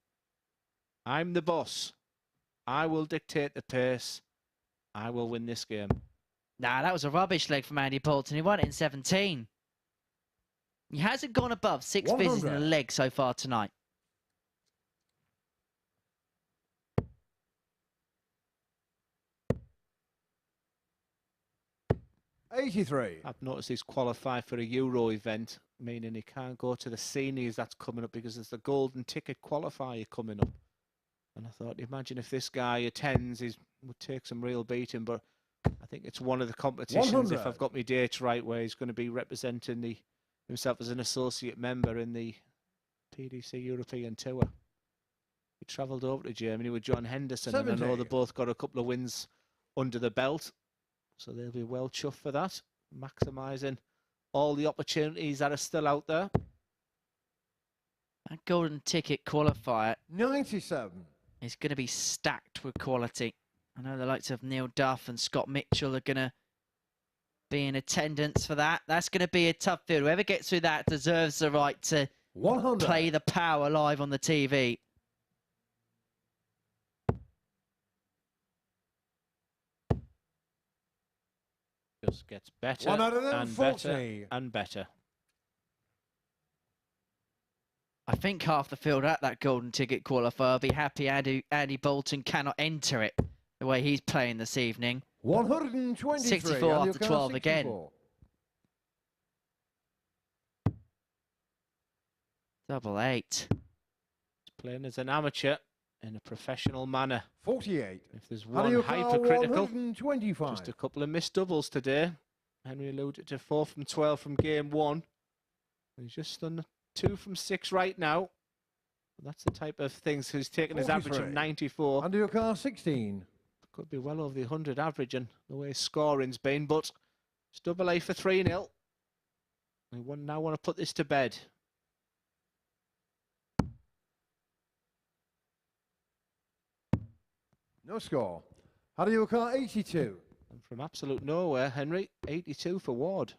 I'm the boss. I will dictate the pace. I will win this game. Nah, that was a rubbish leg from Andy Boulton. He won it in 17. He hasn't gone above 6 fizzes in a 100. leg so far tonight. $83. I've noticed he's qualified for a Euro event, meaning he can't go to the seniors that's coming up because there's the golden ticket qualifier coming up. And I thought, imagine if this guy attends, he would take some real beating. But I think it's one of the competitions, 100. if I've got my dates right, where he's going to be representing himself as an associate member in the PDC European Tour. He travelled over to Germany with John Henderson, 70. and I know they both got a couple of wins under the belt. So they'll be well chuffed for that, maximising all the opportunities that are still out there. That golden ticket qualifier 97. is going to be stacked with quality. I know the likes of Neil Duff and Scott Mitchell are going to be in attendance for that. That's going to be a tough field. Whoever gets through that deserves the right to 100. play the power live on the TV. Just gets better and better 140. and better. I think half the field at that golden ticket qualifier will be happy Andy Boulton cannot enter it the way he's playing this evening. 123. 64 Andy after O'Connor, 12 again. 64. Double eight. He's playing as an amateur in a professional manner. 48. If there's Andy one O'Connor, hypercritical, 125. just a couple of missed doubles today. Henry alluded to 4 from 12 from game 1. He's just done 2 from 6 right now. That's the type of things he's taken his average of 43. 94. Andy O'Connor, 16. Could be well over the 100 average and the way his scoring's been, but it's double A for 3-0. We now want to put this to bed. No score. Andy O'Connor, 82. And from absolute nowhere, Henry, 82 for Ward.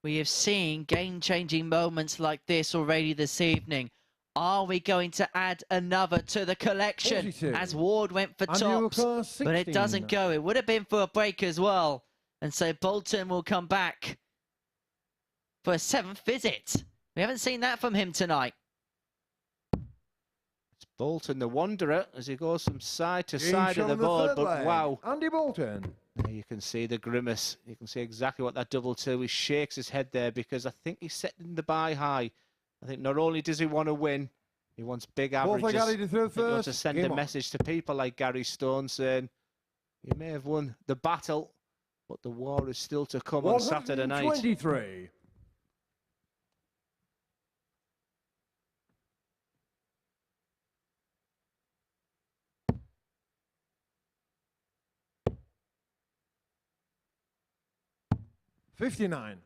We have seen game-changing moments like this already this evening. Are we going to add another to the collection 42. as Ward went for Andy tops, O'Connor, but it 16. doesn't go. It would have been for a break as well. And so Boulton will come back for a 7th visit. We haven't seen that from him tonight. It's Boulton, the wanderer, as he goes from side to Game side shot of the on board. third But leg. wow, Andy Boulton. there you can see the grimace. You can see exactly what that double 2. He shakes his head there because I think he's setting the buy high. I think not only does he want to win, he wants big Fourth leg, averages. Andy to third I think he wants first. to send Game a on. message to people like Gary Stone saying, you may have won the battle, but the war is still to come on Saturday night. 123. $59.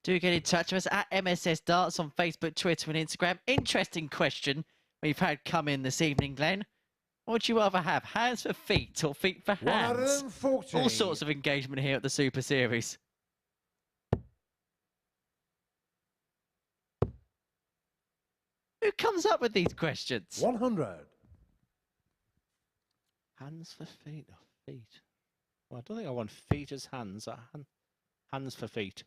Do get in touch with us at MSS Darts on Facebook, Twitter and Instagram. Interesting question we've had come in this evening, Glenn. What would you rather have, hands for feet or feet for hands? 140. All sorts of engagement here at the Super Series. Who comes up with these questions? 100. Hands for feet or feet? Well, I don't think I want feet as hands. Hands for feet.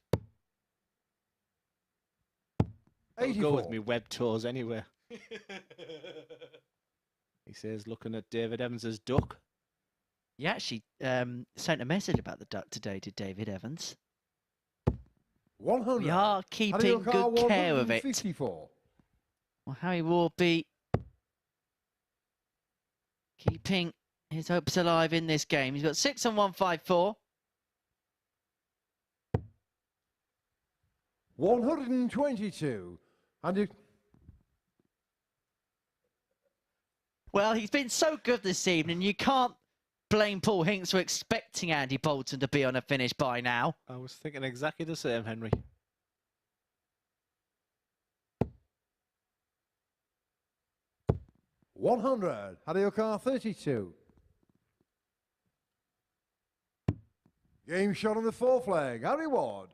I'll 84. go with me web toes anyway. He says, looking at David Evans's duck. You actually sent a message about the duck today to David Evans. 100. We are keeping good care of it. 154. Well, Harry will be keeping his hopes alive in this game. He's got 6 on 154. 122. Andy. Well, he's been so good this evening. You can't blame Paul Hinks for expecting Andy Boulton to be on a finish by now. I was thinking exactly the same, Henry. 100. How do your car 32? Game shot on the fourth leg. Harry Ward.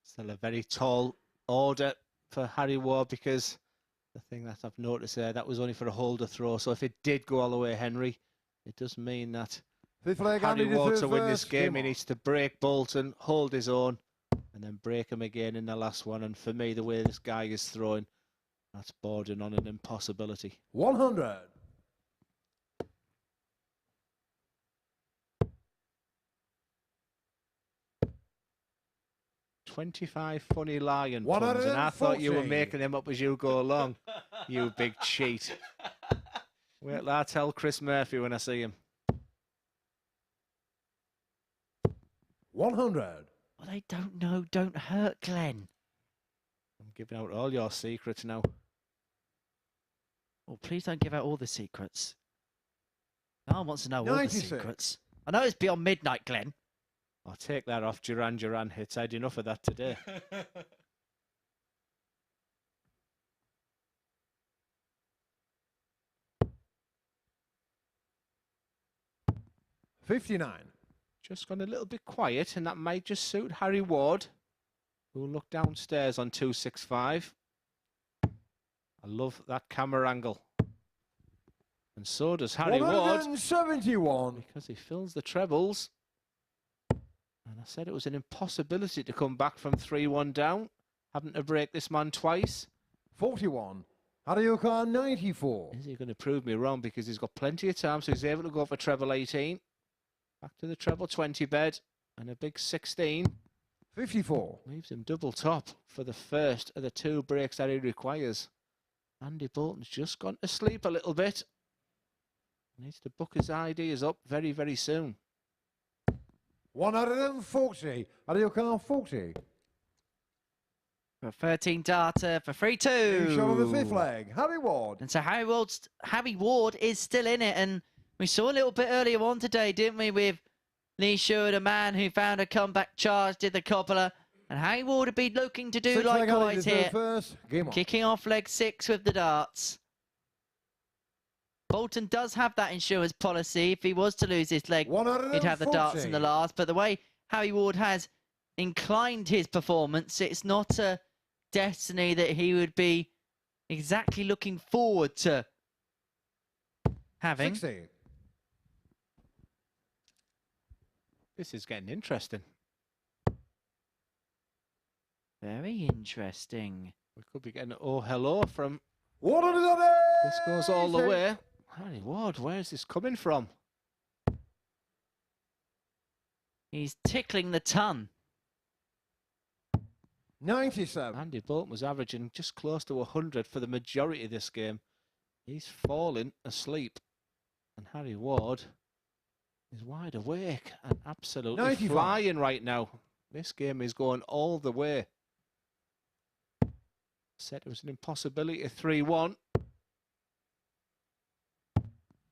Still a very tall order for Harry Ward, because the thing that I've noticed there, that was only for a holder throw. So if it did go all the way, Henry, it does mean that Fifth leg, Harry Andy Ward to to win this first. game, he needs to break Boulton, hold his own, and then break him again in the last one. And for me, the way this guy is throwing, that's bordering on an impossibility. 100. "25 funny lion puns," and I thought you were 140. making them up as you go along. You big cheat. Wait till I tell Chris Murphy when I see him. 100. Well, they don't know, don't hurt, Glenn. I'm giving out all your secrets now. Oh, please don't give out all the secrets. No one wants to know all the 96. secrets. I know it's beyond midnight, Glenn. I'll take that off Duran hits. I had enough of that today. 59. Just gone a little bit quiet, and that might just suit Harry Ward, who will look downstairs on 265. I love that camera angle. And so does Harry Ward, 171. because he fills the trebles. And I said it was an impossibility to come back from 3-1 down, having to break this man twice. 41. How do your car 94? Is he going to prove me wrong? Because he's got plenty of time, so he's able to go for treble 18. Back to the treble 20 bed, and a big 16. 54. Leaves him double top for the first of the two breaks that he requires. Andy Boulton's just gone to sleep a little bit. Needs to book his ideas up very, very soon. 140. How do your car 40? For 13 data for Game shot on the fifth 3-2. leg. Harry Ward. And so Harry Ward is still in it. And we saw a little bit earlier on today, didn't we, with Lee Sherwood, a man who found a comeback charge, did the cobbler. And Harry Ward would be looking to do Sixth leg, Andy likewise to here. first. Game on. Kicking off leg 6 with the darts. Boulton does have that insurance policy. If he was to lose his leg, he'd have the darts in the 140. last. But the way Harry Ward has inclined his performance, it's not a destiny that he would be exactly looking forward to having. 60. This is getting interesting. Very interesting. We could be getting oh hello from 180. this goes all the way. Harry Ward, where is this coming from? He's tickling the ton. 97. Andy Boulton was averaging just close to 100 for the majority of this game. He's falling asleep. And Harry Ward is wide awake and absolutely 95. flying right now. This game is going all the way. Said it was an impossibility at 3-1.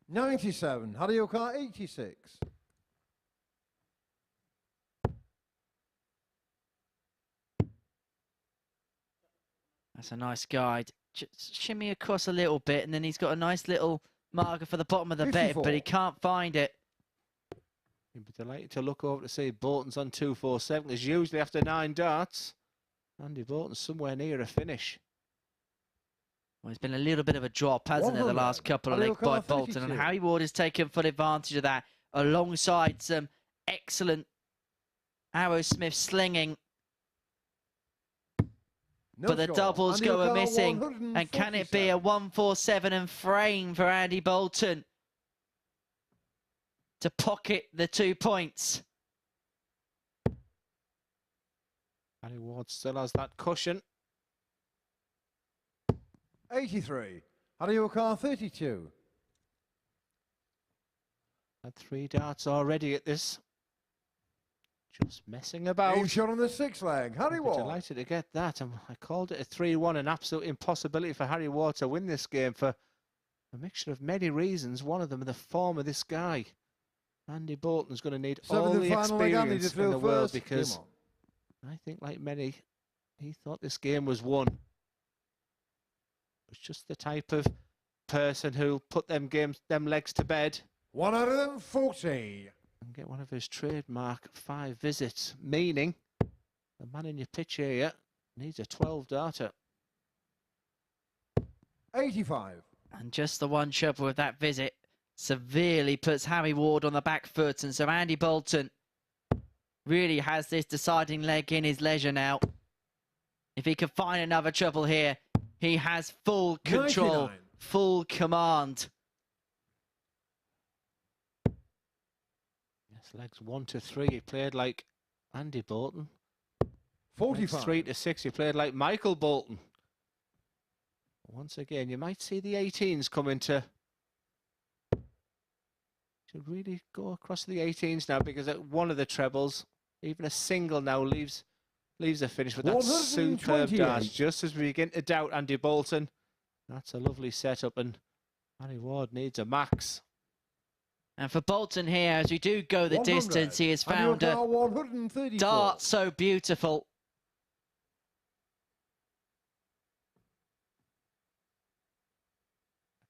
97. How do your car 86? That's a nice guide. Just shimmy across a little bit, and then he's got a nice little marker for the bottom of the bed, 54. but he can't find it. You'd be delighted to look over to see Bolton's on 247, because usually after 9 darts, Andy Bolton's somewhere near a finish. Well, it's been a little bit of a drop, hasn't it, the 100. last couple of Harry legs by Ward, Boulton, and 32. Harry Ward has taken full advantage of that, alongside some excellent Arrowsmith slinging. No But the score. doubles Andy go O'Connor, missing, and can it be a 147 and frame for Andy Boulton to pocket the 2 points? Harry Ward still has that cushion. 83. How do your car 32? Had 3 darts already at this. Just messing about. Game shot on the sixth leg. Harry I'd be Ward. delighted to get that. I called it a 3-1, an absolute impossibility for Harry Ward to win this game for a mixture of many reasons. One of them, the form of this guy. Andy Boulton's going to need all Seventh the and final leg, Andy to experience in throw the world, first. Game because on. I think, like many, he thought this game was won. It's just the type of person who'll put them legs to bed 140. and get one of his trademark 5 visits, meaning the man in your pitch area needs a 12-darter. 85. And just the one trouble with that visit severely puts Harry Ward on the back foot, and so Andy Boulton really has this deciding leg in his leisure now. If he can find another trouble here, he has full control, 99. full command. Yes, legs 1 to 3. He played like Andy Boulton. 45. Legs 3 to 6. He played like Michael Boulton. Once again, you might see the 18s coming to. Should really go across the 18s now, because at one of the trebles, even a single now leaves a finish with that superb dart. Just as we begin to doubt Andy Boulton, that's a lovely setup, and Harry Ward needs a max. And for Boulton here, as we do go the 100. distance, he has found a 134. dart so beautiful.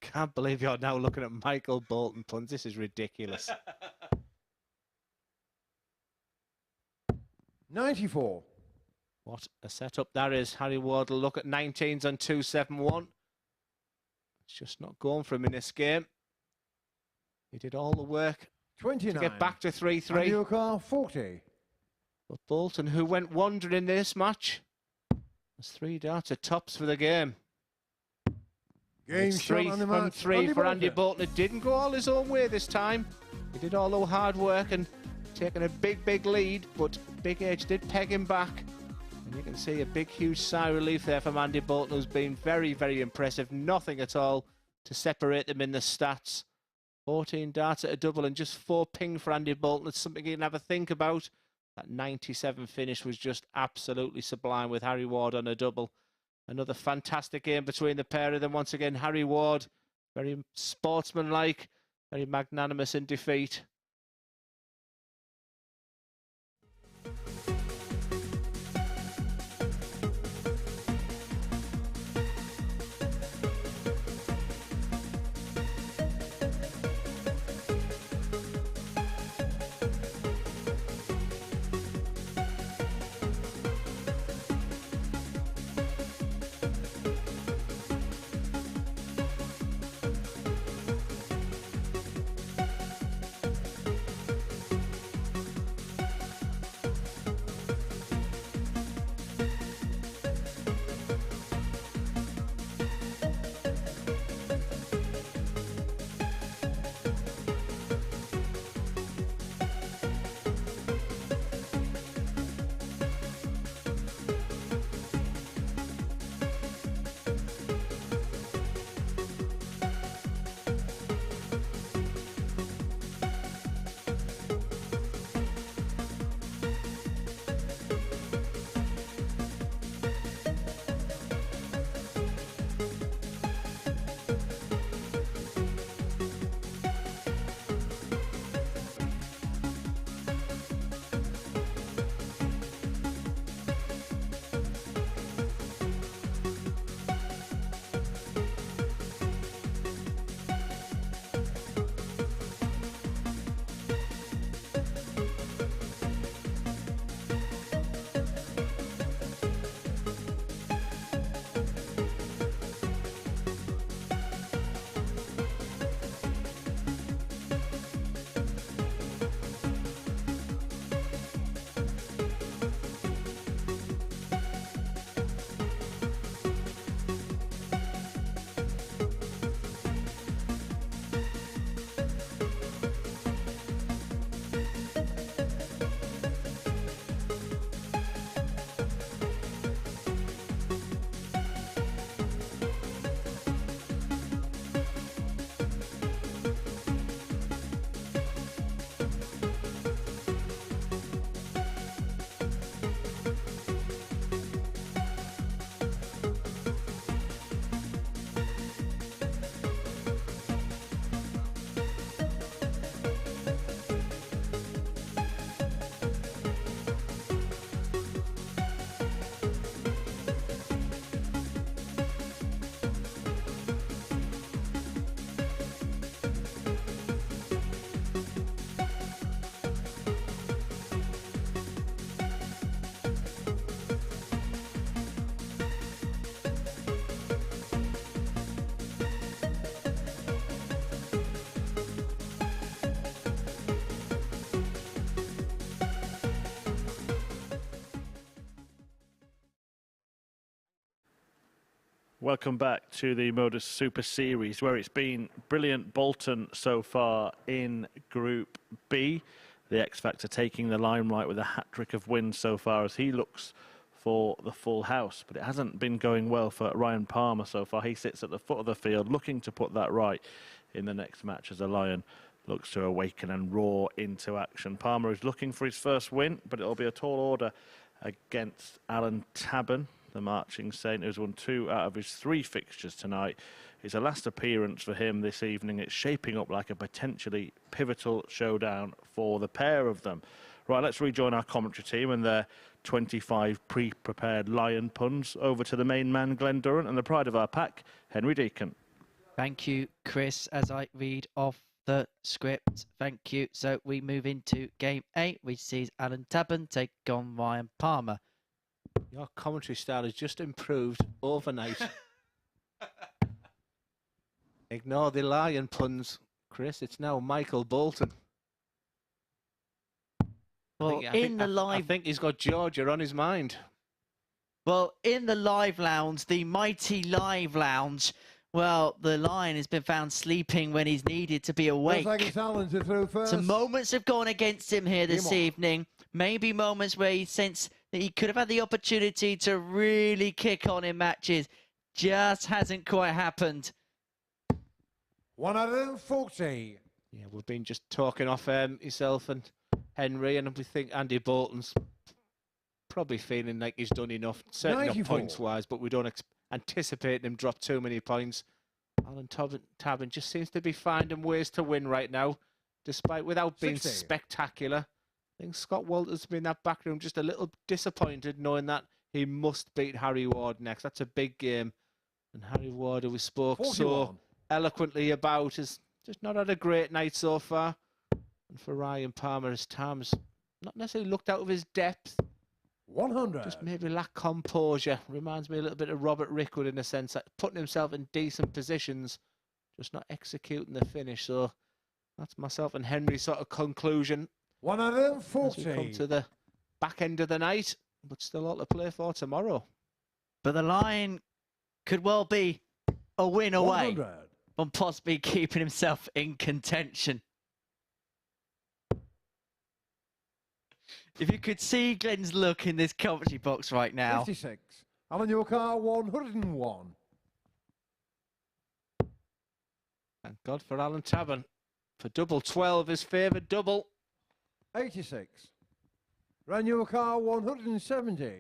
Can't believe you're now looking at Michael Boulton puns. This is ridiculous. 94. What a setup that is. Harry Ward will look at 19s on 271. It's just not going for him in this game. He did all the work 29. to get back to 3-3. 40. But Boulton, who went wandering in this match, has 3 darts at tops for the game. Game It's shot 3 on the from match. 3 for Andy Boulton. It didn't go all his own way this time. He did all the hard work and taken a big lead, but Big H did peg him back. And you can see a big, huge sigh of relief there from Andy Boulton, who's been very, very impressive. Nothing at all to separate them in the stats. 14 darts at a double and just 4 ping for Andy Boulton. It's something you can have a think about. That 97 finish was just absolutely sublime with Harry Ward on a double. Another fantastic game between the pair of them. Once again, Harry Ward, very sportsmanlike, very magnanimous in defeat. Welcome back to the MODUS Super Series, where it's been brilliant Boulton so far in Group B. The X Factor taking the limelight with a hat-trick of wins so far as he looks for the full house. But it hasn't been going well for Ryan Palmer so far. He sits at the foot of the field looking to put that right in the next match as the Lion looks to awaken and roar into action. Palmer is looking for his first win, but it'll be a tall order against Alan Tabern, the marching saint, who's won 2 out of his 3 fixtures tonight. It's a last appearance for him this evening. It's shaping up like a potentially pivotal showdown for the pair of them. Right, let's rejoin our commentary team and their 25 pre-prepared Lion puns. Over to the main man, Glenn Durrant, and the pride of our pack, Henry Deacon. Thank you, Chris, as I read off the script. Thank you. So we move into game 8, which sees Alan Tabern take on Ryan Palmer. Your commentary style has just improved overnight. Ignore the Lion puns, Chris. It's now Michael Boulton. Well, I think he's got Georgia on his mind. Well, in the live lounge, the mighty live lounge, well, the Lion has been found sleeping when he's needed to be awake. Looks like it's Alan to throw first. Some moments have gone against him here this evening. Maybe moments where he sensed that he could have had the opportunity to really kick on in matches. Just hasn't quite happened. 140. Yeah, we've been just talking off yourself and Henry, and we think Andy Boulton's probably feeling like he's done enough, certainly not points-wise, but we don't anticipate him drop too many points. Alan Tabern just seems to be finding ways to win right now, without being 60. spectacular. I think Scott Walters been in that back room just a little disappointed, knowing that he must beat Harry Ward next. That's a big game. And Harry Ward, who we spoke 41. so eloquently about, has just not had a great night so far. And for Ryan Palmer, his time's not necessarily looked out of his depth. 100. Just maybe lack composure. Reminds me a little bit of Robert Rickwood in a sense, that putting himself in decent positions, just not executing the finish. So that's myself and Henry's sort of conclusion. 140. As we come to the back end of the night, but still all to play for tomorrow. But the Lion could well be a win away 100. from possibly keeping himself in contention. If you could see Glenn's look in this commentary box right now. 56. Alan, your car 101. Thank God for Alan Tabern. For double 12, his favoured double. 86. Ran your car 170.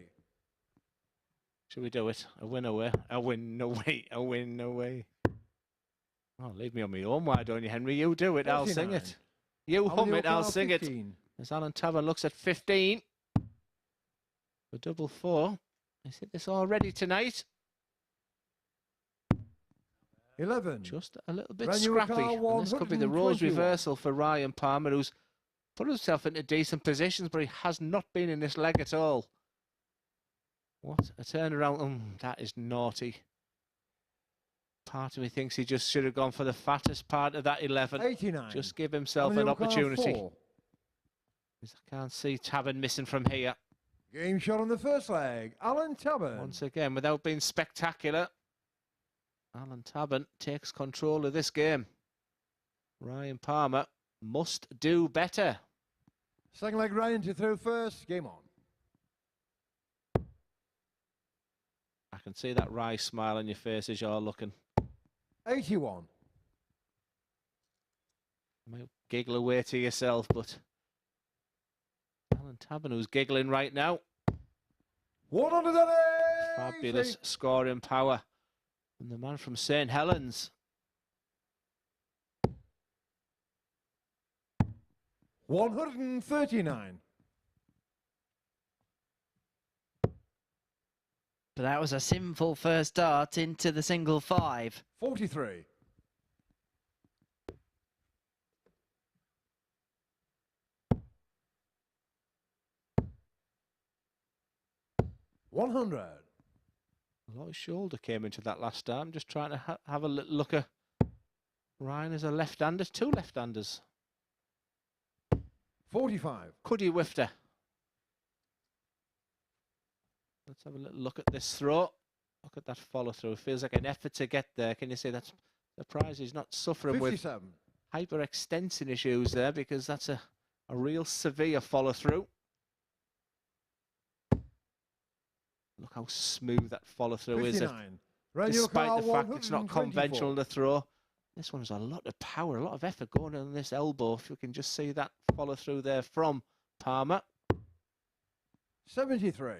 Should we do it? A win away. A win away. A win away. Oh, leave me on my own. Why don't you, Henry? You do it. 49. I'll sing it. You Alan, hum your it. I'll car sing 15. it. As Alan Tabern looks at 15. For double 4. Is it this already tonight? 11. Just a little bit Ran your scrappy. car And this could be the roles 121. reversal for Ryan Palmer, who's put himself into decent positions, but he has not been in this leg at all. What a turnaround. That is naughty. Part of me thinks he just should have gone for the fattest part of that 11. 89. Just give himself Alan, an your car opportunity. 4. I can't see Tabern missing from here. Game shot on the first leg. Alan Tabern. Once again, without being spectacular, Alan Tabern takes control of this game. Ryan Palmer must do better. Second leg, Ryan to throw first. Game on. I can see that wry smile on your face as you're looking. 81. You might giggle away to yourself, but Alan Tabern, who's giggling right now. 180. Fabulous scoring power from the man from St. Helens. 139. But that was a sinful first start into the single 5. 43. 100. A lot of shoulder came into that last start. I'm just trying to have a little look at Ryan as a left-hander. 2 left-handers. 45. Could he whiffed her? Let's have a little look at this throw. Look at that follow through. It feels like an effort to get there. Can you say that's surprised he's not suffering 57. with hyperextension issues there, because that's a real severe follow through. Look how smooth that follow through is. Despite the fact it's not conventional to throw. This one's a lot of power, a lot of effort going on this elbow. If you can just see that follow through there from Palmer. 73.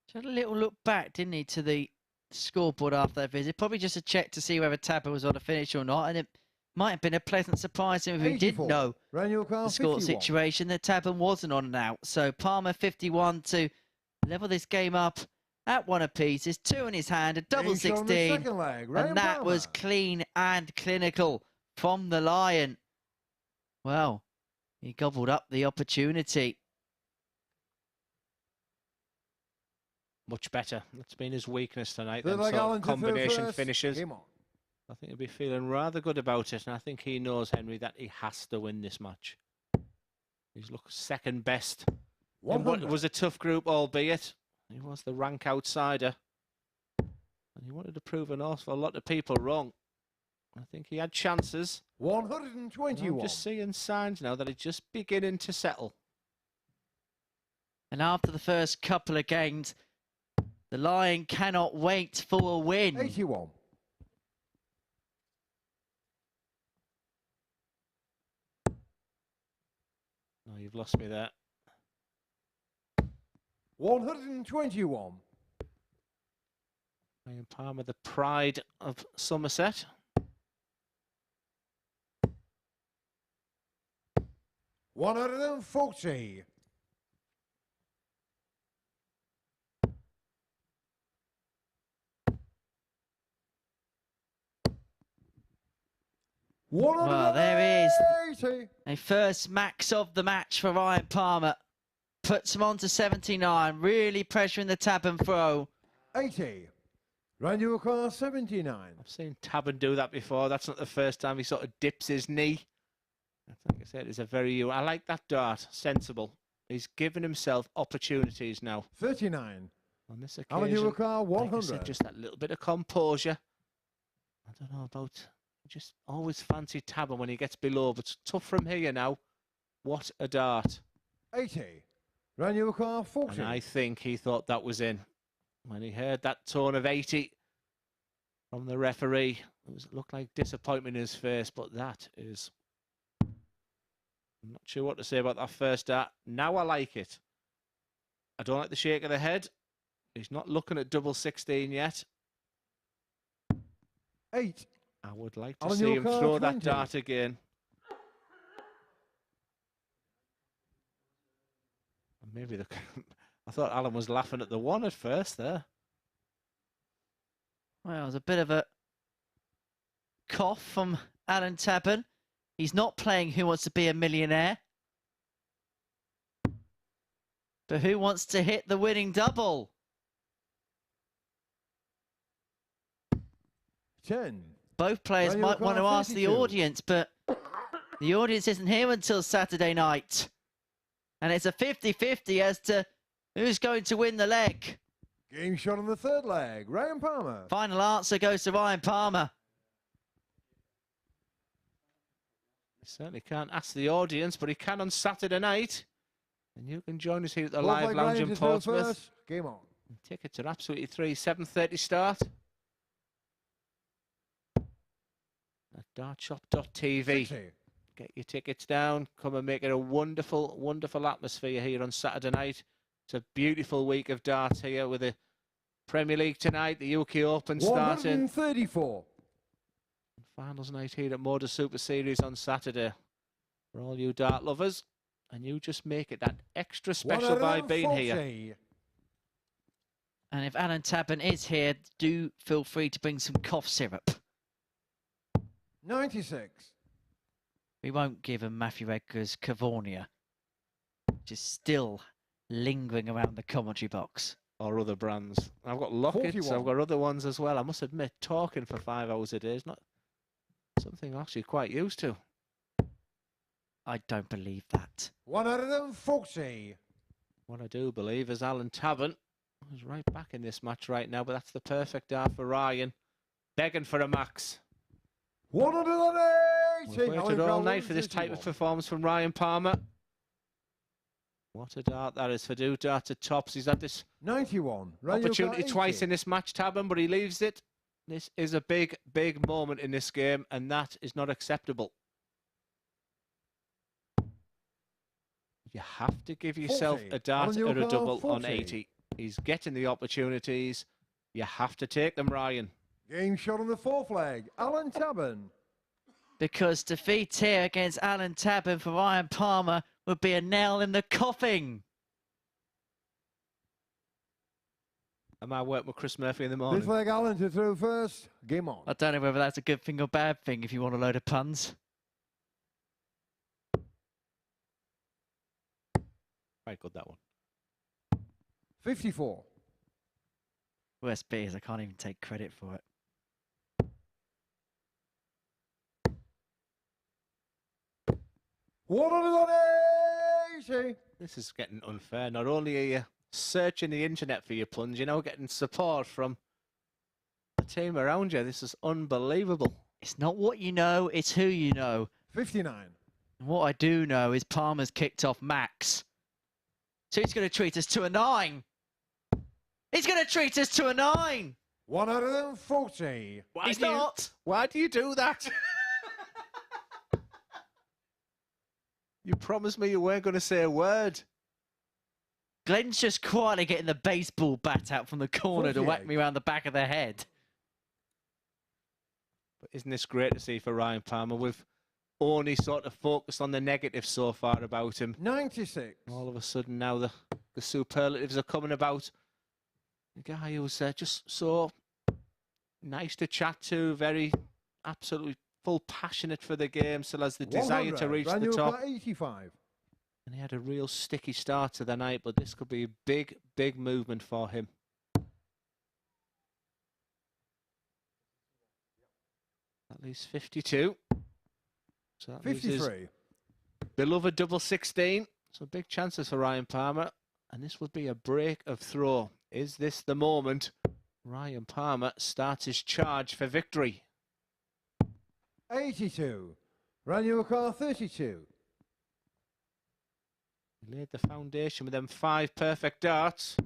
Just had a little look back, didn't he, to the scoreboard after that visit. Probably just a check to see whether Tabern was on a finish or not. And it might have been a pleasant surprise if he didn't know the score situation that Tabern wasn't on and out. So Palmer 51 to level this game up at one apiece. There's 2 in his hand, a double 16. And that was clean and clinical from the Lion. Well, he gobbled up the opportunity. Much better. That's been his weakness tonight. Them sort of combination finishes. I think he'll be feeling rather good about it. And I think he knows, Henry, that he has to win this match. He's looked second best. In what was a tough group, albeit. He was the rank outsider. And he wanted to prove an awful lot of people wrong. I think he had chances. 121. I'm just seeing signs now that it's just beginning to settle. And after the first couple of games, the Lion cannot wait for a win. 81. No, you've lost me there. 121. Ryan Palmer, the pride of Somerset. 140. 180. Well, there is a first max of the match for Ryan Palmer. Puts him on to 79, really pressuring the Tabern throw. 80. Ranu car 79. I've seen Tabern do that before. That's not the first time he sort of dips his knee. Like I said, it's a very... I like that dart. Sensible. He's given himself opportunities now. 39. On this occasion, car 100. like I said, just that little bit of composure. I don't know about... Just always fancy Tabern when he gets below, but it's tough from here now. What a dart. 80. Ranu car 40. And I think he thought that was in. When he heard that tone of 80 from the referee, it looked like disappointment in his face, but that is... I'm not sure what to say about that first dart. Now I like it. I don't like the shake of the head. He's not looking at double 16 yet. 8. I would like to see him throw that dart again. Maybe the... I thought Alan was laughing at the 1 at first there. Well, it was a bit of a cough from Alan Tabern. He's not playing Who Wants to Be a Millionaire. But who wants to hit the winning double? 10. Both players might want to ask the audience, but the audience isn't here until Saturday night. And it's a 50-50 as to who's going to win the leg. Game shot on the third leg. Ryan Palmer. Final answer goes to Ryan Palmer. He certainly can't ask the audience, but he can on Saturday night. And you can join us here at the Live Lounge in Portsmouth. Game on. Tickets are absolutely free. 7:30 start. At dartshop.tv. Get your tickets down. Come and make it a wonderful, wonderful atmosphere here on Saturday night. It's a beautiful week of darts here with the Premier League tonight, the UK Open starting. 134. Finals night here at MODUS Super Series on Saturday. For all you dart lovers. And you just make it that extra special by being here. And if Alan Tabern is here, do feel free to bring some cough syrup. 96. We won't give him Matthew Edgar's Cavonia, which is still lingering around the commentary box. Or other brands. I've got Lockets, 41. I've got other ones as well. I must admit, talking for 5 hours a day is not something I'm actually quite used to. I don't believe that. 140. What I do believe is Alan Tabern is right back in this match right now, but that's the perfect dart for Ryan. Begging for a max. 180. We've waited all night for this type of performance from Ryan Palmer. What a dart that is for Do Dart at tops. He's had this 91. opportunity twice in this match, Tabern, but he leaves it. This is a big, big moment in this game, and that is not acceptable. You have to give yourself 40. a dart or a double 40. on 80. He's getting the opportunities. You have to take them, Ryan. Game shot on the fourth leg. Alan Tabern. Because defeat here against Alan Tabern for Ryan Palmer would be a nail in the coffin. Am I working with Chris Murphy in the morning? This leg Alan to throw first. Game on. I don't know whether that's a good thing or bad thing if you want a load of puns. Right, good, that one. 54. Worst bit is I can't even take credit for it. $180. This is getting unfair. Not only are you searching the internet for your plunge, you're now getting support from the team around you. This is unbelievable. It's not what you know, it's who you know. 59. And what I do know is Palmer's kicked off Max. So he's going to treat us to a 9. He's going to treat us to a 9. 140. He's not. Why do you do that? You promised me you weren't going to say a word. Glenn's just quietly getting the baseball bat out from the corner to whack 48. me around the back of the head. But isn't this great to see for Ryan Palmer? We've only sort of focused on the negatives so far about him. 96. All of a sudden now the superlatives are coming about. The guy who's just so nice to chat to, very absolutely full passionate for the game, still has the desire to reach the top. 85. And he had a real sticky start to the night, but this could be a big, big movement for him. At least 52. So that leaves his 53. beloved double 16. So big chances for Ryan Palmer. And this would be a break of throw. Is this the moment Ryan Palmer starts his charge for victory? 82. Ranu car 32. He laid the foundation with them 5 perfect darts.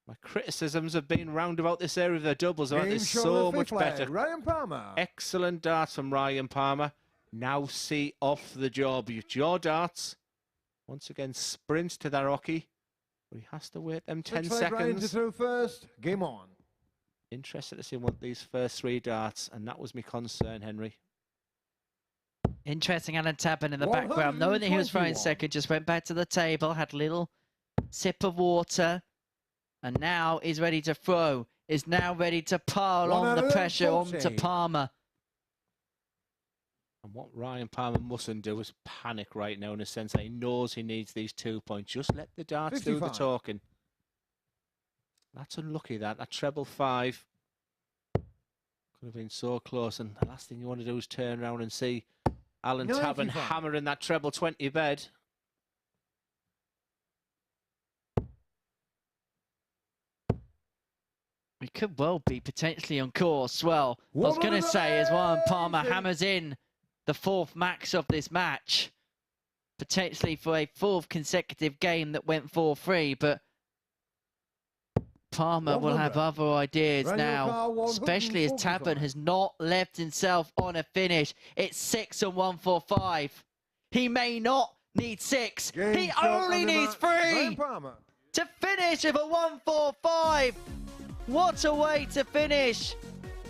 My criticisms have been round about this area of the doubles. Aren't they so much better? Ryan Palmer. Excellent darts from Ryan Palmer. Now see off the job. Your darts. Once again, sprints to that hockey. But he has to wait them 10 Looks like Ryan to seconds. throw first. Game on. Interested to see what these first 3 darts. And that was my concern, Henry. Interesting, Alan Tabern in the background, knowing that he was throwing 121. second, just went back to the table, had a little sip of water, and now is ready to throw, is now ready to pile on the pressure onto Palmer. And what Ryan Palmer mustn't do is panic right now, in a sense that he knows he needs these 2 points. Just let the darts do the 55. talking. That's unlucky, that treble 5. Could have been so close, and the last thing you want to do is turn around and see Alan Tabern 95. hammering that treble 20 bed. We could well be potentially on course. Well, I was going to say, as Ryan Palmer hammers in the 4th max of this match, potentially for a 4th consecutive game that went 4-3, but Palmer will have other ideas now, especially as Tabern has not left himself on a finish. It's 6 and 145. He may not need 6. He only needs 3 to finish with a 145. What a way to finish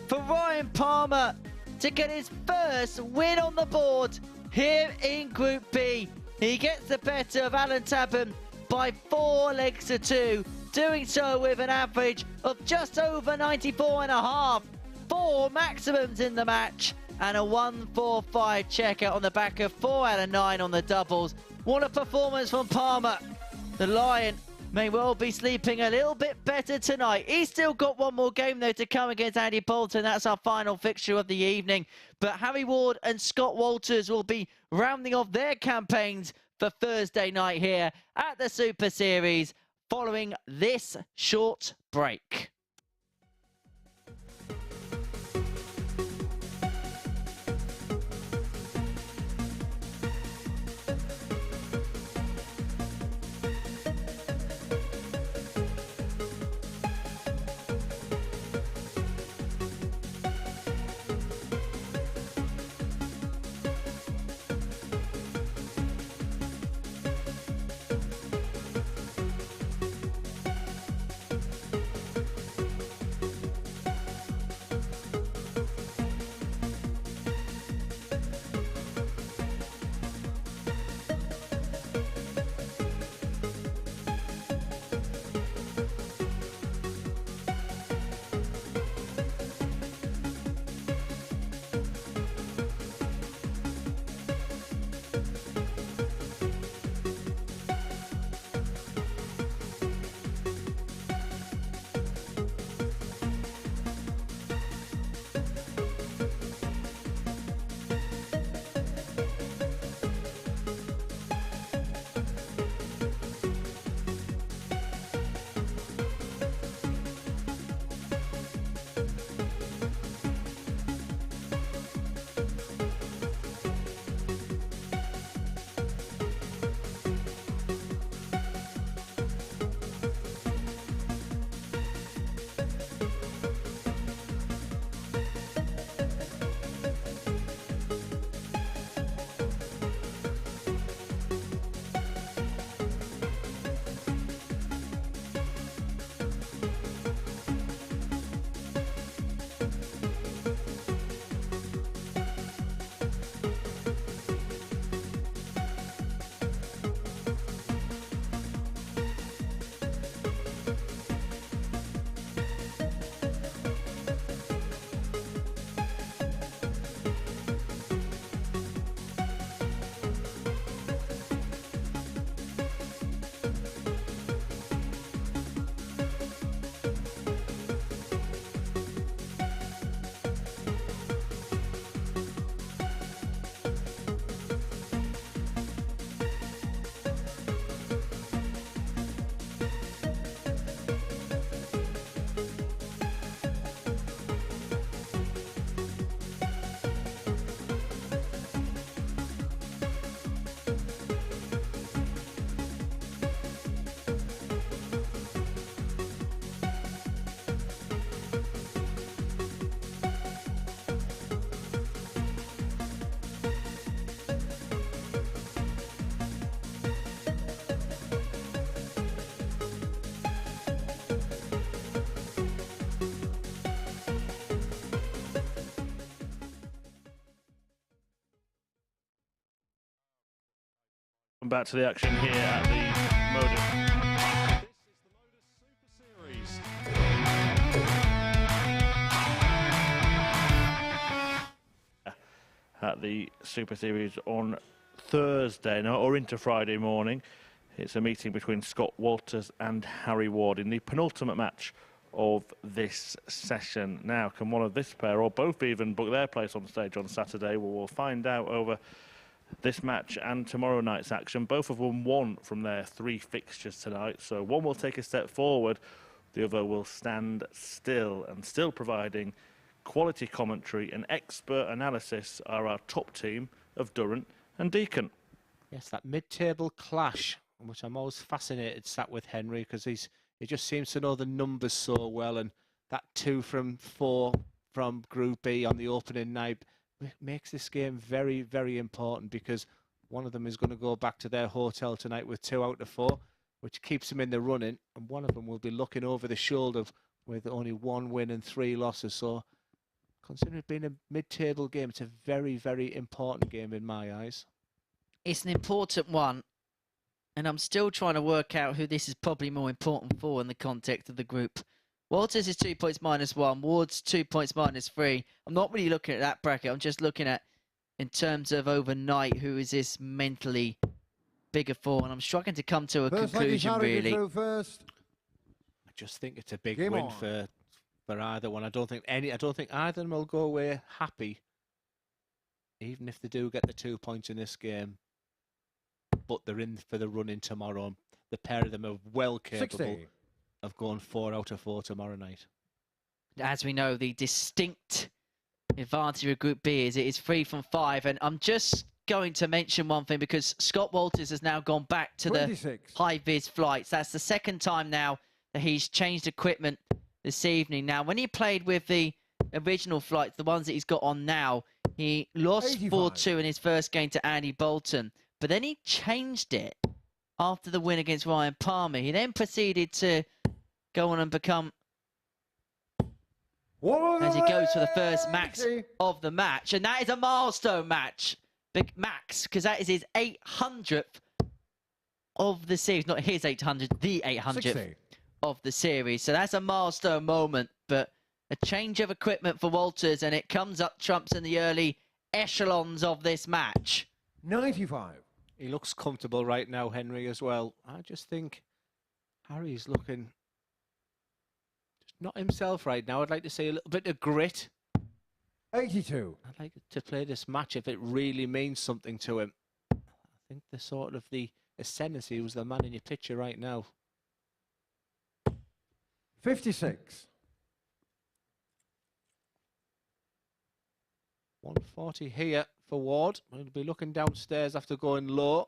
for Ryan Palmer to get his first win on the board here in Group B. He gets the better of Alan Tabern by 4 legs to 2, doing so with an average of just over 94.5. 4 maximums in the match and a 145 checkout on the back of 4 out of 9 on the doubles. What a performance from Palmer. The Lion may well be sleeping a little bit better tonight. He's still got one more game, though, to come against Andy Boulton. That's our final fixture of the evening. But Harry Ward and Scott Walters will be rounding off their campaigns for Thursday night here at the Super Series following this short break. Back to the action here at the MODUS. This is the MODUS Super Series. At the Super Series on Thursday, no, or into Friday morning. It's a meeting between Scott Walters and Harry Ward in the penultimate match of this session. Now, can one of this pair, or both even, book their place on stage on Saturday? Well, we'll find out over this match and tomorrow night's action. Both of them won from their 3 fixtures tonight, so one will take a step forward, the other will stand still, and still providing quality commentary and expert analysis are our top team of Durrant and Deacon. Yes, that mid-table clash, which I'm always fascinated sat with Henry, because he just seems to know the numbers so well, and that 2 from 4 from Group B on the opening night makes this game very, very important, because one of them is going to go back to their hotel tonight with 2 out of 4, which keeps them in the running, and one of them will be looking over the shoulder with only 1 win and 3 losses. So considering it being a mid-table game, it's a very, very important game in my eyes. It's an important one, and I'm still trying to work out who this is probably more important for in the context of the group. Walters is 2 points -1, Ward's 2 points -3. I'm not really looking at that bracket. I'm just looking at, in terms of overnight, who is this mentally bigger for, and I'm struggling to come to a conclusion, really. First. I just think it's a big win for either one. I don't think either of them will go away happy, even if they do get the 2 points in this game. but they're in for the run-in tomorrow. The pair of them are well capable 60. of going 4 out of 4 tomorrow night. As we know, the distinct advantage of Group B is it is 3 from 5. And I'm just going to mention one thing because Scott Walters has now gone back to 26. the high-vis flights. That's the second time now that he's changed equipment this evening. Now, when he played with the original flights, the ones that he's got on now, he lost 85. 4-2 in his first game to Andy Boulton. But then he changed it after the win against Ryan Palmer. He then proceeded to go on and become, as he goes for the first max of the match. And that is a milestone match, big Max, because that is his 800th of the series. Not his 800, the 800th 60. of the series. So that's a milestone moment, but a change of equipment for Walters, and it comes up trumps in the early echelons of this match. 95. He looks comfortable right now, Henry, as well. I just think Harry's looking just not himself right now. I'd like to see a little bit of grit. 82. I'd like to play this match if it really means something to him. I think the ascendancy was the man in your picture right now. 56. 140 here for Ward. He'll be looking downstairs after going low.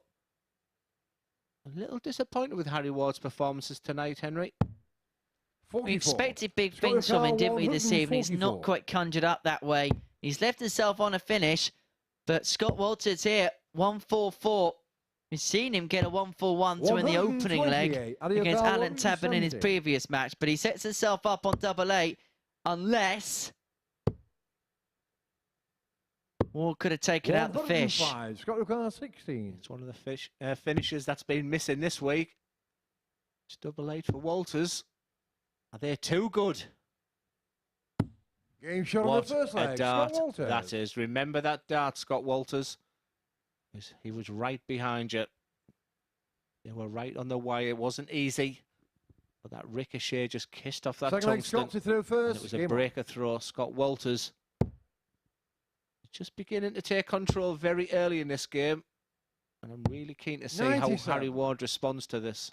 A little disappointed with Harry Ward's performances tonight, Henry. 44. We expected big Scott things from him, Carl, didn't we, this evening? He's not 144. quite conjured up that way. He's left himself on a finish, but Scott Walters here, 144. We've seen him get a 141 to in the opening leg 128. against Alan Tabern in his 170. previous match, but he sets himself up on double 8 unless Ward could have taken out the fish. 105. Scott Carl, 16. It's one of the finishes that's been missing this week. It's double 8 for Walters. Are they too good? Game shot on What the first a leg. dart Scott Walters. that is. Remember that dart, Scott Walters. He was right behind you. They were right on the wire. It wasn't easy. But that ricochet just kissed off that Second leg, tungsten. Scott to throw And first. it was a Game on. breaker throw. Scott Walters just beginning to take control very early in this game. And I'm really keen to see how 97. Harry Ward responds to this.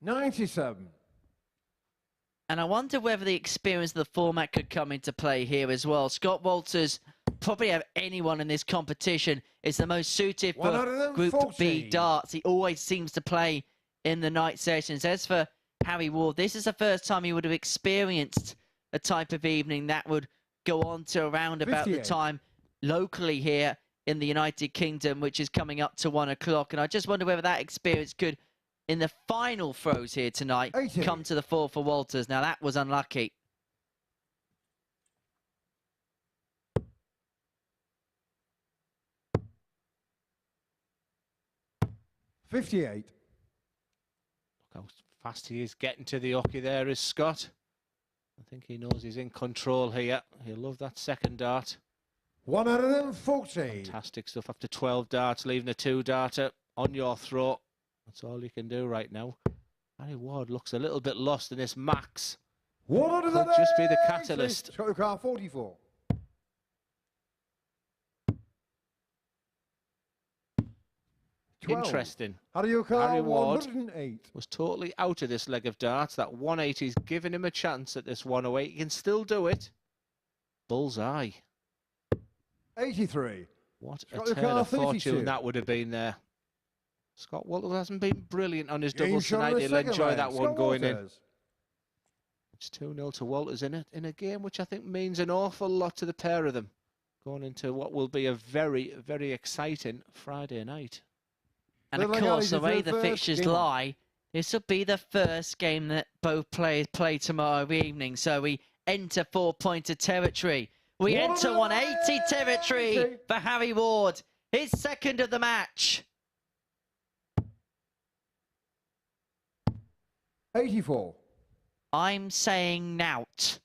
$97. And I wonder whether the experience of the format could come into play here as well. Scott Walters, probably have anyone in this competition, is the most suited for Group 140. B darts. He always seems to play in the night sessions. As for Harry Ward, this is the first time he would have experienced a type of evening that would go on to around about the 58. time locally here in the United Kingdom, which is coming up to 1 o'clock. And I just wonder whether that experience could, in the final throws here tonight, 80. come to the fore for Walters. Now, that was unlucky. $58. Look how fast he is getting to the hockey there is Scott. I think he knows he's in control here. He'll love that second dart. 140. Fantastic stuff after 12 darts, leaving a 2-darter on your throat. That's all you can do right now. Harry Ward looks a little bit lost in this max. Could Could just be the catalyst. Scott Carl, 44. Interesting. Harry O'Carr, Harry Ward 108. was totally out of this leg of darts. That 180's giving him a chance at this 108. He can still do it. Bullseye. 83. What a Scott turn O'Carr, of 32. fortune that would have been there. Scott Walters hasn't been brilliant on his Game doubles shot on tonight. the He'll second enjoy leg. that one Scott going in. Walters. It's 2-0 to Walters in a game which I think means an awful lot to the pair of them. Going into what will be a very, very exciting Friday night. And of Third leg, course, the Ali, way the the first fixtures game on. lie, this will be the first game that both players play tomorrow evening. So we enter 4-pointer territory. We enter 180 territory for Harry Ward. His second of the match. 84. I'm saying nout.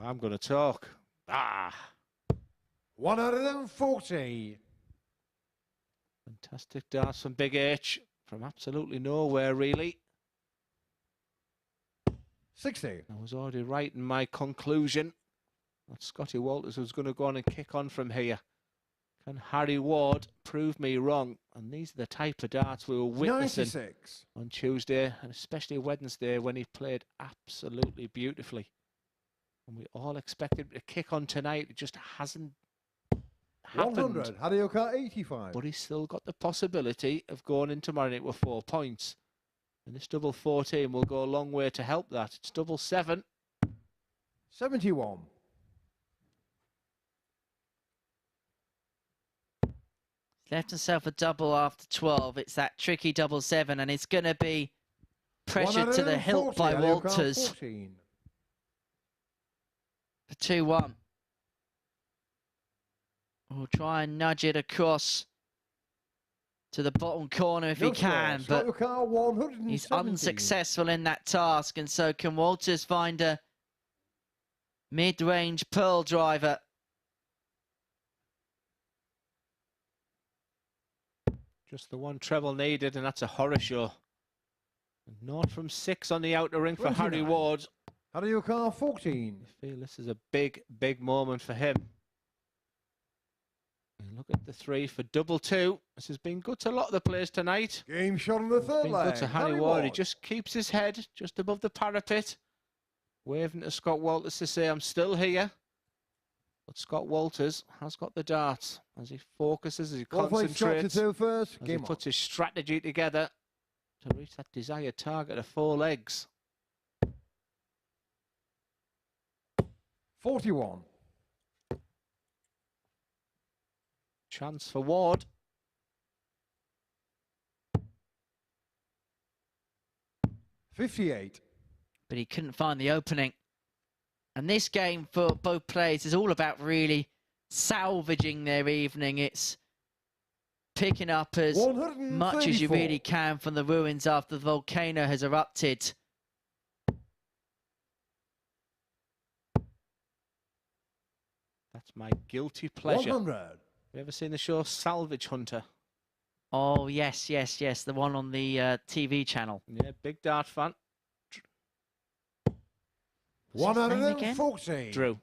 I'm going to talk. 140. Fantastic darts from Big H. From absolutely nowhere, really. 60. I was already right in my conclusion that Scotty Walters was going to go on and kick on from here. Can Harry Ward prove me wrong? And these are the type of darts we were witnessing 96. on Tuesday and especially Wednesday when he played absolutely beautifully. And we all expected him to kick on tonight. It just hasn't happened. 100. Harioka 85. But he's still got the possibility of going in tomorrow night with 4 points. And this double 14 will go a long way to help that. It's double 7. 71. Left himself a double after 12. It's that tricky double 7, and it's going to be pressured to the hilt by Harioka Walters 14. for 2-1. We'll try and nudge it across to the bottom corner if he can, but he's unsuccessful in that task, and so can Walters find a mid-range pearl driver. Just the one treble needed, and that's a horror show. And 0 from 6 on the outer ring for 29. Harry Ward. Harioka 14. I feel this is a big, big moment for him. And look at the 3 for double 2. This has been good to a lot of the players tonight. Game shot on the third Been leg. good to Harry Ward. He just keeps his head just above the parapet, waving to Scott Walters to say, I'm still here. But Scott Walters has got the darts as he focuses, as he concentrates, first. as he puts his strategy together to reach that desired target of 4 legs. 41. Chance for Ward. $58. But he couldn't find the opening. And this game for both players is all about really salvaging their evening. It's picking up as much as you really can from the ruins after the volcano has erupted. That's my guilty pleasure. 100. Have you ever seen the show Salvage Hunter? Oh, yes, yes, yes. The one on the TV channel. Yeah, big dart fan. What's his name again? 140.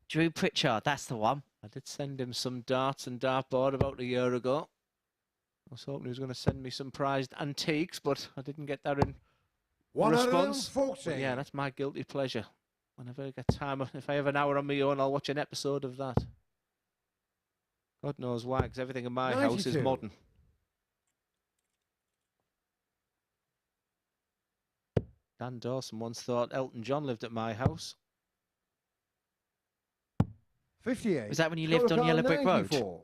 Drew Pritchard, that's the one. I did send him some darts and dartboard about a year ago. I was hoping he was going to send me some prized antiques, but I didn't get that in response. 140. But yeah, that's my guilty pleasure. Whenever I get time, if I have an hour on my own, I'll watch an episode of that. God knows why, because everything in my house is 92. modern. Dan Dawson once thought Elton John lived at my house. 58. Was that when you lived on Yellow Brick Road? 94.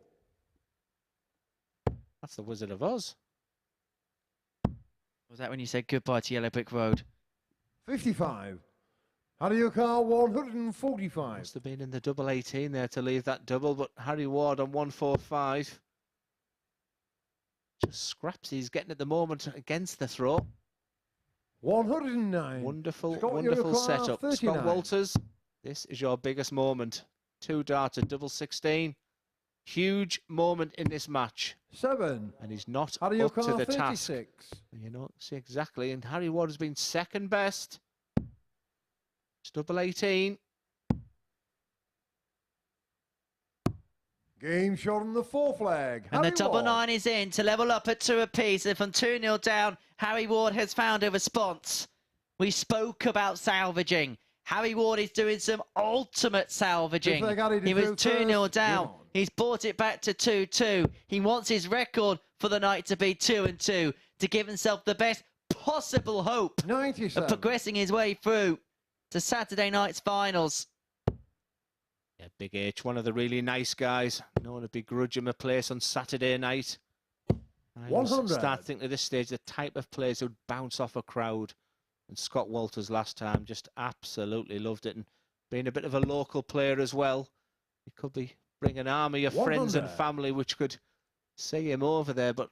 That's the Wizard of Oz. Was that when you said goodbye to Yellow Brick Road? 55. Harioka 145. Must have been in the double 18 there to leave that double, but Harry Ward on 145. Just scraps he's getting at the moment against the throw. 109. Wonderful, Scott, wonderful Harioka, setup. 39. Scott Walters, this is your biggest moment. 2 darts at double 16. Huge moment in this match. 7. And he's not Harioka up to the 36. task. You know, see exactly. And Harry Ward has been second best. It's double 18. Game shot on the fourth leg. And Harry the double Ward. 9 is in to level up at 2 apiece. And from 2-0 down, Harry Ward has found a response. We spoke about salvaging. Harry Ward is doing some ultimate salvaging. He was 2-0 down. He's brought it back to 2-2. He wants his record for the night to be 2-2 to give himself the best possible hope 97. of progressing his way through to Saturday night's finals. Yeah, Big H, one of the really nice guys. No one to begrudge him a place on Saturday night. I 100. start thinking at this stage the type of players who'd bounce off a crowd. And Scott Walters last time just absolutely loved it. And being a bit of a local player as well, he could be bringing an army of friends and 100. family which could see him over there. But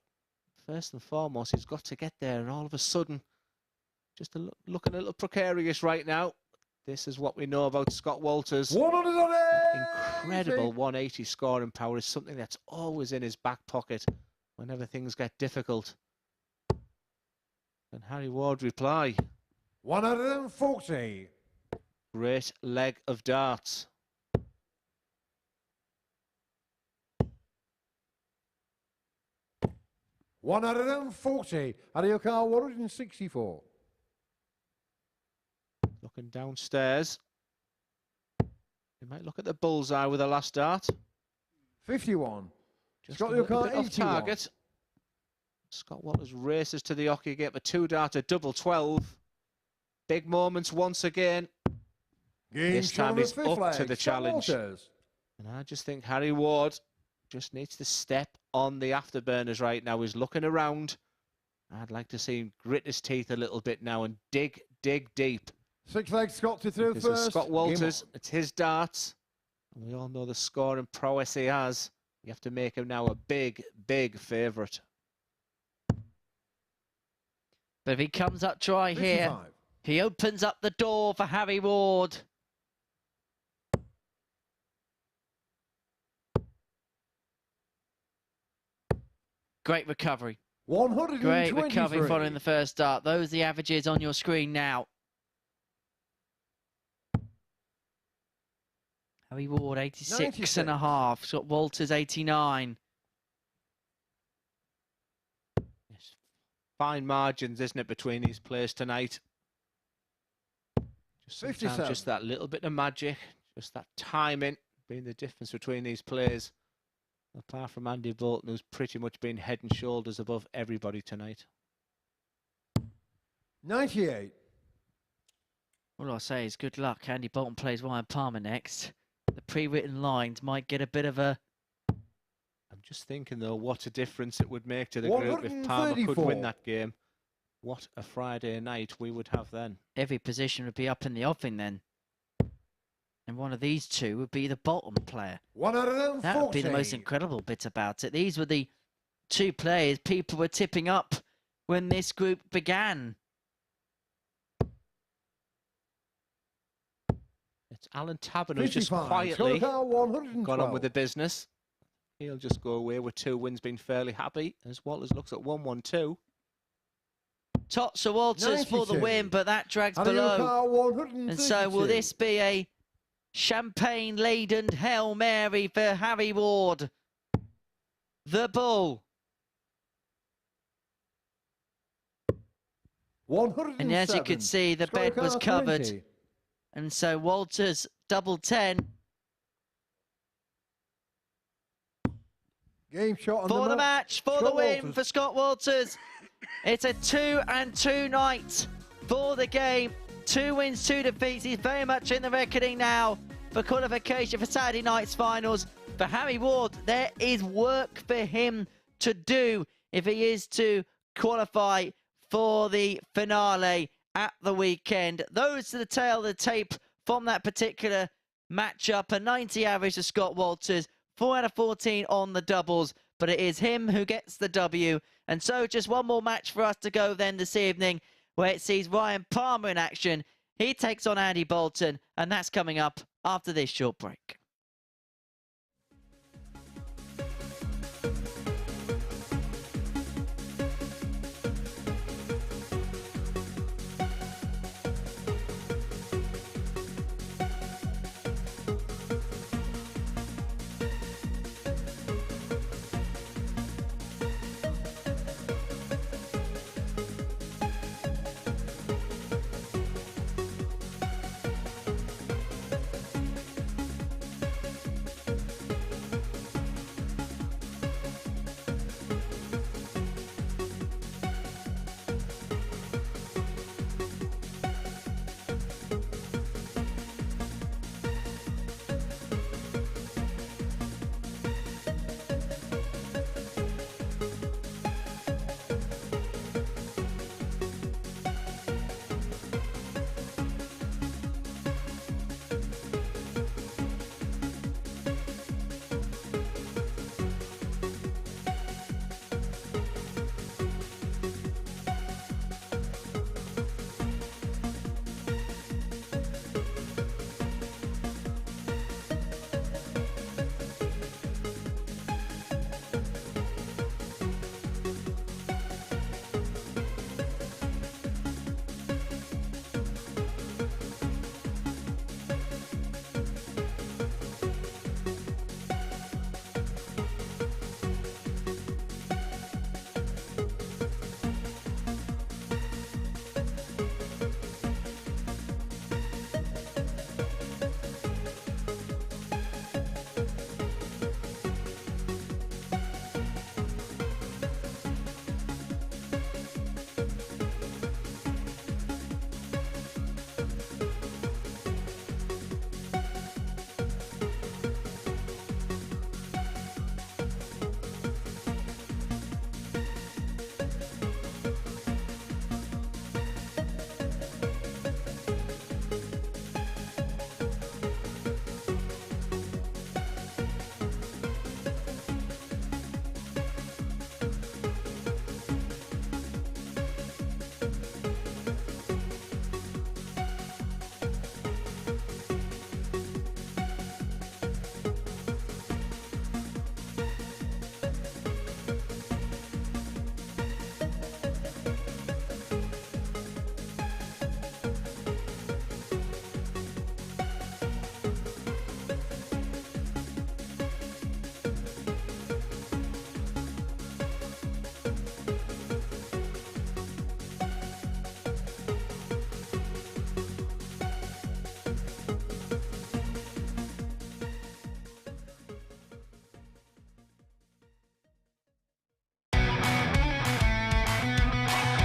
first and foremost, he's got to get there. And all of a sudden, just looking a little precarious right now. This is what we know about Scott Walters. 180. Incredible 180 scoring power is something that's always in his back pocket whenever things get difficult. And Harry Ward reply. 140. Great leg of darts. $140. Out of your car, 164. Looking downstairs. He might look at the bullseye with the last dart. 51. Just Scott a your little car, bit off 81. target. Scott Walters races to the hockey gate, a 2-darter, double 12. Big moments once again. Game This time shown on he's the fifth up leg. to the Scott challenge. Walters. And I just think Harry Ward just needs to step on the afterburners right now. He's looking around. I'd like to see him grit his teeth a little bit now and dig deep. Six legs, Scott to through Because it's first. Scott Walters, Game on. it's his darts. And we all know the scoring prowess he has. You have to make him now a big favourite. But if he comes up dry here, 55. he opens up the door for Harry Ward. Great recovery. 123. Great recovery following the first start. Those are the averages on your screen now. Harry Ward, 86 and a half. Scott Walters, 89. Yes. Fine margins, isn't it, between these players tonight? Just sometimes 57. just that little bit of magic, just that timing being the difference between these players. Apart from Andy Boulton, who's pretty much been head and shoulders above everybody tonight. 98. All I'll say is good luck. Andy Boulton plays Ryan Palmer next. The pre-written lines might get a bit of a... I'm just thinking, though, what a difference it would make to the group if Palmer could 134. win that game. What a Friday night we would have then. Every position would be up in the offing then. And one of these two would be the bottom player. 140. That would be the most incredible bit about it. These were the two players people were tipping up when this group began. It's Alan Tabern who's just 55. quietly Scott 112. got on with the business. He'll just go away with 2 wins, being fairly happy, as Walters looks at 1-1-2. Tots or Walters for the 92. win, but that drags Out of your below. car, 132. And so will this be a champagne-laden Hail Mary for Harry Ward? The bull. 107. And as you could see, the Scott your bed was car, covered. 20. And so Walters double 10 Game shot on for the match, for the Scott win Walters. for Scott Walters. It's a 2-2 night for the game. 2 wins, 2 defeats. He's very much in the reckoning now for qualification for Saturday night's finals. For Harry Ward, there is work for him to do if he is to qualify for the finale at the weekend. Those are the tail of the tape from that particular matchup. A 90 average to Scott Walters, 4 out of 14 on the doubles, but it is him who gets the W. And so just one more match for us to go then this evening, where it sees Ryan Palmer in action. He takes on Andy Boulton, and that's coming up after this short break.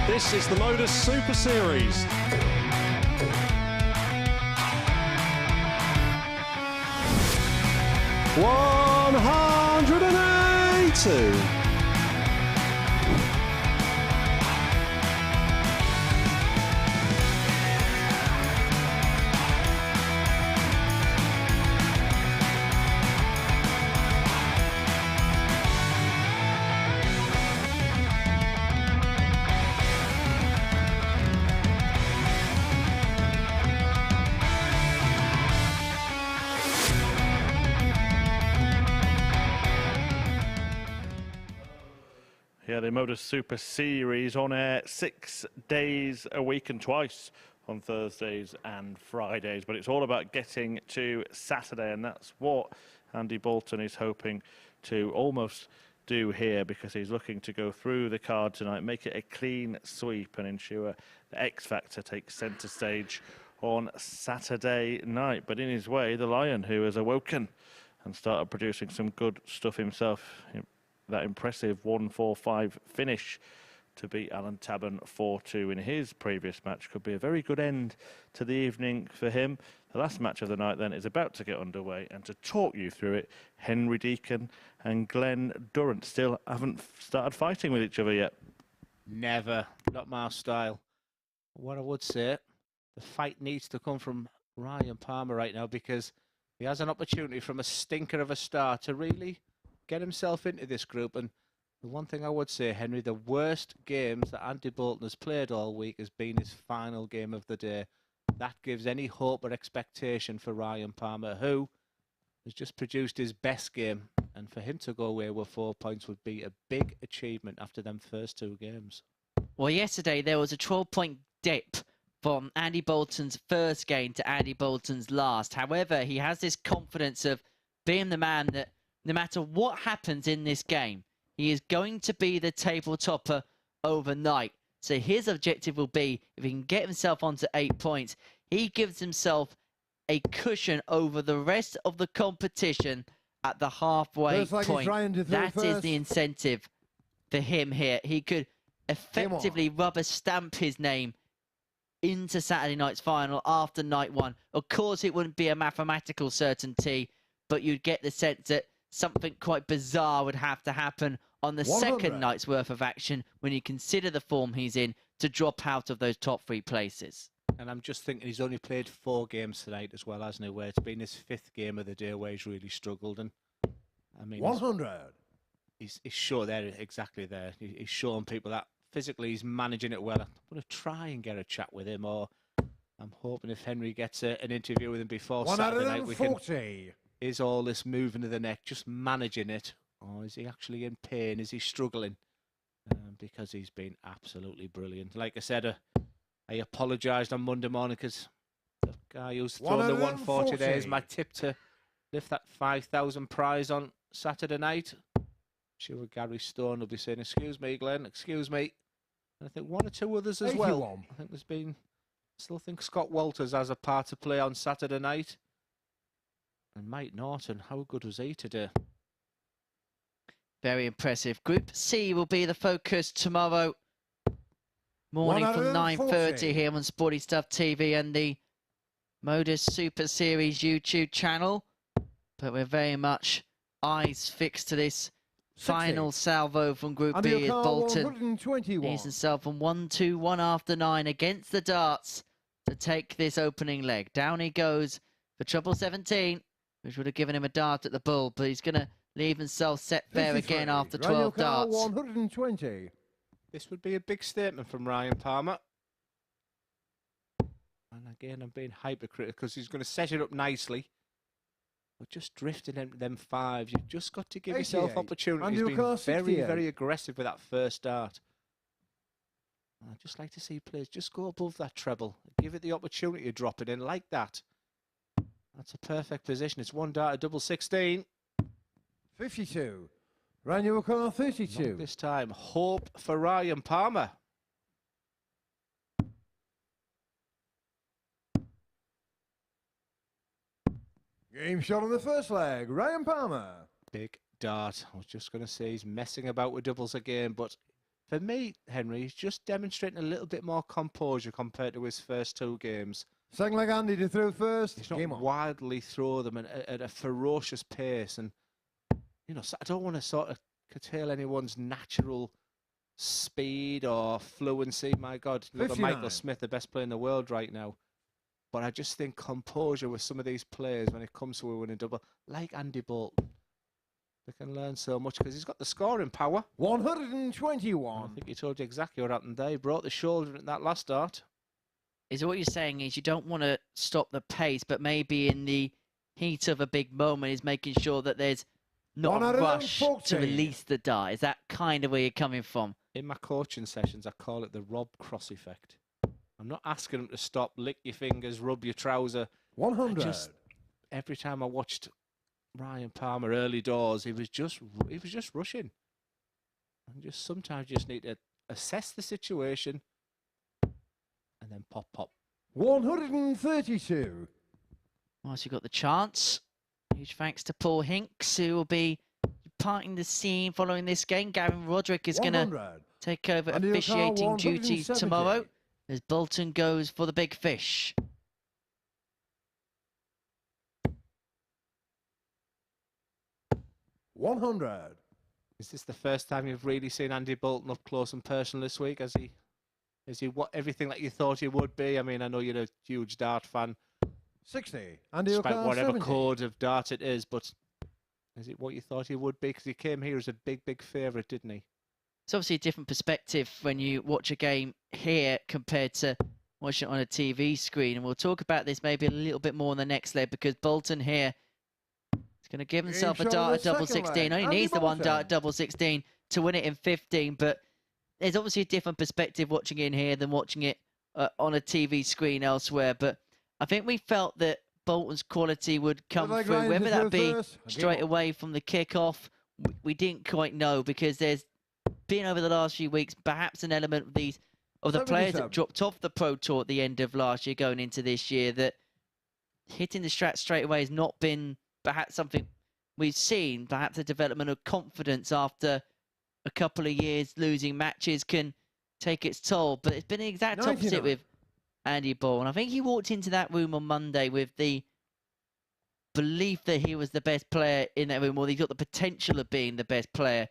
This is the MODUS Super Series. $180. Yeah, the MODUS Super Series on air 6 days a week and twice on Thursdays and Fridays. But it's all about getting to Saturday, and that's what Andy Boulton is hoping to almost do here, because he's looking to go through the card tonight, make it a clean sweep and ensure the X Factor takes centre stage on Saturday night. But in his way, the Lion, who has awoken and started producing some good stuff himself, that impressive 1-4-5 finish to beat Alan Tabern 4-2 in his previous match, could be a very good end to the evening for him. The last match of the night then is about to get underway, and to talk you through it, Henry Deacon and Glenn Durrant still haven't started fighting with each other yet. Never. Not my style. What I would say, the fight needs to come from Ryan Palmer right now, because he has an opportunity from a stinker of a start to really get himself into this group. And the one thing I would say, Henry, the worst games that Andy Boulton has played all week has been his final game of the day. That gives any hope or expectation for Ryan Palmer, who has just produced his best game. And for him to go away with 4 points would be a big achievement after them first 2 games. Well, yesterday there was a 12-point dip from Andy Boulton's first game to Andy Boulton's last. However, he has this confidence of being the man that no matter what happens in this game, he is going to be the table topper overnight. So his objective will be, if he can get himself onto 8 points, he gives himself a cushion over the rest of the competition at the halfway point. That is the incentive for him here. He could effectively rubber stamp his name into Saturday night's final after night 1. Of course, it wouldn't be a mathematical certainty, but you'd get the sense that something quite bizarre would have to happen on the second night's worth of action, when you consider the form he's in, to drop out of those top 3 places. And I'm just thinking he's only played 4 games tonight as well, hasn't he? Where it's been his 5th game of the day where he's really struggled. And I mean, 100. He's sure there, exactly there. He's showing people that physically he's managing it well. I'm going to try and get a chat with him, or I'm hoping if Henry gets an interview with him before Saturday night, we can. Is all this moving to the neck just managing it, or is he actually in pain? Is he struggling? Because he's been absolutely brilliant. Like I said, I apologised on Monday morning because the guy who's thrown the 140 there is my tip to lift that 5,000 prize on Saturday night. I'm sure Gary Stone will be saying, "Excuse me, Glenn, excuse me." And I think 1 or 2 others as well. I think there's been, still think Scott Walters has a part to play on Saturday night. And Mike Norton, how good was he today? Very impressive. Group C will be the focus tomorrow morning from 9:30 here on Sporty Stuff TV and the MODUS Super Series YouTube channel. But we're very much eyes fixed to this final salvo from Group B as Boulton needs himself on 1-2-1 after 9 against the darts to take this opening leg. Down he goes for treble 17. Which would have given him a dart at the bull, but he's going to leave himself set fair again after 12 darts. 120. This would be a big statement from Ryan Palmer. And again, I'm being hypercritical because he's going to set it up nicely. But just drifting into them 5s, you've just got to give yourself opportunities. He's been very, very aggressive with that first dart. And I'd just like to see players just go above that treble. Give it the opportunity to drop it in like that. That's a perfect position. It's 1 dart, a double 16. 52. Rania O'Connor, 32. Not this time. Hope for Ryan Palmer. Game shot on the first leg. Ryan Palmer. Big dart. I was just going to say he's messing about with doubles again, but For me, Henry, he's just demonstrating a little bit more composure compared to his first 2 games. Second leg, Andy to throw first. He's not Game on. wildly throw them at a ferocious pace. And, you know, I don't want to sort of curtail anyone's natural speed or fluency. My God, look at 59. Michael Smith, the best player in the world right now. But I just think composure with some of these players when it comes to a winning double, like Andy Boulton, they can learn so much because he's got the scoring power. 121. I think he told you exactly what happened there. He brought the shoulder in that last start. Is what you're saying is you don't want to stop the pace, but maybe in the heat of a big moment is making sure that there's not a rush to 114. release the dart. Is that kind of where you're coming from? In my coaching sessions, I call it the Rob Cross effect. I'm not asking him to stop, lick your fingers, rub your trouser. 100. Every time I watched Ryan Palmer early doors, he was just rushing. And just sometimes you just need to assess the situation and then pop. 132. Whilst you've got the chance, huge thanks to Paul Hinks, who will be departing the scene following this game. Gavin Roderick is going to take over Andy officiating O'Carr, duties 170. tomorrow as Boulton goes for the big fish. $100. Is this the first time you've really seen Andy Boulton up close and personal this week? Is he what everything that you thought he would be? I mean, I know you're a huge dart fan, 60. Andy despite O'Carr, whatever 70. code of dart it is, but is it what you thought he would be? Because he came here as a big favourite, didn't he? It's obviously a different perspective when you watch a game here compared to watching it on a TV screen. And we'll talk about this maybe a little bit more in the next leg because Boulton here is going to give himself a dart at double 16. Only needs the one dart at double 16 to win it in 15. But there's obviously a different perspective watching it in here than watching it on a TV screen elsewhere. But I think we felt that Boulton's quality would come through, whether that be straight away from the kickoff. We didn't quite know because there's been over the last few weeks perhaps an element of the players that dropped off the Pro Tour at the end of last year going into this year, that hitting the strat straight away has not been perhaps something we've seen. Perhaps a development of confidence after a couple of years losing matches can take its toll, but it's been the exact opposite with Andy Boulton. I think he walked into that room on Monday with the belief that he was the best player in that room, or he got the potential of being the best player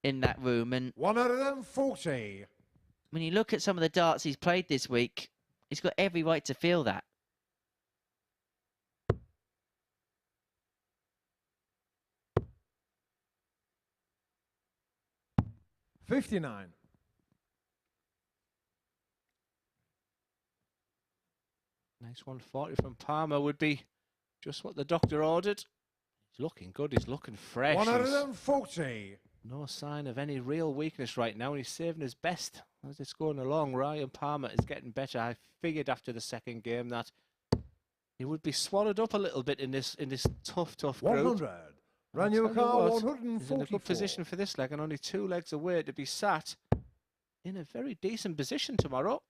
in that room. And 140. when you look at some of the darts he's played this week, he's got every right to feel that. $59. Nice 140 from Palmer would be just what the doctor ordered. He's looking good. He's looking fresh. 140. No sign of any real weakness right now, and he's saving his best as it's going along. Ryan Palmer is getting better. I figured after the second game that he would be swallowed up a little bit in this tough group. 100. Randy O'Carr, He's in a 144. good position for this leg and only 2 legs away to be sat in a very decent position tomorrow.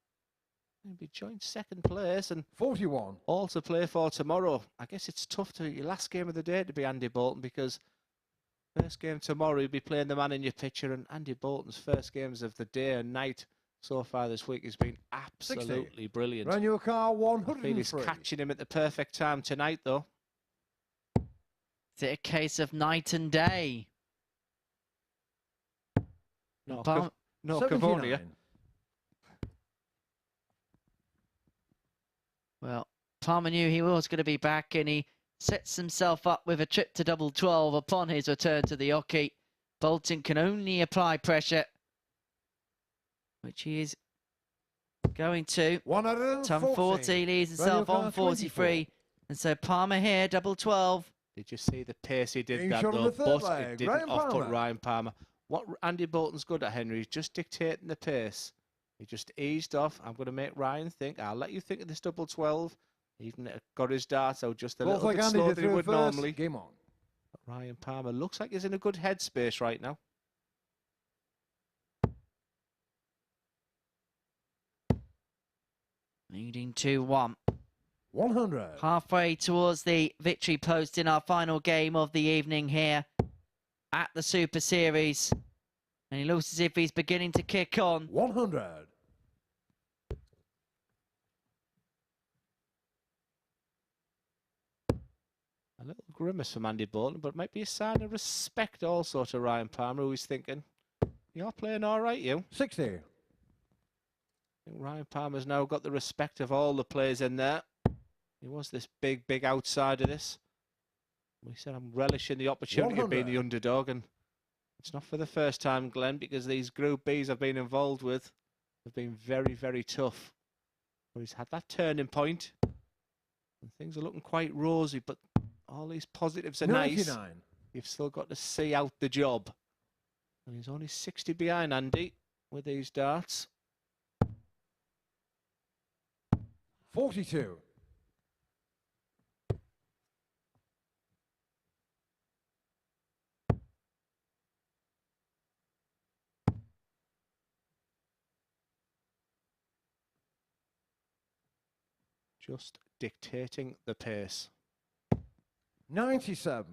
He'll be joint second place and 41. all to play for tomorrow. I guess it's tough to your last game of the day to be Andy Boulton because first game tomorrow you'll be playing the man in your picture, and Andy Boulton's first games of the day and night so far this week has been absolutely 60. brilliant. Randy O'Carr, I feel he's 103. catching him at the perfect time tonight though. Is it a case of night and day? No, Palmer- no 79. Cavonia. Well, Palmer knew he was going to be back, and he sets himself up with a trip to double 12 upon his return to the hockey. Boulton can only apply pressure, which he is going to. 140. Leaves himself on 43. And so Palmer here, double 12. Did you see the pace he did Game that shot on though? the third But leg. it didn't Ryan off-put Palmer. Ryan Palmer. What Andy Boulton's good at, Henry, is just dictating the pace. He just eased off. I'm going to make Ryan think. I'll let you think of this double 12. Even got his darts out just a Both little like bit Andy slower to than he throw would first. normally. Game on. But Ryan Palmer looks like he's in a good headspace right now. Leading 2-1. 100. Halfway towards the victory post in our final game of the evening here at the Super Series. And he looks as if he's beginning to kick on. 100. A little grimace from Andy Boulton, but it might be a sign of respect also to Ryan Palmer, who he's thinking, you're playing all right, you. 60. I think Ryan Palmer's now got the respect of all the players in there. He was this big outsider, this. We said I'm relishing the opportunity of being the underdog, and it's not for the first time, Glenn, because these Group Bs I've been involved with have been very tough. But he's had that turning point, and things are looking quite rosy, but all these positives are 99. nice. You've still got to see out the job. And he's only 60 behind Andy with these darts. 42. Just dictating the pace. 97.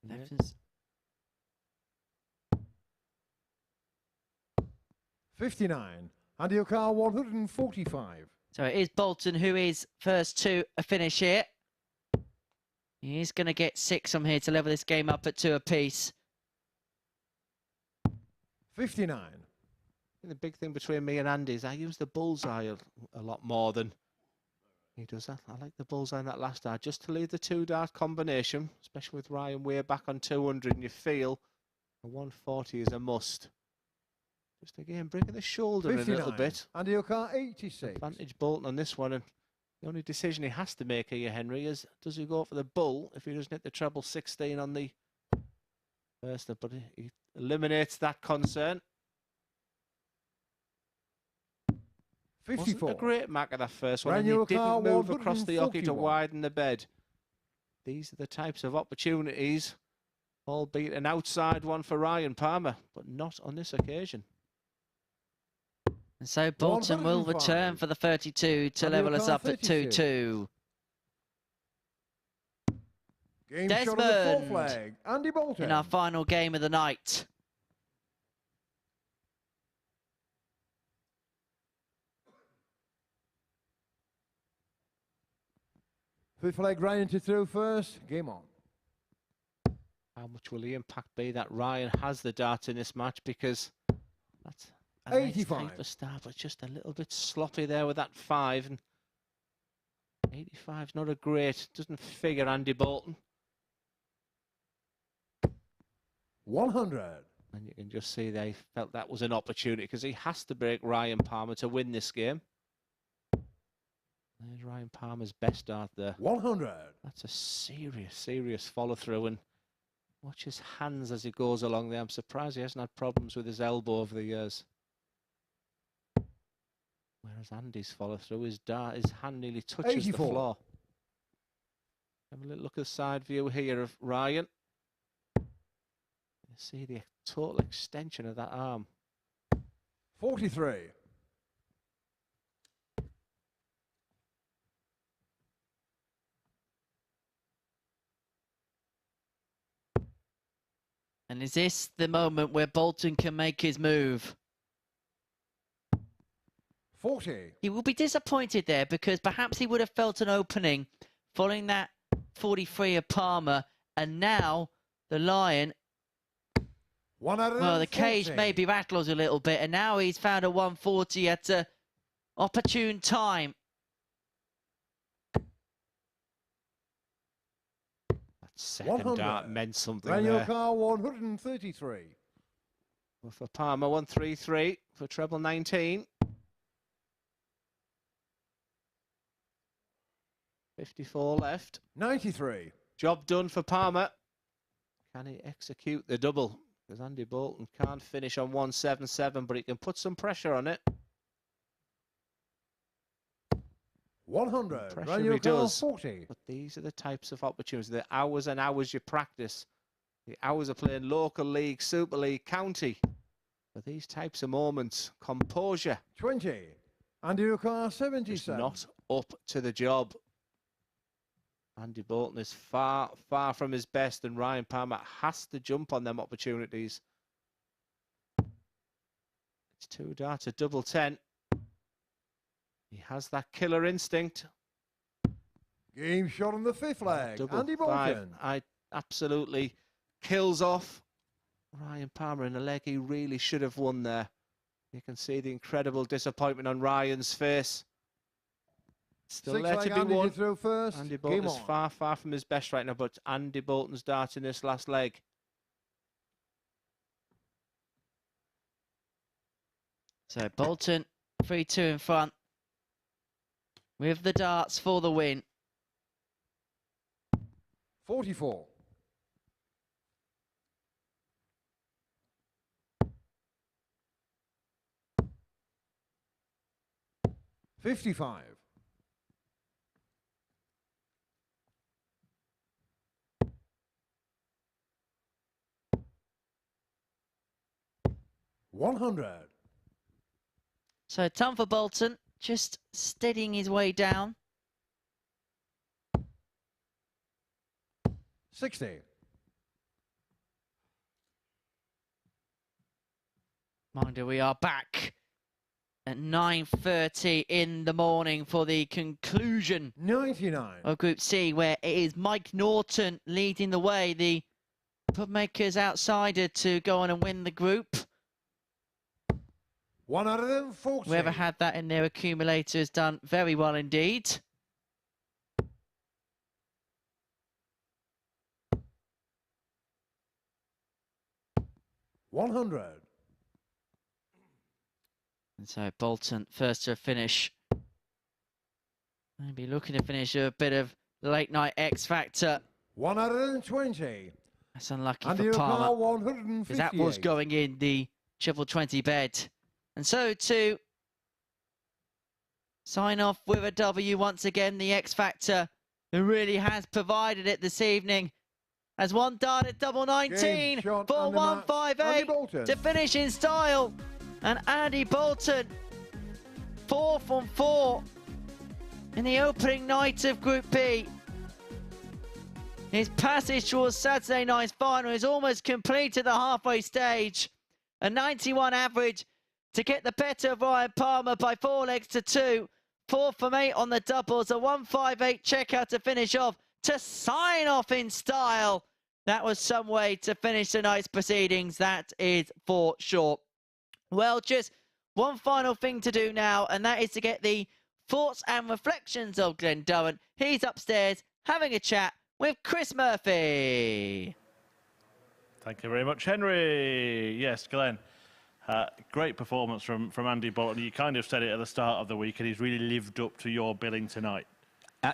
Left 59. Andy O'Carr, 145. So it is Boulton who is first to a finish here. He's going to get 6 from here to level this game up at 2 apiece. 59. The big thing between me and Andy is I use the bullseye a lot more than he does that. I like the bullseye in that last dart, just to leave the 2-dart combination, especially with Ryan way back on 200, and you feel a 140 is a must. Just again, bringing the shoulder in a little bit. Andy O'Carr, 86. Advantage Boulton on this one, and the only decision he has to make here, Henry, is does he go for the bull if he doesn't hit the treble 16 on the first, but he eliminates that concern. 54. Wasn't a great mark of that first one, and Daniel he didn't Carr, move across the hockey to 141. widen the bed. These are the types of opportunities, albeit an outside one for Ryan Palmer, but not on this occasion. And so Boulton will 105. return for the 32 to Andy level us O'Carr, up at 32. 2-2 Game shot on the fourth Desmond leg. Andy Boulton. in our final game of the night. Fifth leg, Ryan to throw first. Game on. How much will the impact be that Ryan has the dart in this match? Because that's a nice 85. type of start, but just a little bit sloppy there with that 5. And 85 is not a great, doesn't figure Andy Boulton. 100. And you can just see they felt that was an opportunity because he has to break Ryan Palmer to win this game. There's Ryan Palmer's best dart there. 100. That's a serious follow through, and watch his hands as he goes along there. I'm surprised he hasn't had problems with his elbow over the years. Whereas Andy's follow through, his hand nearly touches 84. the floor. Have a little look at the side view here of Ryan. You see the total extension of that arm. 43. And is this the moment where Boulton can make his move? 40. He will be disappointed there because perhaps he would have felt an opening following that 43 of Palmer, and now the Lion, well, the cage maybe rattles a little bit, and now he's found a 140 at an opportune time. Second 100. dart meant something Daniel there. Carr, 133. Well, for Palmer, 133 for treble 19. 54 left. 93. Job done for Palmer. Can he execute the double? Because Andy Boulton can't finish on 177, but he can put some pressure on it. 100. Pressure Daniel he Carr, does. 40. But these are the types of opportunities, the hours and hours you practice, the hours of playing local league, Super League, county. For these types of moments, composure 20. Andy O'Carr, is 77. not up to the job. Andy Boulton is far, far from his best, and Ryan Palmer has to jump on them opportunities. It's 2 darts, a double 10. He has that killer instinct. Game shot on the 5th leg. Double Andy 5. Boulton. I absolutely kills off Ryan Palmer in a leg he really should have won there. You can see the incredible disappointment on Ryan's face. Still 6th there leg, to be Andy won. to throw first. Andy Game Boulton's on. far, far from his best right now, but Andy Boulton's dart in this last leg. So Boulton 3-2 in front with the darts for the win. 44. $55. 100. So ton for Boulton, just steadying his way down. 60. Mind you, we are back at 9:30 in the morning for the conclusion 99. of Group C, where it is Mike Norton leading the way, the pubmakers outsider to go on and win the group. 140. Whoever had that in their accumulator has done very well indeed. $100. And so Boulton first to a finish. Maybe looking to finish a bit of late night X Factor. 120. That's unlucky Andy for Palmer, O'Connell, 158. because that was going in the triple 20 bed. And so to sign off with a W once again, the X Factor, who really has provided it this evening, has one dart at double 19 for 158 to finish in style. And Andy Boulton, 4 from 4 in the opening night of Group B. His passage towards Saturday night's final is almost complete at the halfway stage. A 91 average to get the better of Ryan Palmer by 4 legs to 2. 4 from 8 on the doubles. A 158 checkout to finish off, to sign off in style. That was some way to finish tonight's proceedings, that is for sure. Well, just one final thing to do now, and that is to get the thoughts and reflections of Glenn Durrant. He's upstairs having a chat with Chris Murphy. Thank you very much, Henry. Yes, Glenn. Great performance from Andy Boulton. You kind of said it at the start of the week, and he's really lived up to your billing tonight.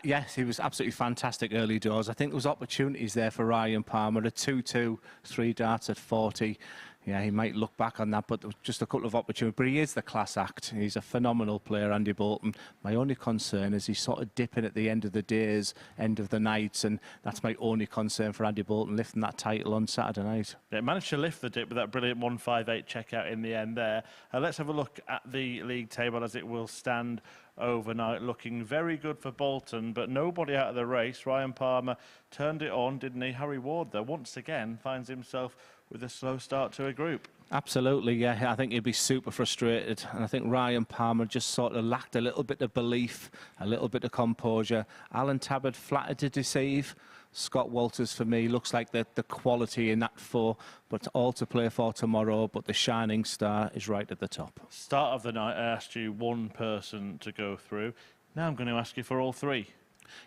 Yes, he was absolutely fantastic early doors. I think there was opportunities there for Ryan Palmer. A 2-2, 3 darts at 40. Yeah, he might look back on that, but there was just a couple of opportunities. But he is the class act. He's a phenomenal player, Andy Boulton. My only concern is he's sort of dipping at the end of the days, end of the nights, and that's my only concern for Andy Boulton, lifting that title on Saturday night. Yeah, managed to lift the dip with that brilliant 158 checkout in the end there. Let's have a look at the league table as it will stand overnight. Looking very good for Boulton, but nobody out of the race. Ryan Palmer turned it on, didn't he? Harry Ward, though, once again finds himself with a slow start to a group. Absolutely, yeah. I think he'd be super frustrated. And I think Ryan Palmer just sort of lacked a little bit of belief, a little bit of composure. Alan Tabern flattered to deceive. Scott Walters, for me, looks like the quality in that 4, but all to play for tomorrow. But the shining star is right at the top. Start of the night, I asked you one person to go through. Now I'm going to ask you for all 3.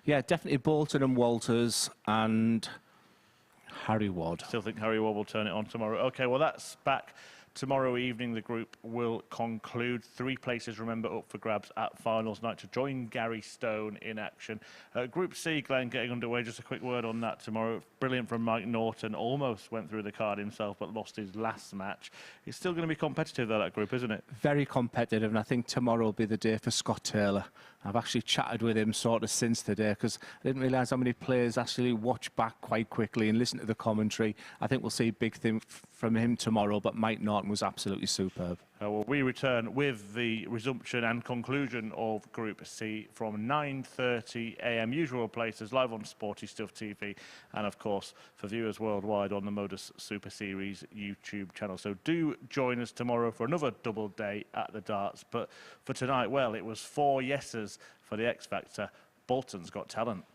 Yeah, definitely Boulton and Walters and Harry Ward. Still think Harry Ward will turn it on tomorrow. OK, well, that's back tomorrow evening. The group will conclude. 3 places, remember, up for grabs at finals night to join Gary Stone in action. Group C, Glenn, getting underway. Just a quick word on that tomorrow. Brilliant from Mike Norton. Almost went through the card himself, but lost his last match. It's still going to be competitive, though, that group, isn't it? Very competitive, and I think tomorrow will be the day for Scott Taylor. I've actually chatted with him sort of since today, because I didn't realise how many players actually watch back quite quickly and listen to the commentary. I think we'll see big things from him tomorrow, but Mike Norton was absolutely superb. Well, we return with the resumption and conclusion of Group C from 9:30 a.m. Usual places, live on Sporty Stuff TV, and of course for viewers worldwide on the MODUS Super Series YouTube channel. So do join us tomorrow for another double day at the darts. But for tonight, well, it was 4 yeses for the X Factor. Boulton's Got Talent.